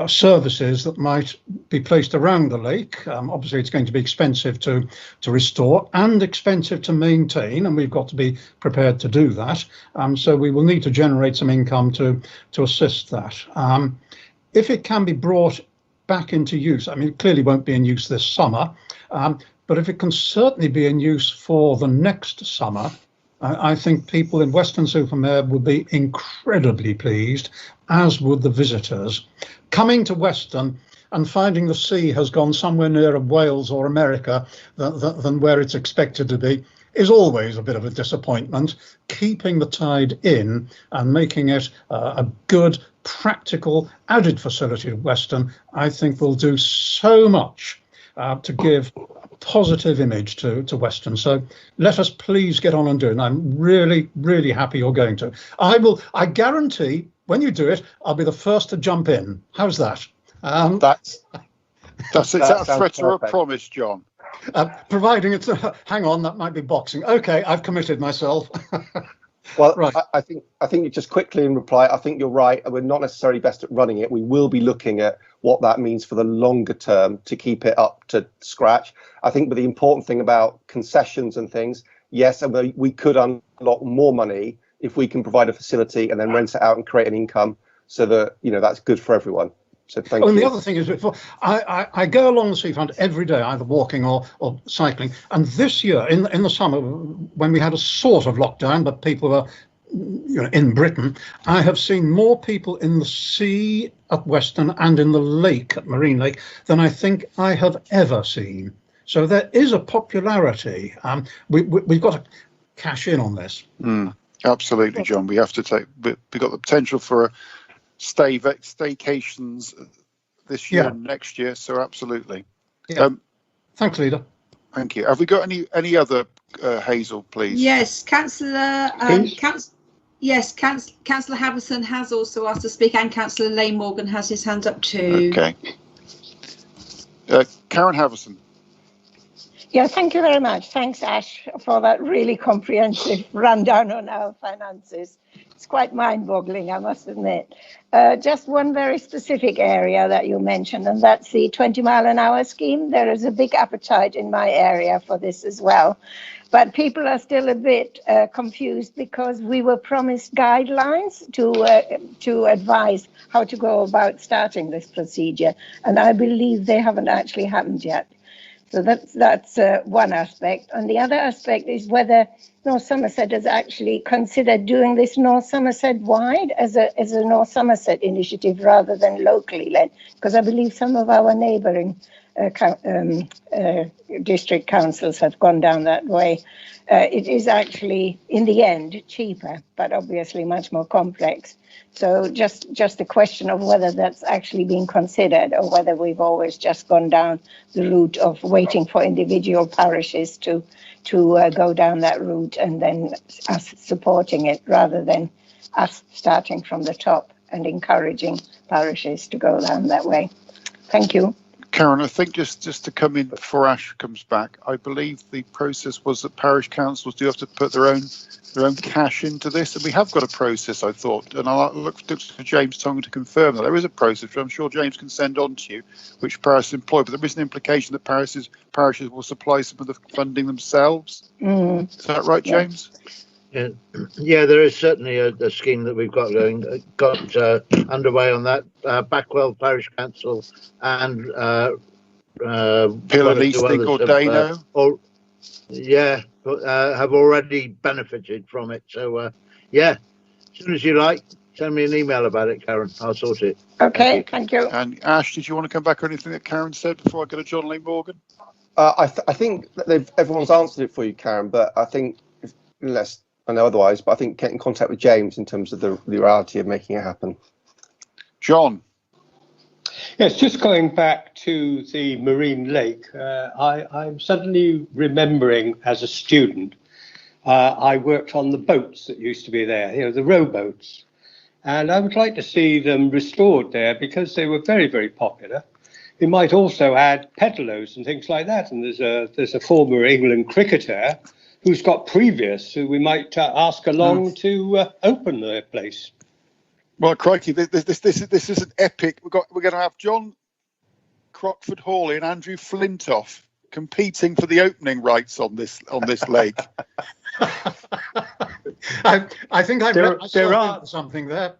S14: services that might be placed around the lake. Obviously, it's going to be expensive to restore and expensive to maintain, and we've got to be prepared to do that. So we will need to generate some income to assist that. If it can be brought back into use, I mean, it clearly won't be in use this summer, but if it can certainly be in use for the next summer, I think people in Weston-super-Mare would be incredibly pleased, as would the visitors. Coming to Weston and finding the sea has gone somewhere nearer Wales or America than where it's expected to be is always a bit of a disappointment. Keeping the tide in and making it a good, practical, added facility at Weston, I think will do so much to give a positive image to Weston. So let us please get on and do it. And I'm really, really happy you're going to. I guarantee when you do it, I'll be the first to jump in. How's that?
S1: Is that a threat or a promise, John?
S14: Providing it's hang on, that might be boxing. Okay, I've committed myself.
S3: Well,
S14: right.
S3: I think just quickly in reply, I think you're right. We're not necessarily best at running it. We will be looking at what that means for the longer term to keep it up to scratch. I think, but the important thing about concessions and things, yes, and we could unlock more money if we can provide a facility and then rent it out and create an income, so that that's good for everyone. So thank you.
S14: And the other thing is, I go along the seafront every day, either walking or cycling. And this year, in the summer, when we had a sort of lockdown, but people were in Britain, I have seen more people in the sea at Weston and in the lake at Marine Lake than I think I have ever seen. So there is a popularity. We've got to cash in on this.
S1: Absolutely, John. We have to we've got the potential for staycations this year and next year, so absolutely.
S14: Thanks, Leader.
S1: Thank you. Have we got any other Hazel, please?
S12: Yes, Councillor Councillor Havison has also asked to speak, and Councillor Lane Morgan has his hand up too.
S1: Okay. Karen Havison.
S19: Yeah, thank you very much. Thanks, Ash, for that really comprehensive rundown on our finances. It's quite mind-boggling, I must admit. Just one very specific area that you mentioned, and that's the 20-mile-an-hour scheme. There is a big appetite in my area for this as well. But people are still a bit confused because we were promised guidelines to advise how to go about starting this procedure, and I believe they haven't actually happened yet. So that's one aspect. And the other aspect is whether North Somerset has actually considered doing this North Somerset wide as a North Somerset initiative rather than locally led, because I believe some of our neighbouring district councils have gone down that way. It is actually, in the end, cheaper, but obviously much more complex. So just a question of whether that's actually been considered, or whether we've always just gone down the route of waiting for individual parishes to go down that route and then us supporting it, rather than us starting from the top and encouraging parishes to go down that way. Thank you.
S1: Karen, I think just to come in before Ash comes back, I believe the process was that parish councils do have to put their own cash into this, and we have got a process, I thought, and I'll look to James Tongue to confirm that there is a process, which I'm sure James can send on to you, which parishes employ, but there is an implication that parishes will supply some of the funding themselves. Is that right, James?
S8: Yeah, there is certainly a scheme that we've got underway on that. Backwell Parish Council and
S1: Pillar Easting or Dano.
S8: Have already benefited from it. So as soon as you like, send me an email about it, Karen. I'll sort it.
S19: Okay, thank you.
S1: And Ash, did you want to come back on anything that Karen said before I go to John Lee Morgan?
S3: I think that everyone's answered it for you, Karen, but I think unless I know otherwise, but I think get in contact with James in terms of the reality of making it happen.
S1: John.
S11: Yes, just going back to the marine lake, I'm suddenly remembering as a student, I worked on the boats that used to be there, you know, the rowboats. And I would like to see them restored there because they were very, very popular. We might also add pedalos and things like that. And there's a former England cricketer who's got previous, who we might ask along to open the place.
S1: Well, crikey, this is an epic. We're going to have John Crockford Hawley and Andrew Flintoff competing for the opening rights on this lake.
S14: I think there are something there.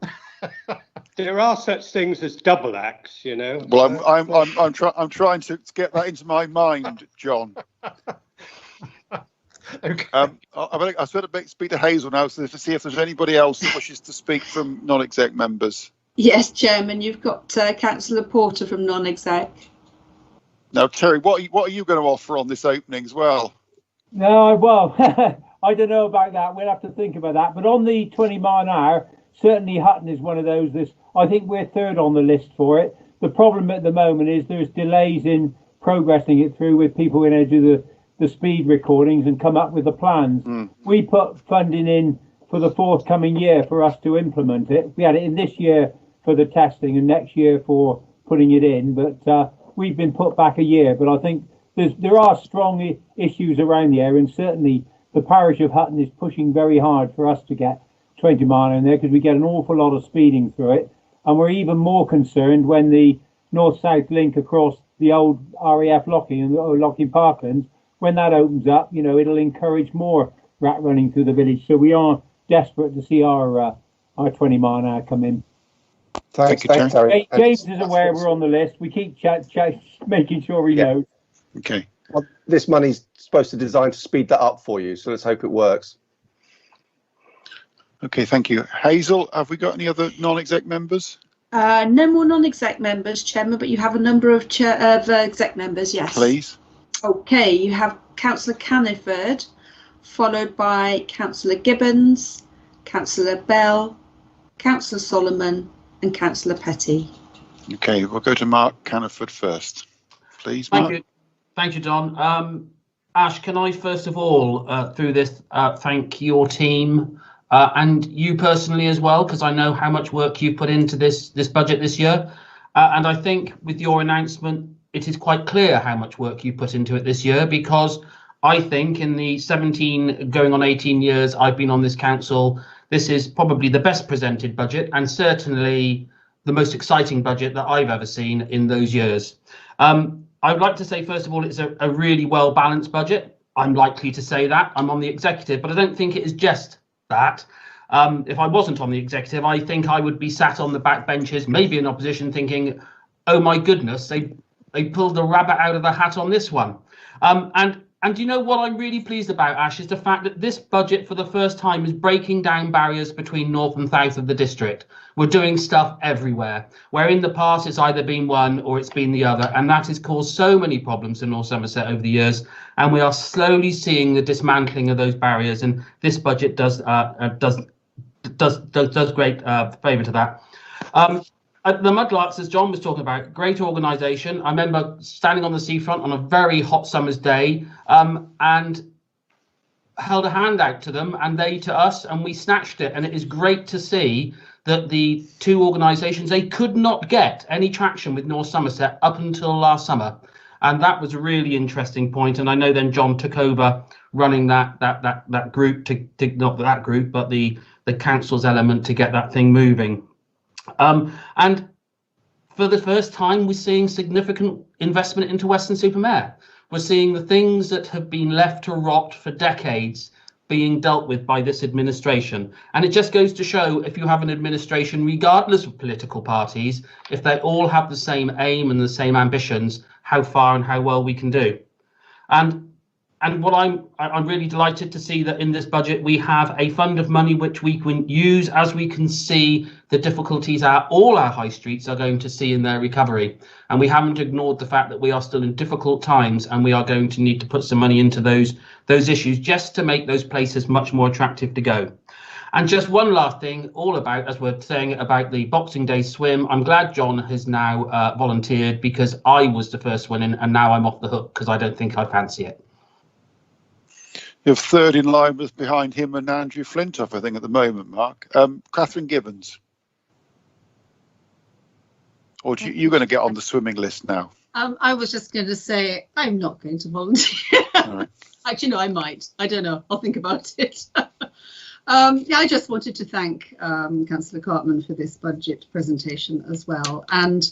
S11: There are such things as double acts, you know.
S1: Well, I'm trying to get that into my mind, John.
S14: Okay.
S1: I sort of speak to Hazel now to see if there's anybody else that wishes to speak from non-exec members.
S12: Yes, Chairman, you've got Councillor Porter from non-exec.
S1: Now, Terry, what are you going to offer on this opening as well?
S21: No, well, I don't know about that. We'll have to think about that. But on the 20 mile an hour, certainly Hutton is one of those. I think we're third on the list for it. The problem at the moment is there's delays in progressing it through with people going to do the speed recordings and come up with the plans. We put funding in for the forthcoming year for us to implement it. We had it in this year for the testing and next year for putting it in, but we've been put back a year. But I think there are strong issues around the area, and certainly the parish of Hutton is pushing very hard for us to get 20 mile in there because we get an awful lot of speeding through it. And we're even more concerned when the north-south link across the old RAF Locking and Locking Parklands, when that opens up, you know, it'll encourage more rat running through the village. So we are desperate to see our 20 mile an hour come in.
S3: Thanks, Terry.
S21: James is aware we're on the list. We keep making sure he knows.
S1: Okay.
S3: Well, this money's supposed to design to speed that up for you, so let's hope it works.
S1: Okay, thank you. Hazel, have we got any other non-exec members?
S12: No more non-exec members, Chairman, but you have a number of exec members, yes.
S1: Please.
S12: Okay, you have Councillor Caniford, followed by Councillor Gibbons, Councillor Bell, Councillor Solomon and Councillor Petty.
S1: Okay, we'll go to Mark Caniford first. Please, Mark.
S4: Thank you, John. Ash, can I first of all, through this, thank your team and you personally as well, because I know how much work you've put into this budget this year. And I think with your announcement, it is quite clear how much work you put into it this year, because I think in the 17 going on 18 years I've been on this council, this is probably the best presented budget and certainly the most exciting budget that I've ever seen in those years. I would like to say, first of all, it's a really well balanced budget. I'm likely to say that. I'm on the executive, but I don't think it is just that. If I wasn't on the executive, I think I would be sat on the back benches, maybe in opposition, thinking, oh my goodness, they pulled the rabbit out of the hat on this one. And you know what I'm really pleased about, Ash, is the fact that this budget for the first time is breaking down barriers between north and south of the district. We're doing stuff everywhere, where in the past it's either been one or it's been the other, and that has caused so many problems in North Somerset over the years. And we are slowly seeing the dismantling of those barriers, and this budget does great favour to that. The Mudlarks, as John was talking about, great organisation. I remember standing on the seafront on a very hot summer's day and held a hand out to them and they to us, and we snatched it. And it is great to see that the two organisations, they could not get any traction with North Somerset up until last summer. And that was a really interesting point. And I know then John took over running that group, not that group, but the council's element to get that thing moving. And for the first time, we're seeing significant investment into Weston-super-Mare. We're seeing the things that have been left to rot for decades being dealt with by this administration. And it just goes to show, if you have an administration, regardless of political parties, if they all have the same aim and the same ambitions, how far and how well we can do. And what I'm really delighted to see that in this budget we have a fund of money which we can use as we can see the difficulties all our high streets are going to see in their recovery. And we haven't ignored the fact that we are still in difficult times and we are going to need to put some money into those issues just to make those places much more attractive to go. And just one last thing, all about, as we're saying about the Boxing Day swim, I'm glad John has now volunteered, because I was the first one in, and now I'm off the hook because I don't think I fancy it.
S1: Your third in line was behind him and Andrew Flintoff, I think, at the moment, Mark. Catherine Gibbons. Or you're going to get on the swimming list now?
S5: I was just going to say I'm not going to volunteer.
S1: Right.
S5: Actually, no, I might. I don't know. I'll think about it. Yeah, I just wanted to thank Councillor Cartman for this budget presentation as well, and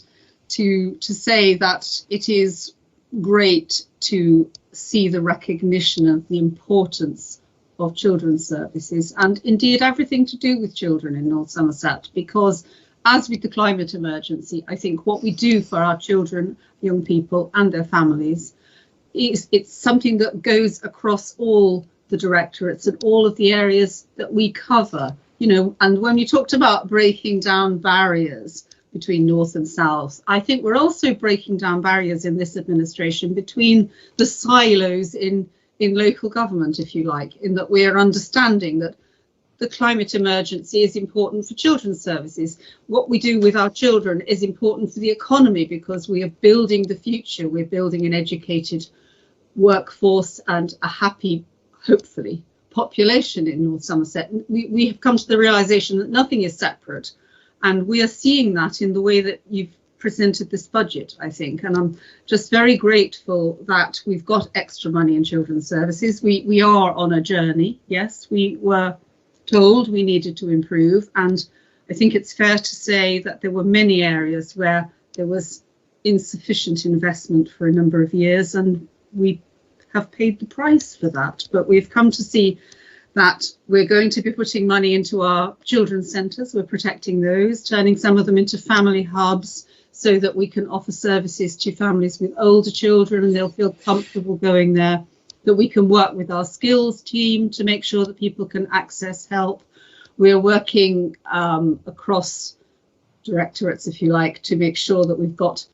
S5: to say that it is great to see the recognition of the importance of children's services, and indeed everything to do with children in North Somerset, because as with the climate emergency, I think what we do for our children, young people and their families, it's something that goes across all the directorates and all of the areas that we cover, you know. And when you talked about breaking down barriers between North and South, I think we're also breaking down barriers in this administration between the silos in local government, if you like, in that we are understanding that the climate emergency is important for children's services. What we do with our children is important for the economy, because we are building the future. We're building an educated workforce and a happy, hopefully, population in North Somerset. We have come to the realization that nothing is separate, and we are seeing that in the way that you've presented this budget, I think. And I'm just very grateful that we've got extra money in children's services. We are on a journey. Yes, we were told we needed to improve, and I think it's fair to say that there were many areas where there was insufficient investment for a number of years, and we have paid the price for that. But we've come to see that we're going to be putting money into our children's centres. We're protecting those, turning some of them into family hubs so that we can offer services to families with older children and they'll feel comfortable going there, that we can work with our skills team to make sure that people can access help. We're working across directorates, if you like, to make sure that we've got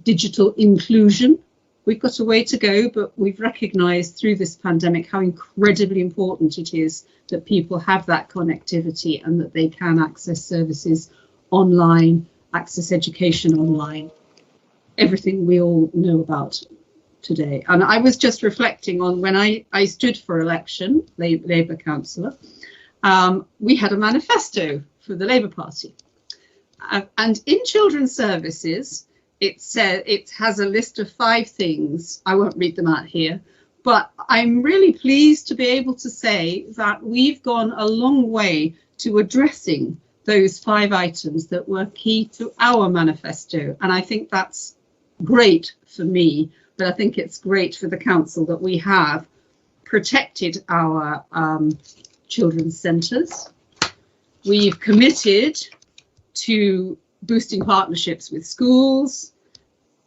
S5: digital inclusion. We've got a way to go, but we've recognised through this pandemic how incredibly important it is that people have that connectivity and that they can access services online, access education online, everything we all know about today. And I was just reflecting on when I stood for election, Labour councillor, we had a manifesto for the Labour Party. And in children's services, it said it has a list of 5 things. I won't read them out here, but I'm really pleased to be able to say that we've gone a long way to addressing those 5 items that were key to our manifesto. And I think that's great for me, but I think it's great for the council that we have protected our children's centres. We've committed to boosting partnerships with schools.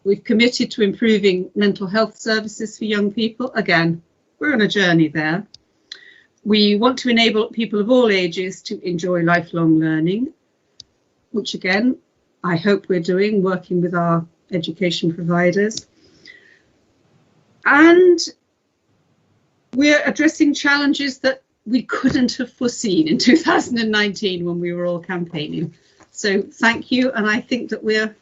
S5: We've committed to improving mental health services for young people. Again, we're on a journey there. We want to enable people of all ages to enjoy lifelong learning, which again, I hope we're doing, working with our education providers. And we're addressing challenges that we couldn't have foreseen in 2019 when we were all campaigning. So thank you, and I think that we're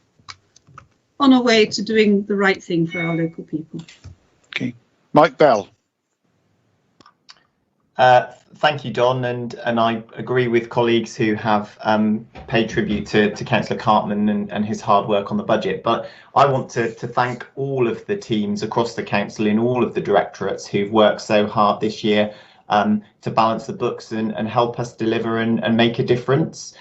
S5: on our way to doing the right thing for our local people.
S1: Okay, Mike Bell.
S2: Thank you, Don, and I agree with colleagues who have paid tribute to Councillor Cartman and his hard work on the budget. But I want to thank all of the teams across the council in all of the directorates who've worked so hard this year to balance the books and help us deliver and make a difference.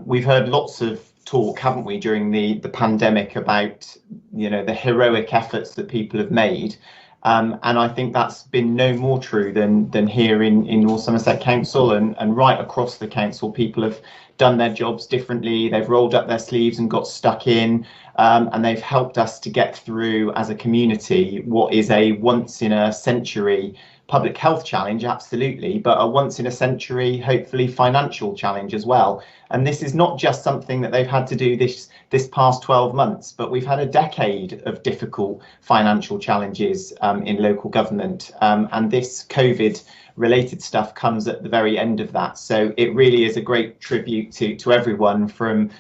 S2: We've heard lots of talk, haven't we, during the pandemic about, you know, the heroic efforts that people have made. And I think that's been no more true than here in North Somerset Council and right across the council. People have done their jobs differently. They've rolled up their sleeves and got stuck in, and they've helped us to get through as a community what is a once in a century public health challenge, absolutely, but a once in a century, hopefully, financial challenge as well. And this is not just something that they've had to do this past 12 months, but we've had a decade of difficult financial challenges in local government. And this COVID related stuff comes at the very end of that. So it really is a great tribute to everyone from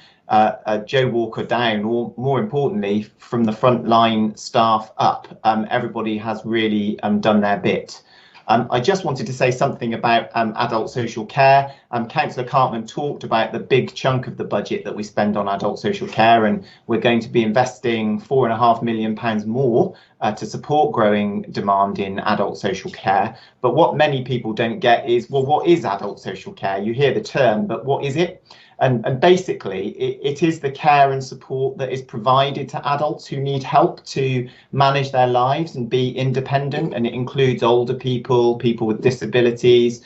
S2: Joe Walker down, or more importantly, from the frontline staff up. Everybody has really done their bit. I just wanted to say something about adult social care. Councillor Cartman talked about the big chunk of the budget that we spend on adult social care, and we're going to be investing £4.5 million more to support growing demand in adult social care. But what many people don't get is, well, what is adult social care? You hear the term, but what is it? And basically, it is the care and support that is provided to adults who need help to manage their lives and be independent. And it includes older people, people with disabilities,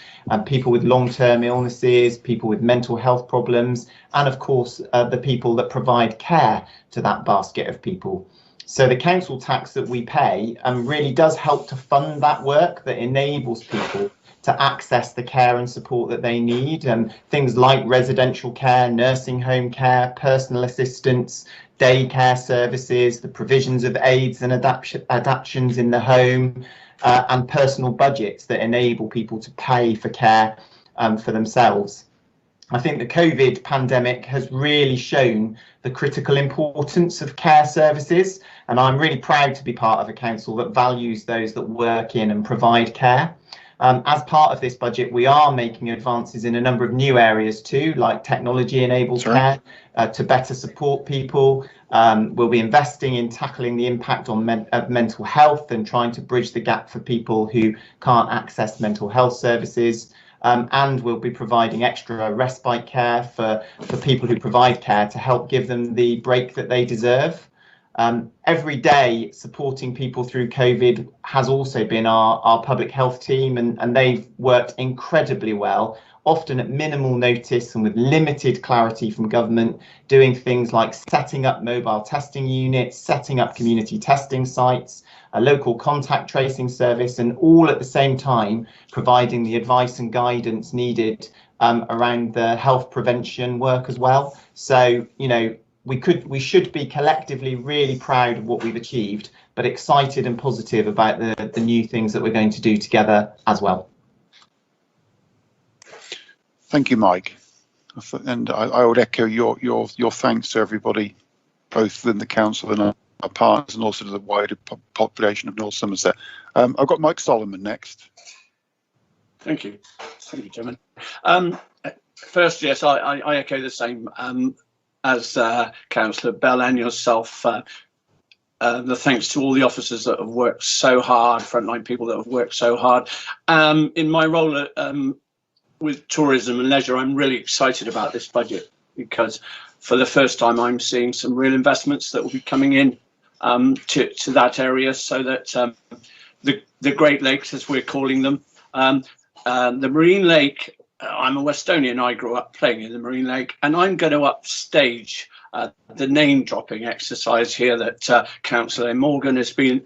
S2: people with long-term illnesses, people with mental health problems, and of course, the people that provide care to that basket of people. So the council tax that we pay really does help to fund that work that enables people to access the care and support that they need, and things like residential care, nursing home care, personal assistance, daycare services, the provisions of aids and adaptations in the home, and personal budgets that enable people to pay for care for themselves. I think the COVID pandemic has really shown the critical importance of care services, and I'm really proud to be part of a council that values those that work in and provide care. As part of this budget, we are making advances in a number of new areas too, like technology-enabled care to better support people. We'll be investing in tackling the impact on mental health and trying to bridge the gap for people who can't access mental health services. And we'll be providing extra respite care for people who provide care to help give them the break that they deserve. Every day supporting people through COVID has also been our public health team, and they've worked incredibly well, often at minimal notice and with limited clarity from government, doing things like setting up mobile testing units, setting up community testing sites, a local contact tracing service, and all at the same time providing the advice and guidance needed around the health prevention work as well. So, you know, we should be collectively really proud of what we've achieved, but excited and positive about the new things that we're going to do together as well.
S1: Thank you, Mike. And I would echo your thanks to everybody, both within the council and our partners, and also to the wider population of North Somerset. I've got Mike Solomon next.
S7: Thank you, Chairman. First, yes, I echo the same as Councillor Bell and yourself. The thanks to all the officers that have worked so hard, frontline people that have worked so hard. In my role with tourism and leisure, I'm really excited about this budget, because for the first time I'm seeing some real investments that will be coming in to that area, so that the Great Lakes, as we're calling them, the Marine Lake, I'm a Westonian, I grew up playing in the Marine Lake, and I'm going to upstage the name dropping exercise here that Councillor Morgan has been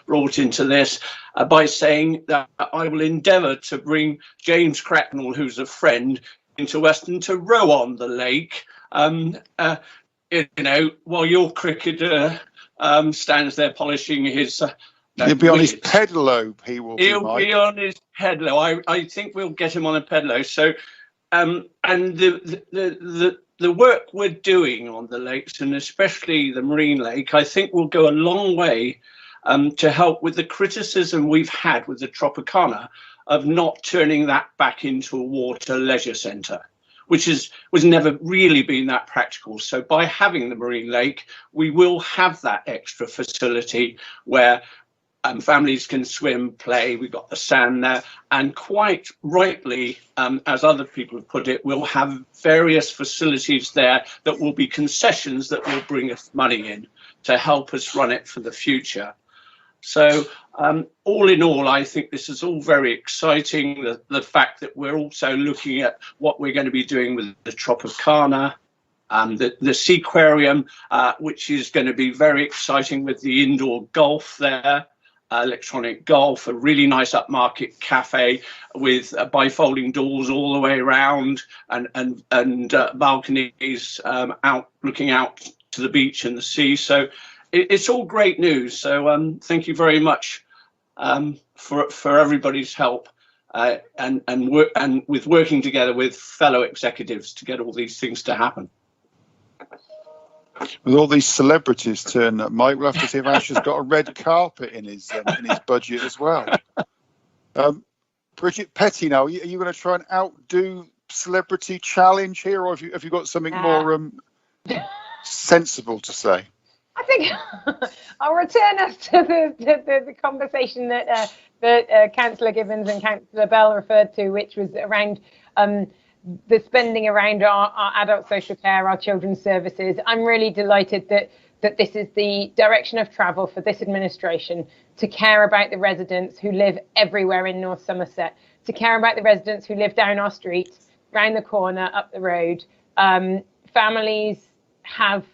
S7: brought into this by saying that I will endeavour to bring James Cracknell, who's a friend, into Weston to row on the lake, you know, while your cricketer stands there polishing his
S1: he'll be on his pedalo. He'll
S7: be on his pedalo. I think we'll get him on a pedalo. So, and the work we're doing on the lakes, and especially the Marine Lake, I think will go a long way to help with the criticism we've had with the Tropicana of not turning that back into a water leisure centre, which was never really been that practical. So by having the Marine Lake, we will have that extra facility where families can swim, play. We've got the sand there, and quite rightly, as other people have put it, we'll have various facilities there that will be concessions that will bring us money in to help us run it for the future. So all in all, I think this is all very exciting. The fact that we're also looking at what we're going to be doing with the Tropicana, the Seaquarium, which is going to be very exciting with the indoor golf there. Electronic golf, a really nice upmarket cafe with bifolding doors all the way around, and balconies looking out to the beach and the sea. So it's all great news. So thank you very much for everybody's help and with working together with fellow executives to get all these things to happen.
S1: With all these celebrities turning up, Mike, we'll have to see if Ash has got a red carpet in his budget as well. Bridget Petty, now, are you going to try and outdo Celebrity Challenge here, or have you got something more sensible to say?
S6: I think I'll return us to the conversation that Councillor Gibbons and Councillor Bell referred to, which was around the spending around our adult social care, our children's services. I'm really delighted that this is the direction of travel for this administration, to care about the residents who live everywhere in North Somerset, to care about the residents who live down our street, round the corner, up the road. Families have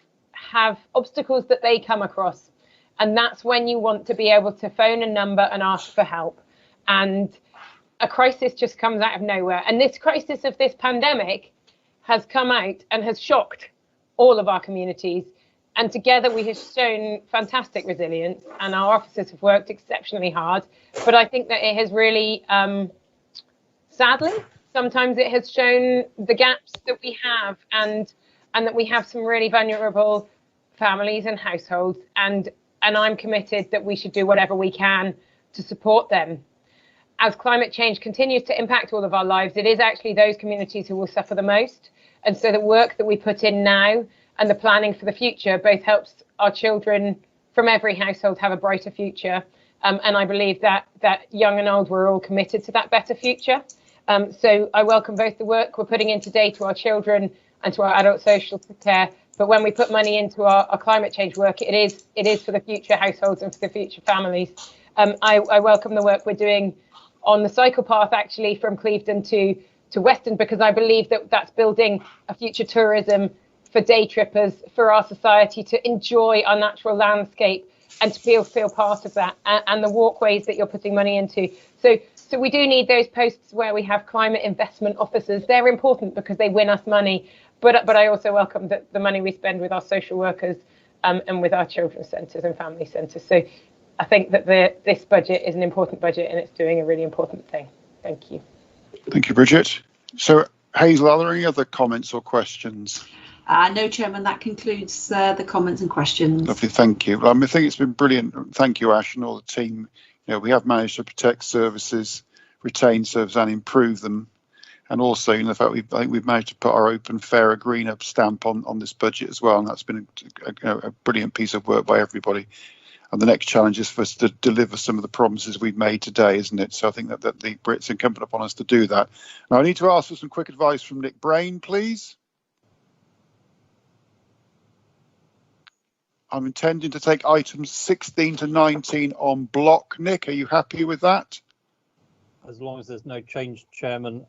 S6: obstacles that they come across, and that's when you want to be able to phone a number and ask for help. And a crisis just comes out of nowhere, and this crisis of this pandemic has come out and has shocked all of our communities, and together we have shown fantastic resilience, and our officers have worked exceptionally hard. But I think that it has really sadly, sometimes it has shown the gaps that we have, and that we have some really vulnerable families and households, and I'm committed that we should do whatever we can to support them. As climate change continues to impact all of our lives, it is actually those communities who will suffer the most. And so the work that we put in now and the planning for the future both helps our children from every household have a brighter future. And I believe that young and old, we're all committed to that better future. So I welcome both the work we're putting in today to our children and to our adult social care. But when we put money into our climate change work, it is for the future households and for the future families. I welcome the work we're doing on the cycle path, actually, from Clevedon to Weston, because I believe that that's building a future tourism for day trippers, for our society to enjoy our natural landscape and to feel part of that, and the walkways that you're putting money into. So we do need those posts where we have climate investment officers. They're important because they win us money, but I also welcome the money we spend with our social workers and with our children's centres and family centres. So I think that this budget is an important budget, and it's doing a really important thing. Thank you.
S1: Thank you, Bridget. So, Hazel, are there any other comments or questions?
S12: No, Chairman, that concludes the comments and questions.
S1: Lovely, thank you. I think it's been brilliant. Thank you, Ash, and all the team. We have managed to protect services, retain services, and improve them. And also, the fact I think we've managed to put our open, fairer, greener stamp on this budget as well, and that's been a brilliant piece of work by everybody. And the next challenge is for us to deliver some of the promises we've made today, isn't it? So I think that the Brits are incumbent upon us to do that. Now, I need to ask for some quick advice from Nick Brain, please. I'm intending to take items 16 to 19 on block. Nick, are you happy with that?
S17: As long as there's no change, Chairman,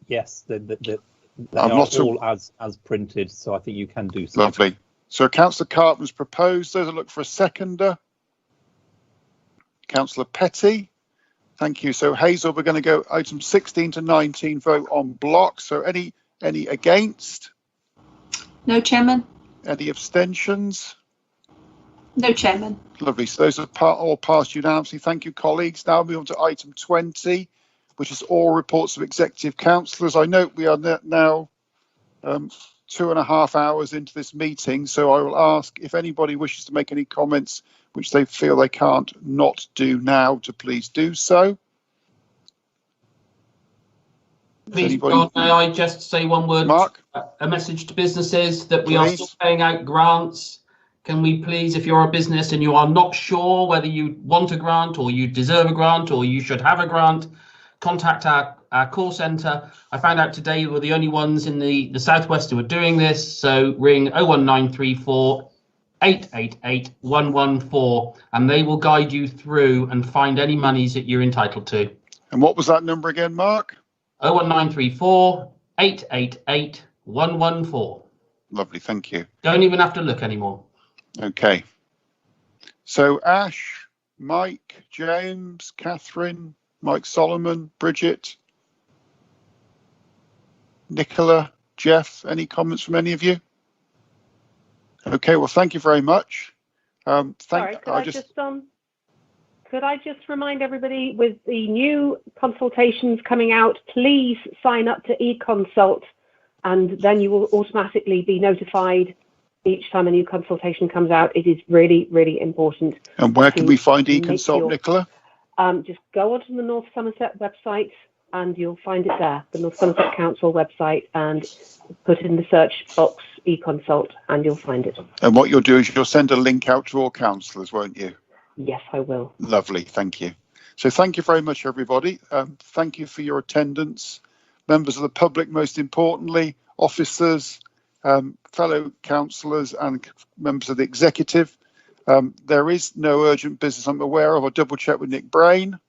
S17: yes, they
S1: are
S17: all as printed, so I think you can do so.
S1: Lovely. So Councillor Cartman's proposed. Those that look for a seconder. Councillor Petty, thank you. So Hazel, we're going to go items 16 to 19 vote on block. So any against?
S12: No, Chairman.
S1: Any abstentions?
S12: No, Chairman.
S1: Lovely. So those are all passed unanimously. Thank you, colleagues. Now we move on to item 20, which is all reports of executive councillors. I note we are now 2.5 hours into this meeting, so I will ask if anybody wishes to make any comments which they feel they can't not do now, to please do so.
S4: Please, John, may I just say one word?
S1: Mark?
S4: A message to businesses that we are still paying out grants. Can we please, if you're a business and you are not sure whether you want a grant or you deserve a grant or you should have a grant, contact our call centre. I found out today we're the only ones in the southwest who are doing this, so ring 01934 888 114 and they will guide you through and find any monies that you're entitled to.
S1: And what was that number again, Mark?
S4: 01934 888 114.
S1: Lovely, thank you.
S4: Don't even have to look anymore.
S1: Okay. So Ash, Mike, James, Catherine, Mike Solomon, Bridget, Nicola, Jeff, any comments from any of you? Okay, well, thank you very much.
S9: Sorry, could I just could I just remind everybody, with the new consultations coming out, please sign up to eConsult, and then you will automatically be notified each time a new consultation comes out. It is really, really important.
S1: And where can we find eConsult, Nicola?
S9: Just go onto the North Somerset website and you'll find it there, the North Somerset Council website, and put in the search box eConsult and you'll find it.
S1: And what you'll do is you'll send a link out to all councillors, won't you?
S9: Yes, I will.
S1: Lovely, thank you. So thank you very much, everybody. Thank you for your attendance. Members of the public, most importantly, officers, fellow councillors and members of the executive. There is no urgent business I'm aware of. I'll double check with Nick Brain.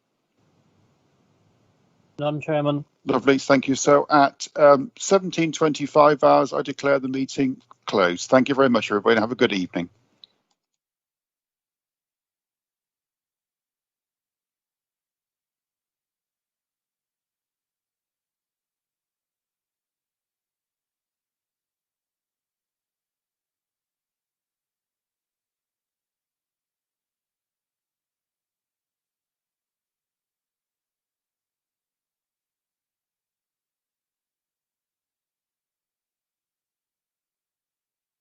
S17: None, Chairman.
S1: Lovely, thank you. So at 17:25 hours, I declare the meeting closed. Thank you very much, everybody, and have a good evening.